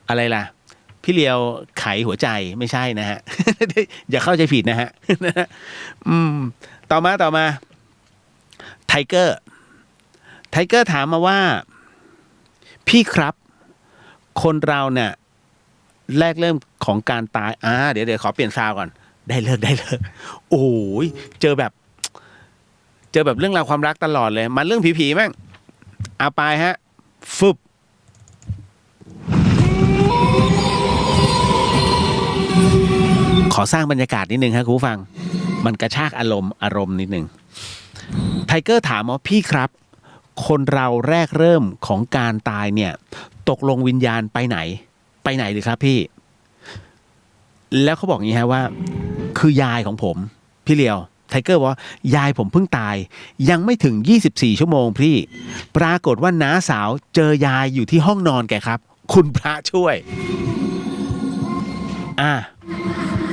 อะไรล่ะพี่เลียวไขหัวใจไม่ใช่นะฮะ อย่าเข้าใจผิดนะฮะ ต่อมาไทเกอร์ถามมาว่าพี่ครับคนเราเนี่ยแรกเริ่มของการตายเดี๋ยวขอเปลี่ยนซาวก่อนได้เลิกโอ้ยเจอแบบเรื่องราวความรักตลอดเลยมันเรื่องผีๆมั้งเอาไปฮะฟึบขอสร้างบรรยากาศนิดนึงครับคุณผู้ฟังมันกระชากอารมณ์นิดนึงไทเกอร์ถามว่าพี่ครับคนเราแรกเริ่มของการตายเนี่ยตกลงวิญญาณไปไหนหรือครับพี่แล้วเขาบอกอย่างนี้ฮะว่าคือยายของผมพี่เลียวไทเกอร์บอกว่ายายผมเพิ่งตายยังไม่ถึง24ชั่วโมงพี่ปรากฏว่าน้าสาวเจอยายอยู่ที่ห้องนอนแกครับคุณพระช่วย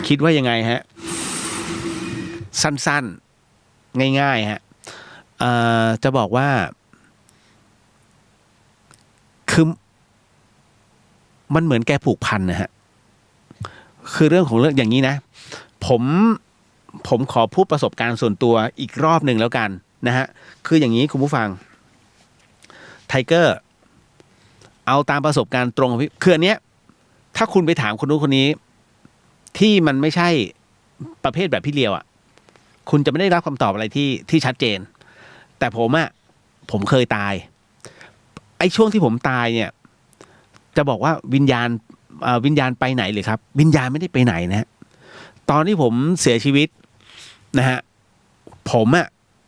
คิดว่ายังไงฮะสั้นๆง่ายๆฮะจะบอกว่าคือมันเหมือนแกผูกพันนะฮะคือเรื่องของเรื่องอย่างนี้นะผมขอพูดประสบการณ์ส่วนตัวอีกรอบหนึ่งแล้วกันนะฮะคืออย่างนี้คุณผู้ฟังไทเกอร์เอาตามประสบการณ์ตรงคืออันเนี้ยถ้าคุณไปถามคนนู้นคนนี้ที่มันไม่ใช่ประเภทแบบพี่เลียวอ่ะคุณจะไม่ได้รับคำตอบอะไรที่ชัดเจนแต่ผมเคยตายไอ้ช่วงที่ผมตายเนี่ยจะบอกว่าวิญญาณไปไหนเลยครับวิญญาณไม่ได้ไปไหนนะฮะตอนที่ผมเสียชีวิตนะฮะ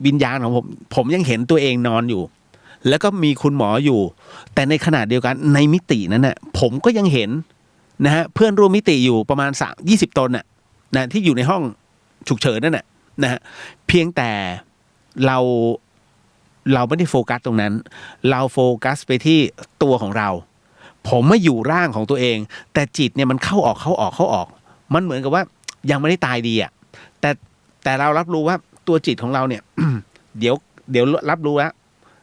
วิญญาณของผมยังเห็นตัวเองนอนอยู่แล้วก็มีคุณหมออยู่แต่ในขณะเดียวกันในมิตินั้นน่ะผมก็ยังเห็นนะฮะเพื่อนร่วมมิติอยู่ประมาณ20 ตนน่ะนะที่อยู่ในห้องฉุกเฉินนั่นน่ะนะฮะเพียงแต่เราไม่ได้โฟกัสตรงนั้นเราโฟกัสไปที่ตัวของเราผมไม่อยู่ร่างของตัวเองแต่จิตเนี่ยมันเข้าออกมันเหมือนกับว่ายังไม่ได้ตายดีอ่ะแต่เรารับรู้ว่าตัวจิตของเราเนี่ย เดี๋ยวรับรู้แล้ว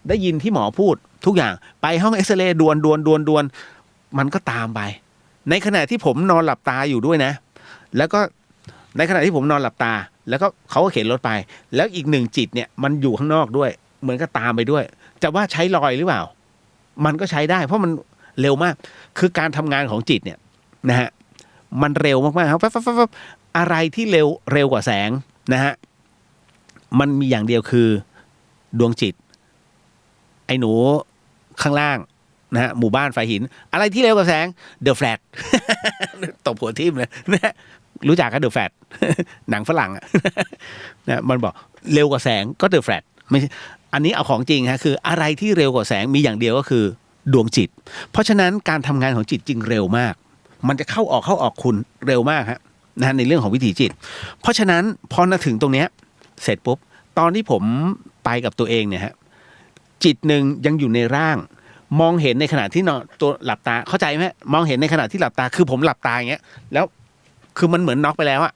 ได้ยินที่หมอพูดทุกอย่างไปห้องเอ็กซเรย์ด่วนมันก็ตามไปในขณะที่ผมนอนหลับตาอยู่ด้วยนะแล้วก็ในขณะที่ผมนอนหลับตาแล้วก็เขาก็เข็นรถไปแล้วอีกหนึ่งจิตเนี่ยมันอยู่ข้างนอกด้วยเหมือนก็ตามไปด้วยจะว่าใช้ลอยหรือเปล่ามันก็ใช้ได้เพราะมันเร็วมากคือการทำงานของจิตเนี่ยนะฮะมันเร็วมากๆครับอะไรที่เร็วกว่าแสงนะฮะมันมีอย่างเดียวคือดวงจิตไอ้หนูข้างล่างนะฮะหมู่บ้านไฟหินอะไรที่เร็วกว่าแสงเดอะแฟลต ตบหัวทิ่มเลยนะรู้จักกันเดอะแฟลต หนังฝรั่งอ่ะ นะมันบอกเร็วกว่าแสงก็เดอะแฟลตไม่ใช่อันนี้เอาของจริงฮะคืออะไรที่เร็วกว่าแสงมีอย่างเดียวก็คือดวงจิตเพราะฉะนั้นการทำงานของจิตจึงเร็วมากมันจะเข้าออกคุณเร็วมากฮะนะในเรื่องของวิถีจิตเพราะฉะนั้นพอมาถึงตรงเนี้ยเสร็จปุ๊บตอนที่ผมไปกับตัวเองเนี่ยฮะจิตหนึ่งยังอยู่ในร่างมองเห็นในขณะที่นอนตัวหลับตาเข้าใจไหมมองเห็นในขณะที่หลับตาคือผมหลับตาอย่างเงี้ยแล้วคือมันเหมือนน็อกไปแล้วอะ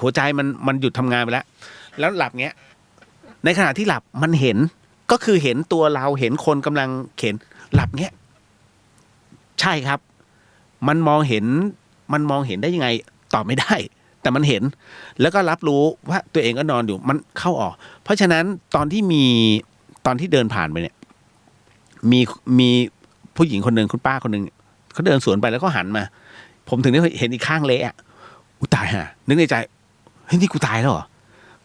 หัวใจมันหยุดทำงานไปแล้วหลับเงี้ยในขณะที่หลับมันเห็นก็คือเห็นตัวเราเห็นคนกำลังเข็นหลับเงี้ยใช่ครับมันมองเห็นได้ยังไงตอบไม่ได้แต่มันเห็นแล้วก็รับรู้ว่าตัวเองก็นอนอยู่มันเข้าออกเพราะฉะนั้นตอนที่เดินผ่านไปเนี่ยมีผู้หญิงคนหนึ่งคุณป้าคนหนึ่งเขาเดินสวนไปแล้วก็หันมาผมถึงได้เห็นอีกข้างเละอ่ะอุยตายฮะนึกในใจเฮ้ยนี่กูตายแล้วเหรอ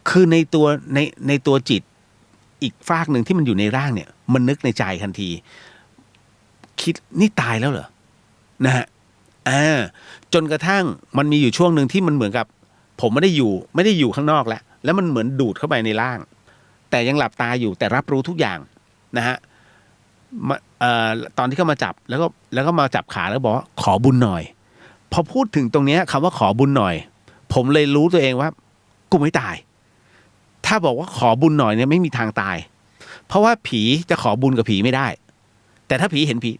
คือในตัวจิตอีกฝากหนึ่งที่มันอยู่ในร่างเนี่ยมันนึกในใจทันทีคิดนี่ตายแล้วเหรอนะฮะจนกระทั่งมันมีอยู่ช่วงหนึ่งที่มันเหมือนกับผมไม่ได้อยู่ข้างนอกแล้วมันเหมือนดูดเข้าไปในร่างแต่ยังหลับตาอยู่แต่รับรู้ทุกอย่างนะฮะตอนที่เขามาจับแล้วก็มาจับขาแล้วบอกว่าขอบุญหน่อยพอพูดถึงตรงนี้คำว่าขอบุญหน่อยผมเลยรู้ตัวเองว่ากูไม่ตายถ้าบอกว่าขอบุญหน่อยเนี่ยไม่มีทางตายเพราะว่าผีจะขอบุญกับผีไม่ได้แต่ถ้าผีเห็นผี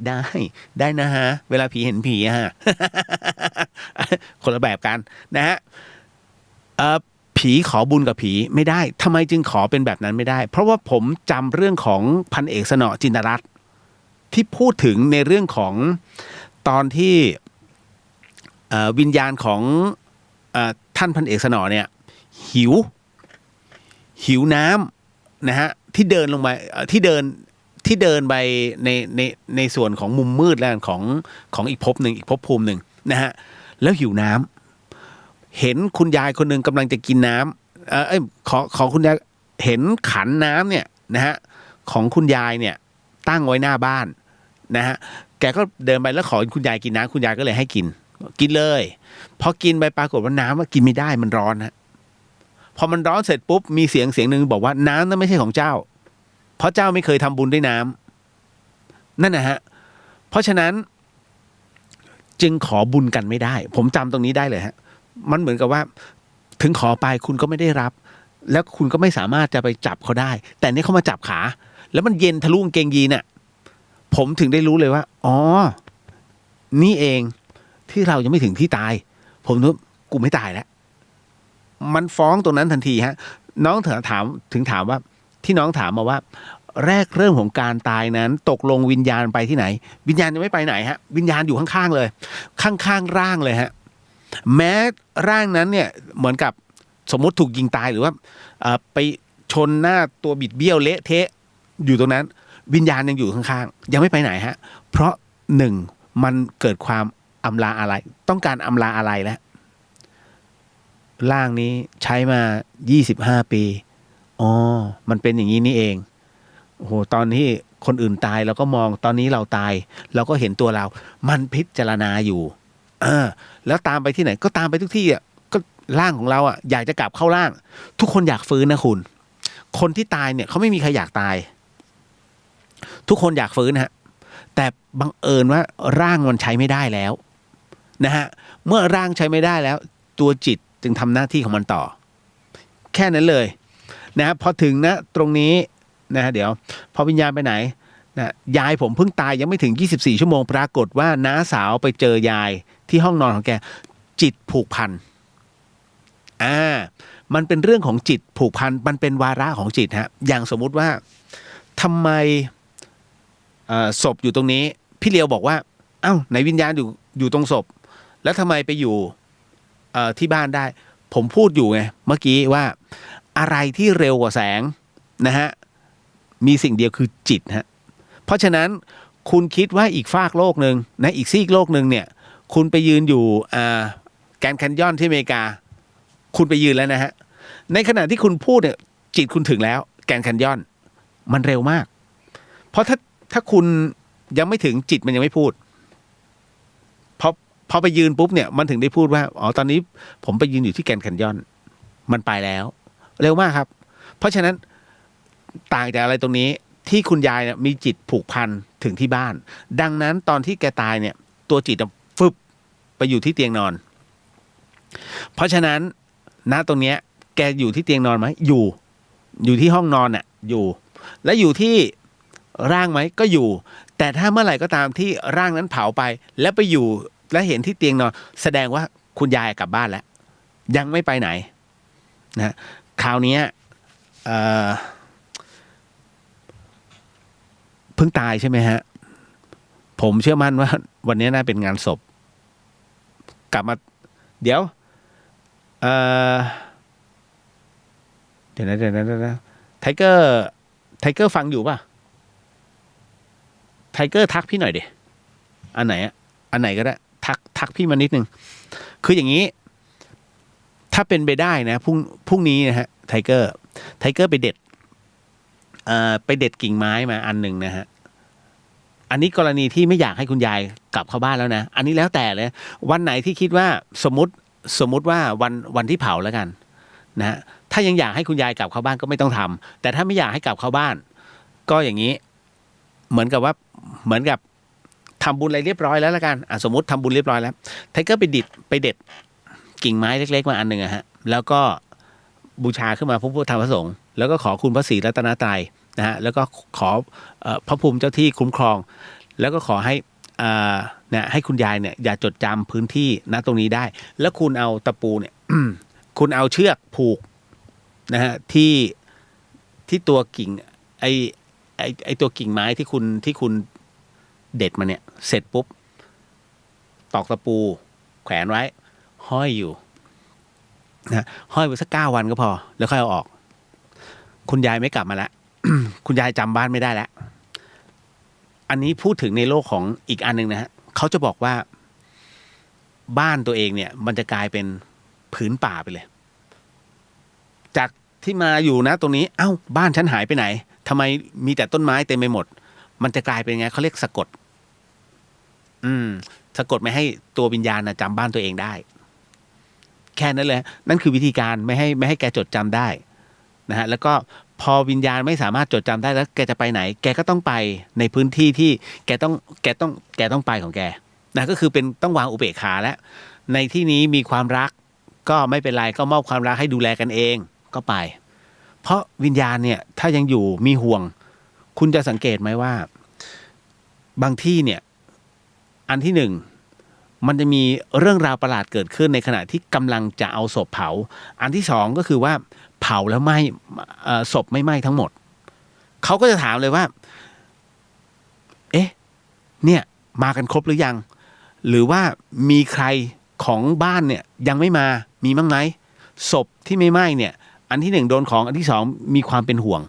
ได้นะฮะเวลาผีเห็นผีฮะ คนละแบบกันนะฮะผีขอบุญกับผีไม่ได้ทำไมจึงขอเป็นแบบนั้นไม่ได้เพราะว่าผมจำเรื่องของพันเอกสนอจินตรัตน์ที่พูดถึงในเรื่องของตอนที่วิญญาณของท่านพันเอกสนอเนี่ย หิวน้ำนะฮะที่เดินลงไปที่เดินไปในส่วนของมุมมืดแล้วของอีกภพหนึ่งอีกภพภูมิหนึ่งนะฮะแล้วหิวน้ำเห็นคุณยายคนหนึ่งกำลังจะกินน้ำขอคุณยายเห็นขันน้ำเนี่ยนะฮะของคุณยายเนี่ยตั้งไว้หน้าบ้านนะฮะแกก็เดินไปแล้วขอคุณยายกินน้ำคุณยายก็เลยให้กินเลยพอกินไปปรากฏว่าน้ำว่ากินไม่ได้มันร้อนฮะพอมันร้อนเสร็จปุ๊บมีเสียงหนึ่งบอกว่าน้ำนั้นไม่ใช่ของเจ้าเพราะเจ้าไม่เคยทำบุญด้วยน้ำนั่นนะฮะเพราะฉะนั้นจึงขอบุญกันไม่ได้ผมจำตรงนี้ได้เลยฮะมันเหมือนกับว่าถึงขอไปคุณก็ไม่ได้รับแล้วคุณก็ไม่สามารถจะไปจับเขาได้แต่นี่เขามาจับขาแล้วมันเย็นทะลุกางเกงยีนน่ะผมถึงได้รู้เลยว่าอ๋อนี่เองที่เรายังไม่ถึงที่ตายผมนึกกูไม่ตายแล้วมันฟ้องตรงนั้นทันทีฮะน้องถามว่าที่น้องถามมาว่าแรกเริ่มของการตายนั้นตกลงวิญญาณไปที่ไหนวิญญาณยังไม่ไปไหนฮะวิญญาณอยู่ข้างๆเลยข้างๆร่างเลยฮะแม้ร่างนั้นเนี่ยเหมือนกับสมมติถูกยิงตายหรือว่าไปชนหน้าตัวบิดเบี้ยวเละเทะอยู่ตรงนั้นวิญญาณยังอยู่ข้างๆยังไม่ไปไหนฮะเพราะหนึ่งมันเกิดความอำลาอะไรต้องการอำลาอะไรแล้วร่างนี้ใช้มา25 ปีอ๋อมันเป็นอย่างนี้นี่เองโอ้โหตอนที่คนอื่นตายเราก็มองตอนนี้เราตายเราก็เห็นตัวเรามันพิจารณาอยู่แล้วตามไปที่ไหนก็ตามไปทุกที่อ่ะก็ร่างของเราอ่ะอยากจะกลับเข้าร่างทุกคนอยากฟื้นนะคุณคนที่ตายเนี่ยเขาไม่มีใครอยากตายทุกคนอยากฟื้นฮะแต่บังเอิญว่าร่างมันใช้ไม่ได้แล้วนะฮะเมื่อร่างใช้ไม่ได้แล้วตัวจิตจึงทำหน้าที่ของมันต่อแค่นั้นเลยนะพอถึงนะตรงนี้นะเดี๋ยวพอวิญญาณไปไหนนะยายผมเพิ่งตายยังไม่ถึง24 ชั่วโมงปรากฏว่าน้าสาวไปเจอยายที่ห้องนอนของแกจิตผูกพันมันเป็นเรื่องของจิตผูกพันมันเป็นวาระของจิตฮะอย่างสมมุติว่าทำไมศพอยู่ตรงนี้พี่เลียวบอกว่าเอ้าไหนวิญญาณอยู่ตรงศพแล้วทำไมไปอยู่ที่บ้านได้ผมพูดอยู่ไงเมื่อกี้ว่าอะไรที่เร็วกว่าแสงนะฮะมีสิ่งเดียวคือจิตฮะเพราะฉะนั้นคุณคิดว่าอีกฟากโลกหนึ่งนะอีกซีกโลกหนึ่งเนี่ยคุณไปยืนอยู่แกรนด์แคนยอนที่อเมริกาคุณไปยืนแล้วนะฮะในขณะที่คุณพูดเนี่ยจิตคุณถึงแล้วแกรนด์แคนยอนมันเร็วมากเพราะถ้าคุณยังไม่ถึงจิตมันยังไม่พูดพอไปยืนปุ๊บเนี่ยมันถึงได้พูดว่าอ๋อตอนนี้ผมไปยืนอยู่ที่แกรนด์แคนยอนมันไปแล้วเร็วมากครับเพราะฉะนั้นต่างจากอะไรตรงนี้ที่คุณยายเนี่ยมีจิตผูกพันถึงที่บ้านดังนั้นตอนที่แกตายเนี่ยตัวจิตฟึบไปอยู่ที่เตียงนอนเพราะฉะนั้นณตรงเนี้ยแกอยู่ที่เตียงนอนไหมอยู่ที่ห้องนอนน่ะอยู่และอยู่ที่ร่างไหมก็อยู่แต่ถ้าเมื่อไหร่ก็ตามที่ร่างนั้นเผาไปแล้วไปอยู่และเห็นที่เตียงนอนแสดงว่าคุณยายกลับบ้านแล้วยังไม่ไปไหนนะคราวนี้เพิ่งตายใช่ไหมฮะผมเชื่อมั่นว่าวันนี้น่าเป็นงานศพกลับมาเดี๋ยวนะไทเกอร์ฟังอยู่ป่ะไทเกอร์ทักพี่หน่อยดิอันไหนก็ได้ทักพี่มานิดนึงคืออย่างนี้ถ้าเป็นไปได้นะพรุ่งนี้นะฮะไทเกอร์ไปเด็ดกิ่งไม้มาอันหนึ่งนะฮะอันนี้กรณีที่ไม่อยากให้คุณยายกลับเข้าบ้านแล้วนะอันนี้แล้วแต่เลยวันไหนที่คิดว่าสมมติว่าวันที่เผาแล้วกันนะฮะถ้ายังอยากให้คุณยายกลับเข้าบ้านก็ไม่ต้องทำแต่ถ้าไม่อยากให้กลับเข้าบ้านก็อย่างนี้เหมือนกับทำบุญอะไรเรียบร้อยแล้วละกันสมมติทำบุญเรียบร้อยแล้วไทเกอร์ไปเด็ดกิ่งไม้เล็กๆมาอันหนึ่งฮะแล้วก็บูชาขึ้นมาพระพุทธธรรมพระสงฆ์แล้วก็ขอคุณพระศรีรัตนตรัยนะฮะแล้วก็ขอพระภูมิเจ้าที่คุ้มครองแล้วก็ขอให้เนี่ยให้คุณยายเนี่ยอย่าจดจำพื้นที่ณตรงนี้ได้แล้วคุณเอาตะปูเนี่ย คุณเอาเชือกผูกนะฮะที่ตัวกิ่งไอตัวกิ่งไม้ที่คุณเด็ดมาเนี่ยเสร็จปุ๊บตอกตะปูแขวนไว้ห้อยอยู่นะห้อยไว้สัก9 วันก็พอแล้วค่อยเอาออก คุณยายไม่กลับมาแล้ว คุณยายจำบ้านไม่ได้แล้วอันนี้พูดถึงในโลกของอีกอันหนึ่งนะฮะเขาจะบอกว่าบ้านตัวเองเนี่ยมันจะกลายเป็นผืนป่าไปเลยจากที่มาอยู่นะตรงนี้เอ้าบ้านฉันหายไปไหนทำไมมีแต่ต้นไม้เต็มไปหมดมันจะกลายเป็นไงเขาเรียกสะกดสะกดไม่ให้ตัววิญญาณนะจำบ้านตัวเองได้แค่นั้นเลยนั่นคือวิธีการไม่ให้แกจดจำได้นะฮะแล้วก็พอวิญญาณไม่สามารถจดจำได้แล้วแกจะไปไหนแกก็ต้องไปในพื้นที่ที่แกต้องไปของแกนะก็คือเป็นต้องวางอุเบกขาแล้วในที่นี้มีความรักก็ไม่เป็นไรก็มอบความรักให้ดูแลกันเองก็ไปเพราะวิญญาณเนี่ยถ้ายังอยู่มีห่วงคุณจะสังเกตไหมว่าบางที่เนี่ยอันที่หนึ่งมันจะมีเรื่องราวประหลาดเกิดขึ้นในขณะที่กำลังจะเอาศพเผาอันที่สองก็คือว่าเผาแล้วไหม้ศพไม่ไหม้ทั้งหมดเขาก็จะถามเลยว่าเอ๊ะเนี่ยมากันครบหรือยังหรือว่ามีใครของบ้านเนี่ยยังไม่มามีมั้งไหมศพที่ไม่ไหม้เนี่ยอันที่หนึ่งโดนของอันที่สองมีความเป็นห่วง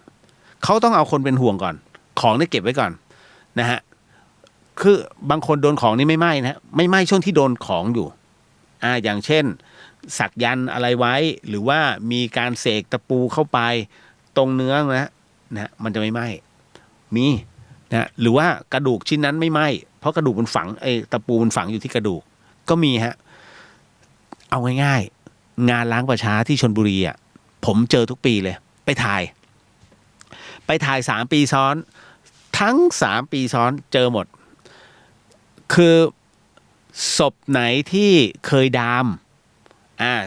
เขาต้องเอาคนเป็นห่วงก่อนของเนี่ยเก็บไว้ก่อนนะฮะคือบางคนโดนของนี่ไม่ไหม้นะไม่ไหม้ช่วงที่โดนของอยู่อย่างเช่นสักยันอะไรไว้หรือว่ามีการเสกตะปูเข้าไปตรงเนื้อนะมันจะไม่ไหม้มีนะหรือว่ากระดูกชิ้นนั้นไม่ไหม้เพราะกระดูกมันฝังตะปูมันฝังอยู่ที่กระดูกก็มีฮะเอาง่ายๆงานล้างป่าช้าที่ชลบุรีอ่ะผมเจอทุกปีเลยไปถ่าย3 ปีซ้อนทั้ง3 ปีซ้อนเจอหมดคือศพไหนที่เคยดาม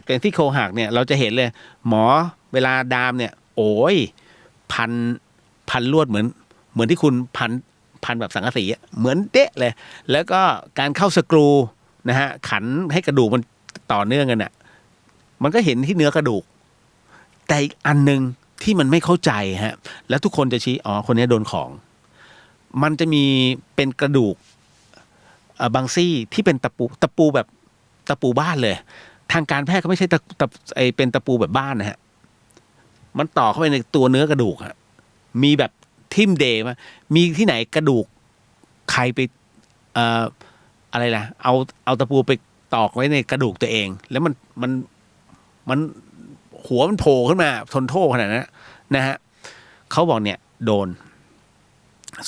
เป็นที่โครงหักเนี่ยเราจะเห็นเลยหมอเวลาดามเนี่ยโอ้ยพันลวดเหมือนที่คุณพันแบบสังกะสีเหมือนเด๊ะเลยแล้วก็การเข้าสกรูนะฮะขันให้กระดูกมันต่อเนื่องกันน่ะมันก็เห็นที่เนื้อกระดูกแต่อีกอันนึงที่มันไม่เข้าใจฮะแล้วทุกคนจะชี้คนนี้โดนของมันจะมีเป็นกระดูกบางซี่ที่เป็นตะปูแบบตะปูบ้านเลยทางการแพทย์ก็ไม่ใช่เป็นตะปูแบบบ้านนะฮะมันต่อเข้าไปในตัวเนื้อกระดูกฮะมีแบบทิ่มเดมามีที่ไหนกระดูกใครไปอะไรล่ะเอาตะปูไปตอกไว้ในกระดูกตัวเองแล้วมันหัวมันโผล่ขึ้นมาทนโทษขนาดนั้นนะฮะเขาบอกเนี่ยโดน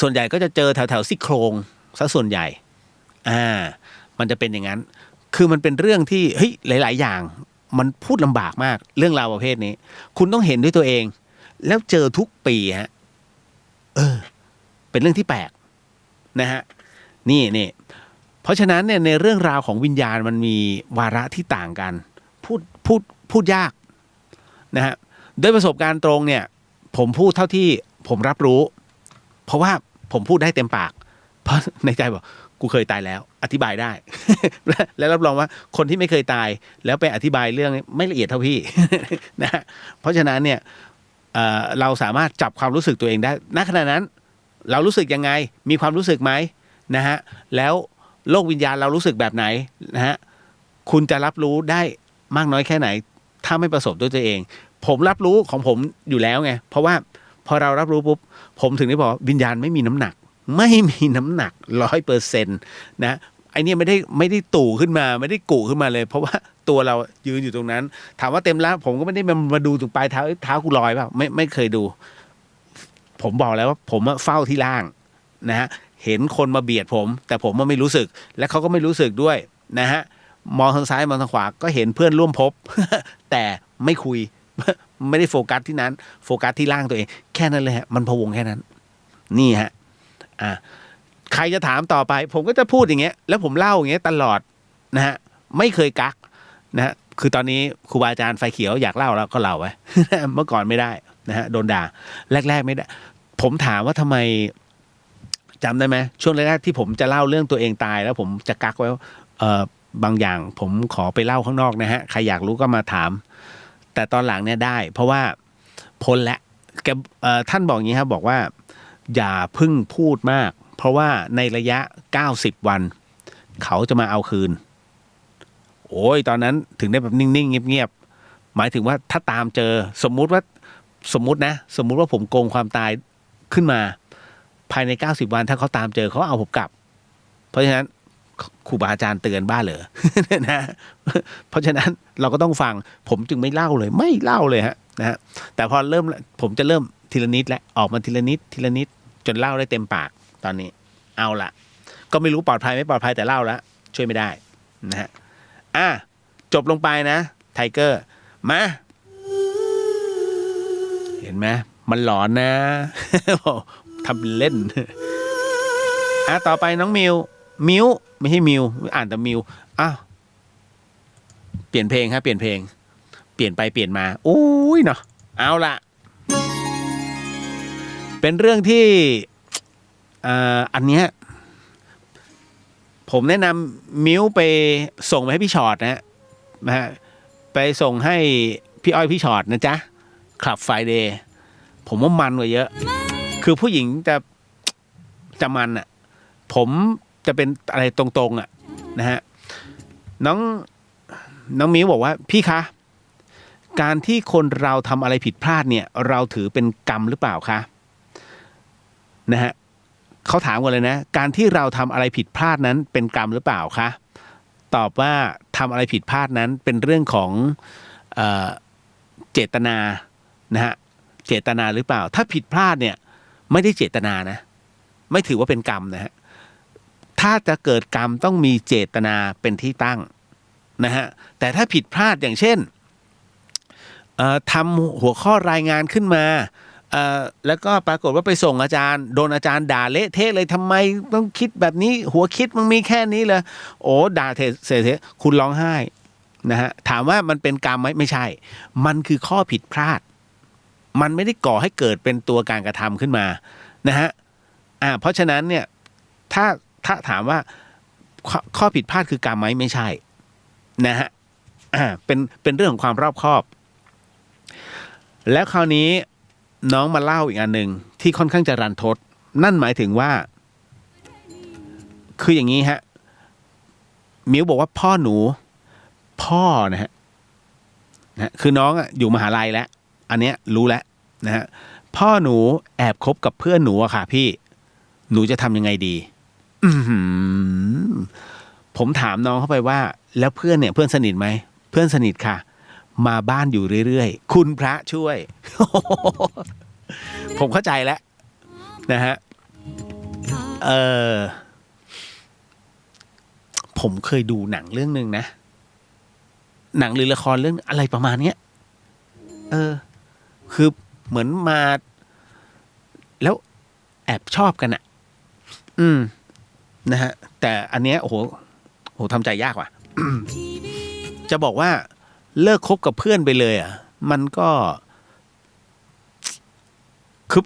ส่วนใหญ่ก็จะเจอแถวซี่โครงซะส่วนใหญ่มันจะเป็นอย่างนั้นคือมันเป็นเรื่องที่เฮ้ยหลายๆอย่างมันพูดลำบากมากเรื่องราวประเภทนี้คุณต้องเห็นด้วยตัวเองแล้วเจอทุกปีฮะเป็นเรื่องที่แปลกนะฮะนี่เพราะฉะนั้นเนี่ยในเรื่องราวของวิญญาณมันมีวาระที่ต่างกันพูดยากนะฮะด้วยประสบการณ์ตรงเนี่ยผมพูดเท่าที่ผมรับรู้เพราะว่าผมพูดได้เต็มปากเพราะในใจบอกกูเคยตายแล้วอธิบายได้ และรับรองว่าคนที่ไม่เคยตายแล้วไปอธิบายเรื่องไม่ละเอียดเท่าพี่ นะฮะเพราะฉะนั้นเนี่ยเราสามารถจับความรู้สึกตัวเองได้ณขณะนั้นเรารู้สึกยังไงมีความรู้สึกไหมนะฮะแล้วโลกวิญญาณเรารู้สึกแบบไหนนะฮะคุณจะรับรู้ได้มากน้อยแค่ไหนถ้าไม่ประสบด้วยตัวเองผมรับรู้ของผมอยู่แล้วไงเพราะว่าพอเรารับรู้ปุ๊บผมถึงได้บอกวิญญาณไม่มีน้ำหนัก 100%นะไอเนี่ยไม่ได้ตู่ขึ้นมาไม่ได้กุขึ้นมาเลยเพราะว่าตัวเรายืนอยู่ตรงนั้นถามว่าเต็มแล้วผมก็ไม่ได้มาดูตรงปลายเท้ากูลอยเปล่าไม่เคยดูผมบอกแล้วว่าผมเฝ้าที่ล่างนะฮะเห็นคนมาเบียดผมแต่ผมไม่รู้สึกและเขาก็ไม่รู้สึกด้วยนะฮะมองทางซ้ายมองทางขวาก็เห็นเพื่อนร่วมภพ แต่ไม่คุย ไม่ได้โฟกัสที่นั้นโฟกัสที่ล่างตัวเองแค่นั้นเลยฮะมันพะวงแค่นั้นนี่ฮะใครจะถามต่อไปผมก็จะพูดอย่างเงี้ยแล้วผมเล่าอย่างเงี้ยตลอดนะฮะไม่เคยกักนะฮะคือตอนนี้ครูบาอาจารย์ไฟเขียวอยากเล่าแล้วก็เล่าไว้ เมื่อก่อนไม่ได้นะฮะโดนด่าแรกๆไม่ได้ผมถามว่าทำไมจำได้ไหมช่วงแรกๆที่ผมจะเล่าเรื่องตัวเองตายแล้วผมจะกักไว้บางอย่างผมขอไปเล่าข้างนอกนะฮะใครอยากรู้ก็มาถามแต่ตอนหลังเนี่ยได้เพราะว่าพ้นแล้วท่านบอกอย่างนี้ครับบอกว่าอย่าพึ่งพูดมากเพราะว่าในระยะ90 วันเขาจะมาเอาคืนโอ้ยตอนนั้นถึงได้แบบนิ่งๆเงียบๆหมายถึงว่าถ้าตามเจอสมมุติว่า สมมุติว่าผมโกงความตายขึ้นมาภายใน90 วันถ้าเขาตามเจอเขาเอาผมกลับเพราะฉะนั้นครูบาอาจารย์เตือนบ้าเหรอ นะเพราะฉะนั้นเราก็ต้องฟังผมจึงไม่เล่าเลยฮะนะฮะแต่พอเริ่มผมจะเริ่มทีละนิดและออกมาทีละนิดจนเล่าได้เต็มปากตอนนี้เอาละก็ไม่รู้ปลอดภัยไม่ปลอดภัยแต่เล่าแล้วช่วยไม่ได้นะฮะจบลงไปนะไทเกอร์มาเห็นไหมมันหลอนนะ ทำเป็นเล่นต่อไปน้องมิวไม่ใช่มิวอ่านแต่มิวเปลี่ยนเพลงครับเปลี่ยนเพลงเปลี่ยนไปเปลี่ยนมาอุ้ยเนาะเอาละเป็นเรื่องที่อันเนี้ยผมแนะนำมิวไปส่งไปให้พี่ชอตนะฮะไปส่งให้พี่อ้อยพี่ชอตนะจ๊ะคลับไฟเดย์ผมว่ามันกว่าเยอะคือผู้หญิงจะมันอ่ะผมจะเป็นอะไรตรงๆนะฮะน้องมิวบอกว่าพี่คะการที่คนเราทำอะไรผิดพลาดเนี่ยเราถือเป็นกรรมหรือเปล่าคะนะฮะเขาถามกันเลยนะการที่เราทำอะไรผิดพลาดนั้นเป็นกรรมหรือเปล่าคะตอบว่าทำอะไรผิดพลาดนั้นเป็นเรื่องของเจตนานะฮะเจตนาหรือเปล่าถ้าผิดพลาดเนี่ยไม่ได้เจตนานะไม่ถือว่าเป็นกรรมนะฮะถ้าจะเกิดกรรมต้องมีเจตนาเป็นที่ตั้งนะฮะแต่ถ้าผิดพลาดอย่างเช่นทำหัวข้อรายงานขึ้นมาแล้วก็ปรากฏว่าไปส่งอาจารย์โดนอาจารย์ด่าเละเทะเลยทำไมต้องคิดแบบนี้หัวคิดมันมีแค่นี้เลยโอ้ด่าเทะคุณร้องไห้นะฮะถามว่ามันเป็นกรรมไหมไม่ใช่มันคือข้อผิดพลาดมันไม่ได้ก่อให้เกิดเป็นตัวการกระทำขึ้นมานะฮะเพราะฉะนั้นเนี่ยถ้าถามว่าข้อผิดพลาดคือกรรมไหมไม่ใช่นะฮะเป็นเรื่องของความรอบคอบแล้วคราวนี้น้องมาเล่าอีกอันหนึ่งที่ค่อนข้างจะรันทดนั่นหมายถึงว่าคืออย่างนี้ฮะมิวบอกว่าพ่อหนูนะฮะคือน้องอยู่มหาลัยแล้วอันเนี้ยรู้แล้วนะฮะพ่อหนูแอบคบกับเพื่อนหนูอะค่ะพี่หนูจะทำยังไงดีผมถามน้องเข้าไปว่าแล้วเพื่อนเนี่ยเพื่อนสนิทไหมเพื่อนสนิทค่ะมาบ้านอยู่เรื่อยๆคุณพระช่วย ผมเข้าใจแล้วนะฮะผมเคยดูหนังเรื่องนึงนะหนังหรือละครเรื่องอะไรประมาณเนี้ยคือเหมือนมาแล้วแอบชอบกันอ่ะนะฮะแต่อันเนี้ยโอ้โหทำใจยากว่ะ จะบอกว่าเลิกคบกับเพื่อนไปเลยมันก็คือ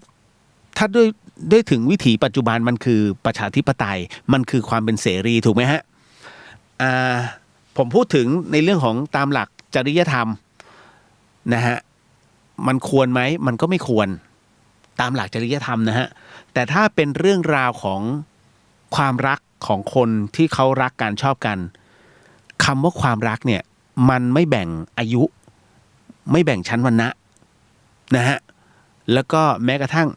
ถ้าด้วยถึงวิถีปัจจุบันมันคือประชาธิปไตยมันคือความเป็นเสรีถูกไหมฮะผมพูดถึงในเรื่องของตามหลักจริยธรรมนะฮะมันควรไหมมันก็ไม่ควรตามหลักจริยธรรมนะฮะแต่ถ้าเป็นเรื่องราวของความรักของคนที่เขารักกันชอบกันคำว่าความรักเนี่ยมันไม่แบ่งอายุไม่แบ่งชั้นวรรณะนะฮะแล้วก็แม้กระทั่ง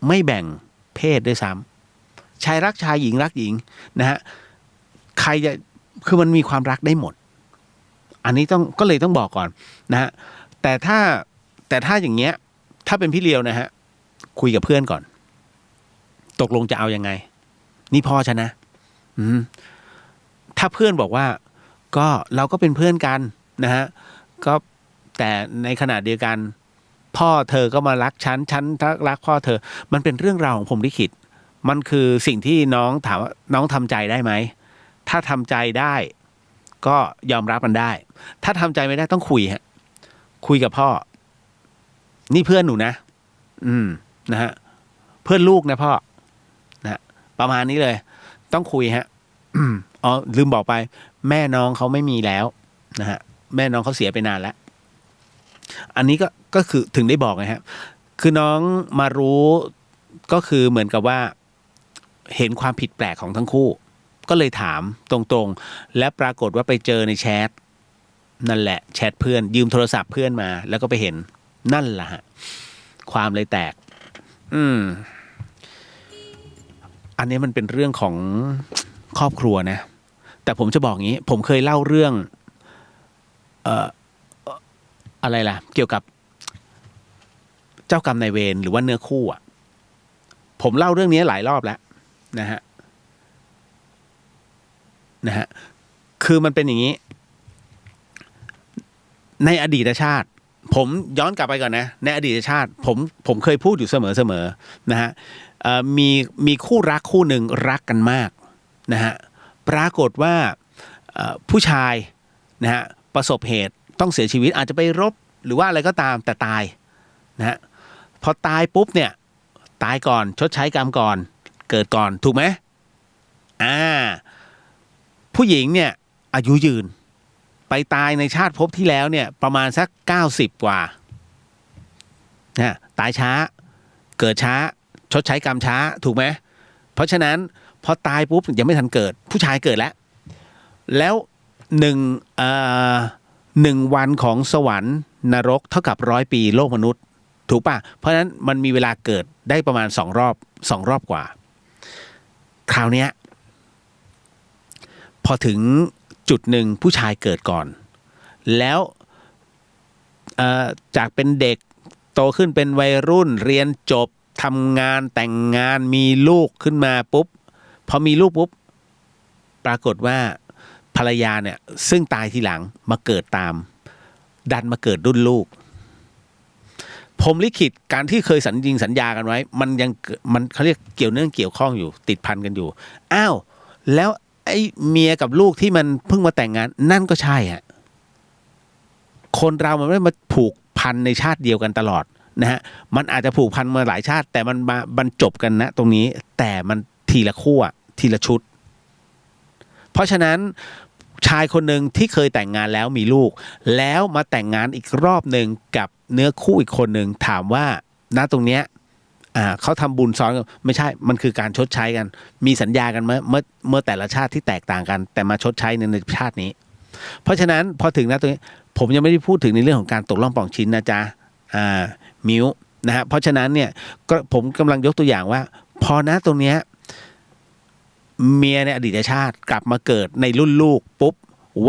ไม่แบ่งเพศด้วยซ้ำชายรักชายหญิงรักหญิงนะฮะใครจะคือมันมีความรักได้หมดอันนี้ก็เลยต้องบอกก่อนนะฮะแต่ถ้าอย่างเงี้ยถ้าเป็นพี่เลียวนะฮะคุยกับเพื่อนก่อนตกลงจะเอายังไงนี่พ่อฉันนะถ้าเพื่อนบอกว่าก็เราก็เป็นเพื่อนกันนะฮะก็แต่ในขณะเดียวกันพ่อเธอก็มารักฉันรักพ่อเธอมันเป็นเรื่องราวของผมลิขิตมันคือสิ่งที่น้องถามว่าน้องทำใจได้ไหมถ้าทำใจได้ก็ยอมรับมันได้ถ้าทำใจไม่ได้ต้องคุยฮะคุยกับพ่อนี่เพื่อนหนูนะนะฮะเพื่อนลูกนะพ่อนะประมาณนี้เลยต้องคุยฮะอ๋อลืมบอกไปแม่น้องเขาไม่มีแล้วนะฮะแม่น้องเขาเสียไปนานแล้วอันนี้ก็คือถึงได้บอกไงฮะคือน้องมารู้ก็คือเหมือนกับว่าเห็นความผิดแปลกของทั้งคู่ก็เลยถามตรงๆและปรากฏว่าไปเจอในแชทนั่นแหละแชทเพื่อนยืมโทรศัพท์เพื่อนมาแล้วก็ไปเห็นนั่นแหละฮะ ความเลยแตก อันนี้มันเป็นเรื่องของครอบครัวนะแต่ผมจะบอกงี้ผมเคยเล่าเรื่องอะไรล่ะเกี่ยวกับเจ้ากรรมนายเวรหรือว่าเนื้อคู่อ่ะผมเล่าเรื่องนี้หลายรอบแล้วนะฮะคือมันเป็นอย่างนี้ในอดีตชาติผมย้อนกลับไปก่อนนะในอดีตชาติผมเคยพูดอยู่เสมอนะฮะมีคู่รักคู่หนึ่งรักกันมากนะฮะปรากฏว่าผู้ชายนะฮะประสบเหตุต้องเสียชีวิตอาจจะไปรบหรือว่าอะไรก็ตามแต่ตายนะฮะพอตายปุ๊บเนี่ยตายก่อนชดใช้กรรมก่อนเกิดก่อนถูกไหมผู้หญิงเนี่ยอายุยืนไปตายในชาติภพที่แล้วเนี่ยประมาณสัก90กว่านะตายช้าเกิดช้าชดใช้กรรมช้าถูกไหมเพราะฉะนั้นพอตายปุ๊บยังไม่ทันเกิดผู้ชายเกิดแล้วหนึ่งวันของสวรรค์นรกเท่ากับ100 ปีโลกมนุษย์ถูกป่ะเพราะฉะนั้นมันมีเวลาเกิดได้ประมาณ2 รอบกว่าคราวนี้พอถึงจุดหนึ่งผู้ชายเกิดก่อนแล้วจากเป็นเด็กโตขึ้นเป็นวัยรุ่นเรียนจบทำงานแต่งงานมีลูกขึ้นมาปุ๊บพอมีลูกปุ๊บปรากฏว่าภรรยาเนี่ยซึ่งตายทีหลังมาเกิดตามดันมาเกิดรุ่นลูกผมลิขิตการที่เคยสัญญากันไว้มันเขาเรียกเกี่ยวข้องอยู่ติดพันกันอยู่อ้าวแล้วไอ้เมียกับลูกที่มันเพิ่งมาแต่งงานนั่นก็ใช่ฮะคนเรามันไม่ได้มาผูกพันในชาติเดียวกันตลอดนะฮะมันอาจจะผูกพันมาหลายชาติแต่มันมาบรรจบกันนะตรงนี้แต่มันทีละคู่ทีละชุดเพราะฉะนั้นชายคนหนึ่งที่เคยแต่งงานแล้วมีลูกแล้วมาแต่งงานอีกรอบหนึ่งกับเนื้อคู่อีกคนหนึ่งถามว่าณตรงเนี้ยเขาทำบุญซ้อนกันไม่ใช่มันคือการชดใช้กันมีสัญญากันเมื่อแต่ละชาติที่แตกต่างกันแต่มาชดใช้ในชาตินี้เพราะฉะนั้นพอถึงณตรงนี้ผมยังไม่ได้พูดถึงในเรื่องของการตกล่องป่องชิ้นนะจ๊ะมิวนะฮะเพราะฉะนั้นเนี่ยก็ผมกำลังยกตัวอย่างว่าพอณตรงเนี้ยเมียในอดีตชาติกลับมาเกิดในรุ่นลูกปุ๊บ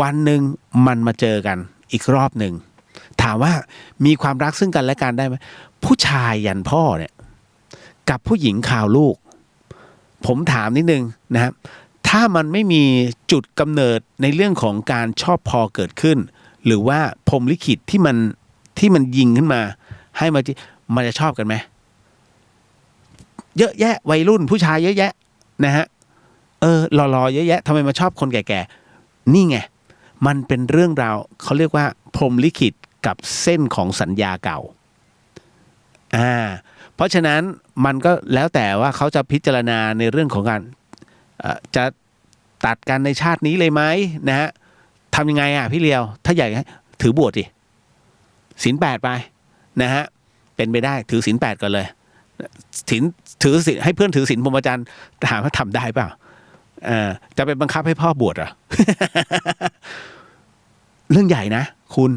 วันหนึ่งมันมาเจอกันอีกรอบหนึ่งถามว่ามีความรักซึ่งกันและกันได้ไหมผู้ชายยันพ่อเนี่ยกับผู้หญิงข่าวลูกผมถามนิดนึงนะครับถ้ามันไม่มีจุดกำเนิดในเรื่องของการชอบพอเกิดขึ้นหรือว่าพรหมลิขิตที่มันยิงขึ้นมาให้มันจะชอบกันไหมเยอะแยะวัยรุ่นผู้ชายเยอะแยะนะฮะหล่อๆเยอะแยะทำไมมาชอบคนแก่ๆนี่ไงมันเป็นเรื่องราวเขาเรียกว่าพรหมลิขิตกับเส้นของสัญญาเก่าเพราะฉะนั้นมันก็แล้วแต่ว่าเขาจะพิจารณาในเรื่องของการจะตัดกันในชาตินี้เลยไหมนะฮะทำยังไงพี่เลียวถ้าอยากถือบวชดิศีล 8ไปนะฮะเป็นไปได้ถือศีล 8ก่อนเลยถือศีลให้เพื่อนถือศีลพรหมจรรย์ถามว่าทำได้เปล่าจะไปบังคับให้พ่อบวชเหรอ เรื่องใหญ่นะคุณ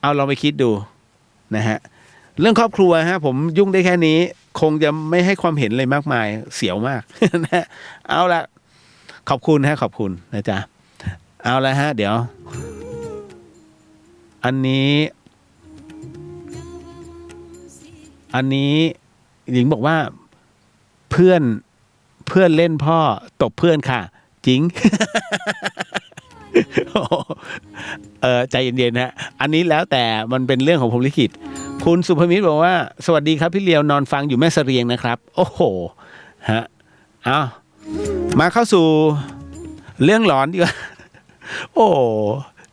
เอาลองไปคิดดูนะฮะเรื่องครอบครัวฮะผมยุ่งได้แค่นี้คงจะไม่ให้ความเห็นอะไรมากมายเสียวมาก นะเอาละขอบคุณนะจ๊ะเอาละฮะเดี๋ยวอันนี้หญิงบอกว่าเพื่อนเล่นพ่อตบเพื่อนค่ะจริง ใจเย็นๆฮะอันนี้แล้วแต่มันเป็นเรื่องของพรหมลิขิตคุณสุภมิตรบอกว่าสวัสดีครับพี่เลียวนอนฟังอยู่แม่เสรียงนะครับโอ้โหฮะเอามาเข้าสู่เรื่องหลอนดีกว่าโอ้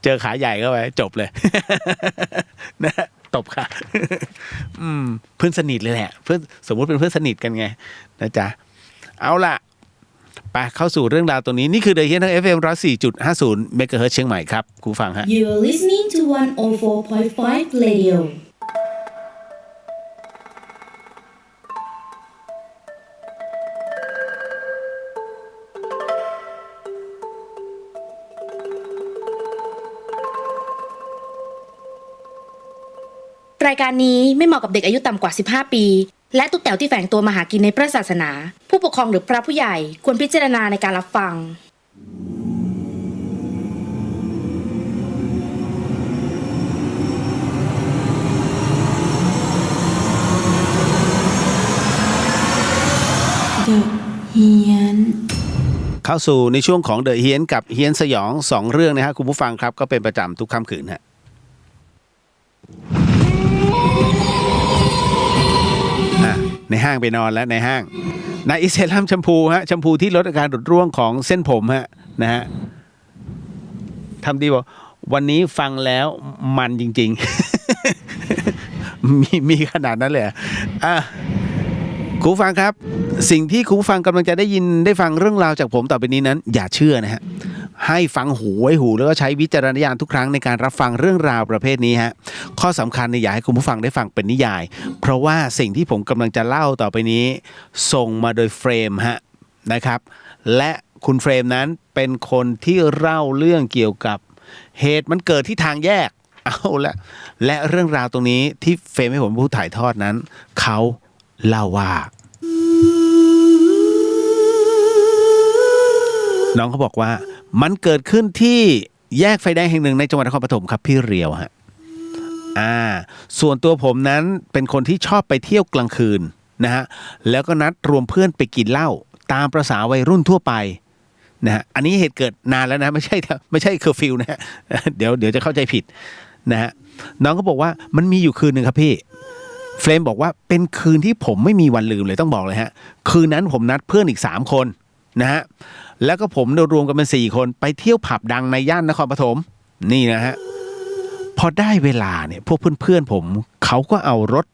เจอขาใหญ่เข้าไปจบเลย นะตบค่ะ เพื่อนสนิทเลยแหละเพื่อนสมมุติเป็นเพื่อนสนิทกันไงนะจ๊ะเอาล่ะไปเข้าสู่เรื่องราวตัวนี้นี่คือ The Hidden FM 104.50 MHz เชียงใหม่ครับคุณฟังฮะ You are listening to 104.5 Radioร รายการนี้ไม่เหมาะกับเด็กอายุต่ำกว่า 15 ปี และตุ๊กแต๋วที่แฝงตัวมาหากินในพระศาสนา ผู้ปกครองหรือพระผู้ใหญ่ควรพิจารณาในการรับฟัง เฮียน เข้าสู่ในช่วงของเดอะเฮียนกับเฮียนสยอง2เรื่องนะฮะคุณผู้ฟังครับก็เป็นประจำทุกค่ำคืนฮะในห้างไปนอนแล้วในห้างนายอิเซรัมแชมพูฮะแชมพูที่ลดอาการหลุดร่วงของเส้นผมฮะนะฮะทำดีบอกวันนี้ฟังแล้วมันจริงๆ มีขนาดนั้นเลยคุณผู้ฟังครับสิ่งที่คุณผู้ฟังกำลังจะได้ฟังเรื่องราวจากผมต่อไปนี้นั้นอย่าเชื่อนะฮะให้ฟังหูไว้หูแล้วก็ใช้วิจารณญาณทุกครั้งในการรับฟังเรื่องราวประเภทนี้ฮะข้อสำคัญเนี่ยอยากให้คุณผู้ฟังได้ฟังเป็นนิยายเพราะว่าสิ่งที่ผมกำลังจะเล่าต่อไปนี้ส่งมาโดยเฟรมฮะนะครับและคุณเฟรมนั้นเป็นคนที่เล่าเรื่องเกี่ยวกับเหตุมันเกิดที่ทางแยกเอาละและเรื่องราวตรงนี้ที่เฟรมให้ผมพูดถ่ายทอดนั้นเขาเล่าว่าน้องเขาบอกว่ามันเกิดขึ้นที่แยกไฟแดงแห่งหนึ่งในจังหวัดนครปฐมครับพี่เรียวฮะส่วนตัวผมนั้นเป็นคนที่ชอบไปเที่ยวกลางคืนนะฮะแล้วก็นัดรวมเพื่อนไปกินเหล้าตามประสาวัยรุ่นทั่วไปนะฮะอันนี้เหตุเกิดนานแล้วนะไม่ใช่เคอร์ฟิวนะฮะเดี๋ยวจะเข้าใจผิดนะฮะน้องก็บอกว่ามันมีอยู่คืนหนึ่งครับพี่เฟรมบอกว่าเป็นคืนที่ผมไม่มีวันลืมเลยต้องบอกเลยฮะคืนนั้นผมนัดเพื่อนอีก3คนนะฮะแล้วก็ผมรวมกันเป็น4คนไปเที่ยวผับดังในย่านนครปฐมนี่นะฮะพอได้เวลาเนี่ยพวกเพื่อนๆผมเขาก็เอารถ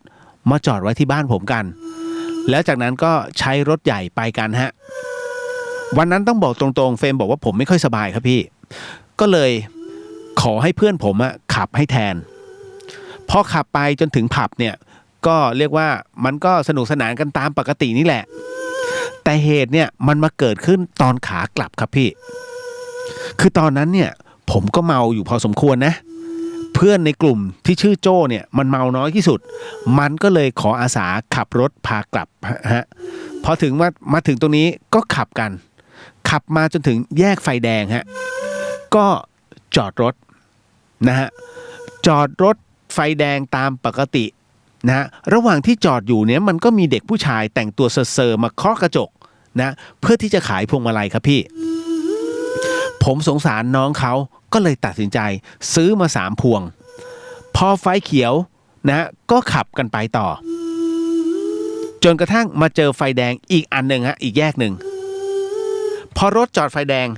มาจอดไว้ที่บ้านผมกันแล้วจากนั้นก็ใช้รถใหญ่ไปกันฮะวันนั้นต้องบอกตรงๆเฟรมบอกว่าผมไม่ค่อยสบายครับพี่ก็เลยขอให้เพื่อนผมขับให้แทนพอขับไปจนถึงผับเนี่ยก็เรียกว่ามันก็สนุกสนานกันตามปกตินี่แหละแต่เหตุเนี่ยมันมาเกิดขึ้นตอนขากลับครับพี่คือตอนนั้นเนี่ยผมก็เมาอยู่พอสมควรนะเพื่อนในกลุ่มที่ชื่อโจ้เนี่ยมันเมาน้อยที่สุดมันก็เลยขออาสาขับรถพากลับฮะพอถึงมาถึงตรงนี้ก็ขับมาจนถึงแยกไฟแดงฮะก็จอดรถนะฮะจอดรถไฟแดงตามปกตินะระหว่างที่จอดอยู่เนี่ยมันก็มีเด็กผู้ชายแต่งตัวเซอร์มาเคาะกระจกนะเพื่อที่จะขายพวงมาลัยครับพี่ผมสงสารน้องเขาก็เลยตัดสินใจซื้อมา3พวงพอไฟเขียวนะก็ขับกันไปต่อจนกระทั่งมาเจอไฟแดงอีกอันหนึ่งฮะอีกแยกหนึ่งพอรถจอดไฟแดง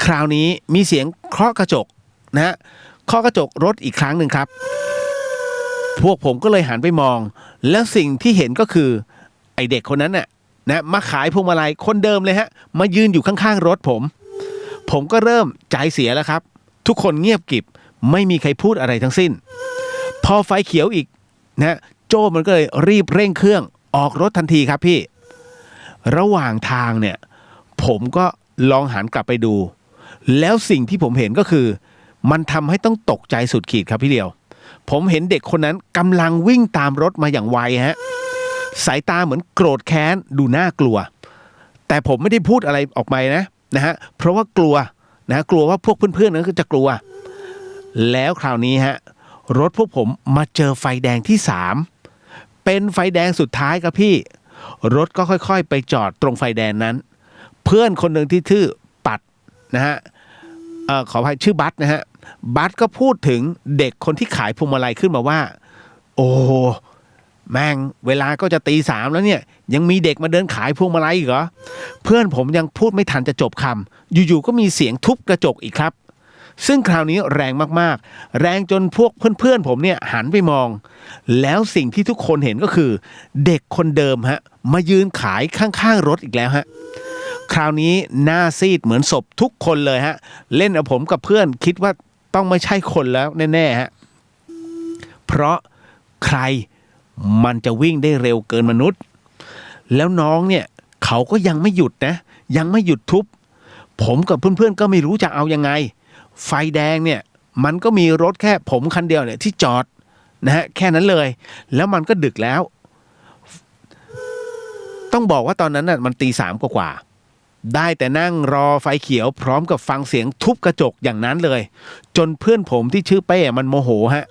คราวนี้มีเสียงเคาะกระจกนะเคาะกระจกรถอีกครั้งหนึ่งครับพวกผมก็เลยหันไปมองแล้วสิ่งที่เห็นก็คือไอเด็กคนนั้นน่ะนะมาขายพวงมาลัยคนเดิมเลยฮะมายืนอยู่ข้างๆรถผมก็เริ่มใจเสียแล้วครับทุกคนเงียบกริบไม่มีใครพูดอะไรทั้งสิ้นพอไฟเขียวอีกนะโจ้มันก็เลยรีบเร่งเครื่องออกรถทันทีครับพี่ระหว่างทางเนี่ยผมก็ลองหันกลับไปดูแล้วสิ่งที่ผมเห็นก็คือมันทำให้ต้องตกใจสุดขีดครับพี่เดียวผมเห็นเด็กคนนั้นกำลังวิ่งตามรถมาอย่างไวฮะสายตาเหมือนโกรธแค้นดูน่ากลัวแต่ผมไม่ได้พูดอะไรออกมานะฮะเพราะว่ากลัวนะกลัวว่าพวกเพื่อนๆนั้นก็จะกลัวแล้วคราวนี้ฮะรถพวกผมมาเจอไฟแดงที่3เป็นไฟแดงสุดท้ายครับพี่รถก็ค่อยๆไปจอดตรงไฟแดงนั้นเพื่อนคนหนึ่งที่ชื่อปัดนะฮะขออภัยชื่อบัสนะฮะบัสก็พูดถึงเด็กคนที่ขายพวงมาลัยขึ้นมาว่าโอ้แม่งเวลาก็จะตี 3แล้วเนี่ยยังมีเด็กมาเดินขายพวงมาลัยอีกเหรอเพื่อนผมยังพูดไม่ทันจะจบคำอยู่ๆก็มีเสียงทุบกระจกอีกครับซึ่งคราวนี้แรงมากๆแรงจนพวกเพื่อนๆผมเนี่ยหันไปมองแล้วสิ่งที่ทุกคนเห็นก็คือเด็กคนเดิมฮะมายืนขายข้างๆรถอีกแล้วฮะคราวนี้หน้าซีดเหมือนศพทุกคนเลยฮะเล่นเอาผมกับเพื่อนคิดว่าต้องไม่ใช่คนแล้วแน่ๆฮะเพราะใครมันจะวิ่งได้เร็วเกินมนุษย์แล้วน้องเนี่ยเขาก็ยังไม่หยุดนะยังไม่หยุดทุบผมกับเพื่อนๆก็ไม่รู้จะเอายังไงไฟแดงเนี่ยมันก็มีรถแค่ผมคันเดียวเนี่ยที่จอด นะฮะแค่นั้นเลยแล้วมันก็ดึกแล้วต้องบอกว่าตอนนั้นน่ะมันตี 3กว่าได้แต่นั่งรอไฟเขียวพร้อมกับฟังเสียงทุบกระจกอย่างนั้นเลยจนเพื่อนผมที่ชื่อเป้มันโมโหฮะ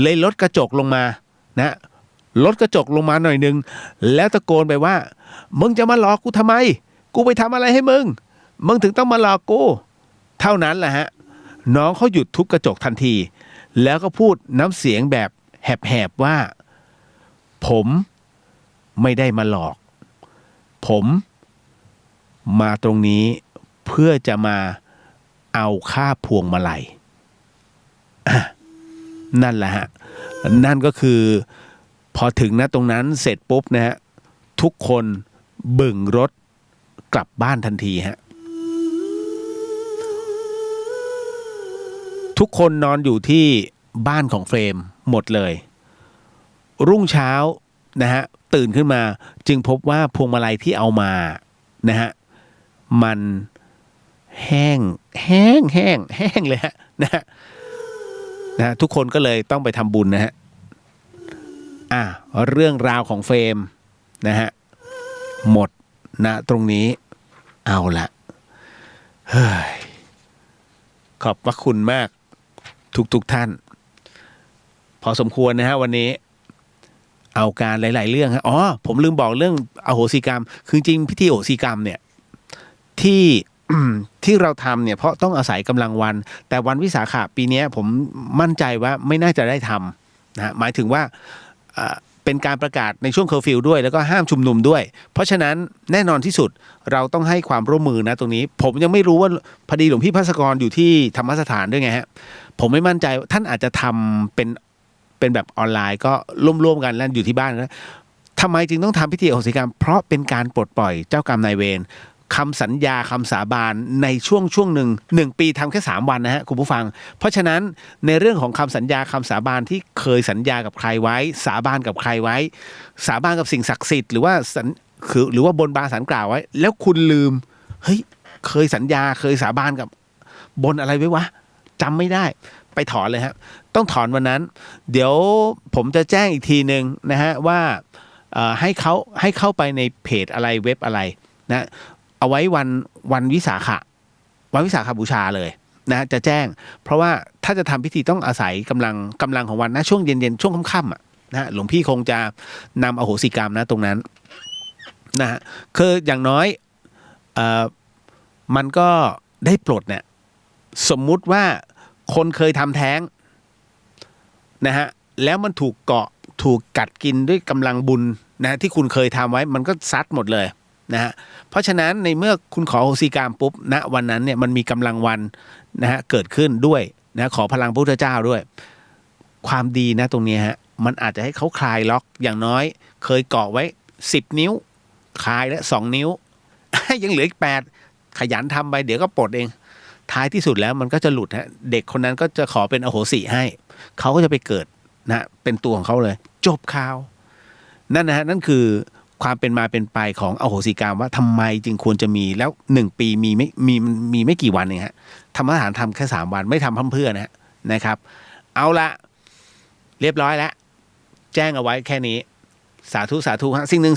เลยลดกระจกลงมานะลดกระจกลงมาหน่อยนึงแล้วตะโกนไปว่ามึงจะมาหลอกกูทำไมกูไปทำอะไรให้มึงถึงต้องมาหลอกกูเท่านั้นแหละฮะน้องเขาหยุดทุบกระจกทันทีแล้วก็พูดน้ำเสียงแบบแหบๆว่าผมไม่ได้มาหลอกผมมาตรงนี้เพื่อจะมาเอาค่าพวงมาลัยนั่นแหละฮะนั่นก็คือพอถึงนะตรงนั้นเสร็จปุ๊บนะฮะทุกคนบึ่งรถกลับบ้านทันทีฮะทุกคนนอนอยู่ที่บ้านของเฟรมหมดเลยรุ่งเช้านะฮะตื่นขึ้นมาจึงพบว่าพวงมาลัยที่เอามานะฮะมันแห้งเลยฮะนะฮะทุกคนก็เลยต้องไปทำบุญนะฮะเรื่องราวของเฟรมนะฮะหมดนะตรงนี้เอาละเฮ้ยขอบพระคุณมากทุกท่านพอสมควรนะฮะวันนี้เอาการหลายๆเรื่องฮะผมลืมบอกเรื่องอโหสิกรรมคือจริงพิธีอโหสิกรรมเนี่ยที่เราทำเนี่ยเพราะต้องอาศัยกำลังวันแต่วันวิสาขะปีนี้ผมมั่นใจว่าไม่น่าจะได้ทำนะหมายถึงว่าเป็นการประกาศในช่วงเคอร์ฟิวด้วยแล้วก็ห้ามชุมนุมด้วยเพราะฉะนั้นแน่นอนที่สุดเราต้องให้ความร่วมมือนะตรงนี้ผมยังไม่รู้ว่าพอดีหลวงพี่ภัสกรอยู่ที่ธรรมสถานด้วยไงฮะผมไม่มั่นใจท่านอาจจะทำเป็นแบบออนไลน์ก็ร่วมกันแล้วอยู่ที่บ้านนะทำไมจึงต้องทำพิธีอโหสิกรรมเพราะเป็นการปลดปล่อยเจ้ากรรมนายเวรคำสัญญาคำสาบานในช่วงหนึ่งปีทำแค่3วันนะฮะคุณผู้ฟังเพราะฉะนั้นในเรื่องของคำสัญญาคำสาบานที่เคยสัญญากับใครไว้สาบานกับใครไว้สาบานกับสิ่งศักดิ์สิทธิ์หรือว่าบนบานสันกล่าวไว้แล้วคุณลืมเฮ้ยเคยสัญญาเคยสาบานกับบนอะไรไว้วะจำไม่ได้ไปถอนเลยฮะต้องถอนวันนั้นเดี๋ยวผมจะแจ้งอีกทีนึงนะฮะว่าให้เข้าไปในเพจอะไรเว็บอะไรนะเอาไว้วันวิสาขบูชาเลยนะจะแจ้งเพราะว่าถ้าจะทำพิธีต้องอาศัยกำลังของวันนะช่วงเย็นช่วงค่ำๆนะหลวงพี่คงจะนำอโหสิกรรมนะตรงนั้นนะฮะคืออย่างน้อยมันก็ได้ปลดเนี่ยสมมุติว่าคนเคยทำแท้งนะฮะแล้วมันถูกกัดกินด้วยกำลังบุญนะที่คุณเคยทำไว้มันก็ซัดหมดเลยนะฮะเพราะฉะนั้นในเมื่อคุณขออโหสิกรรมปุ๊บณวันนั้นเนี่ยมันมีกำลังวันนะฮะเกิดขึ้นด้วยนะขอพลังพระพุทธเจ้าด้วยความดีนะตรงนี้ฮะมันอาจจะให้เขาคลายล็อกอย่างน้อยเคยเกาะไว้10 นิ้วคลายแล้ว2 นิ้ว ยังเหลืออีก8ขยันทำไปเดี๋ยวก็ปลดเองท้ายที่สุดแล้วมันก็จะหลุดฮะเด็กคนนั้นก็จะขอเป็นอโหสิให้เขาก็จะไปเกิดนะเป็นตัวของเขาเลยจบข่าวนั่นนะฮะนั่นคือความเป็นมาเป็นไปของอโหสิกรรมว่าทำไมจึงควรจะมีแล้ว1 ปีมีไม่กี่วันเองฮะธรรมฐานทำแค่3 วันไม่ทำเพื่อนะครับเอาละเรียบร้อยแล้วแจ้งเอาไว้แค่นี้สาธุฮะสิ่งหนึ่ง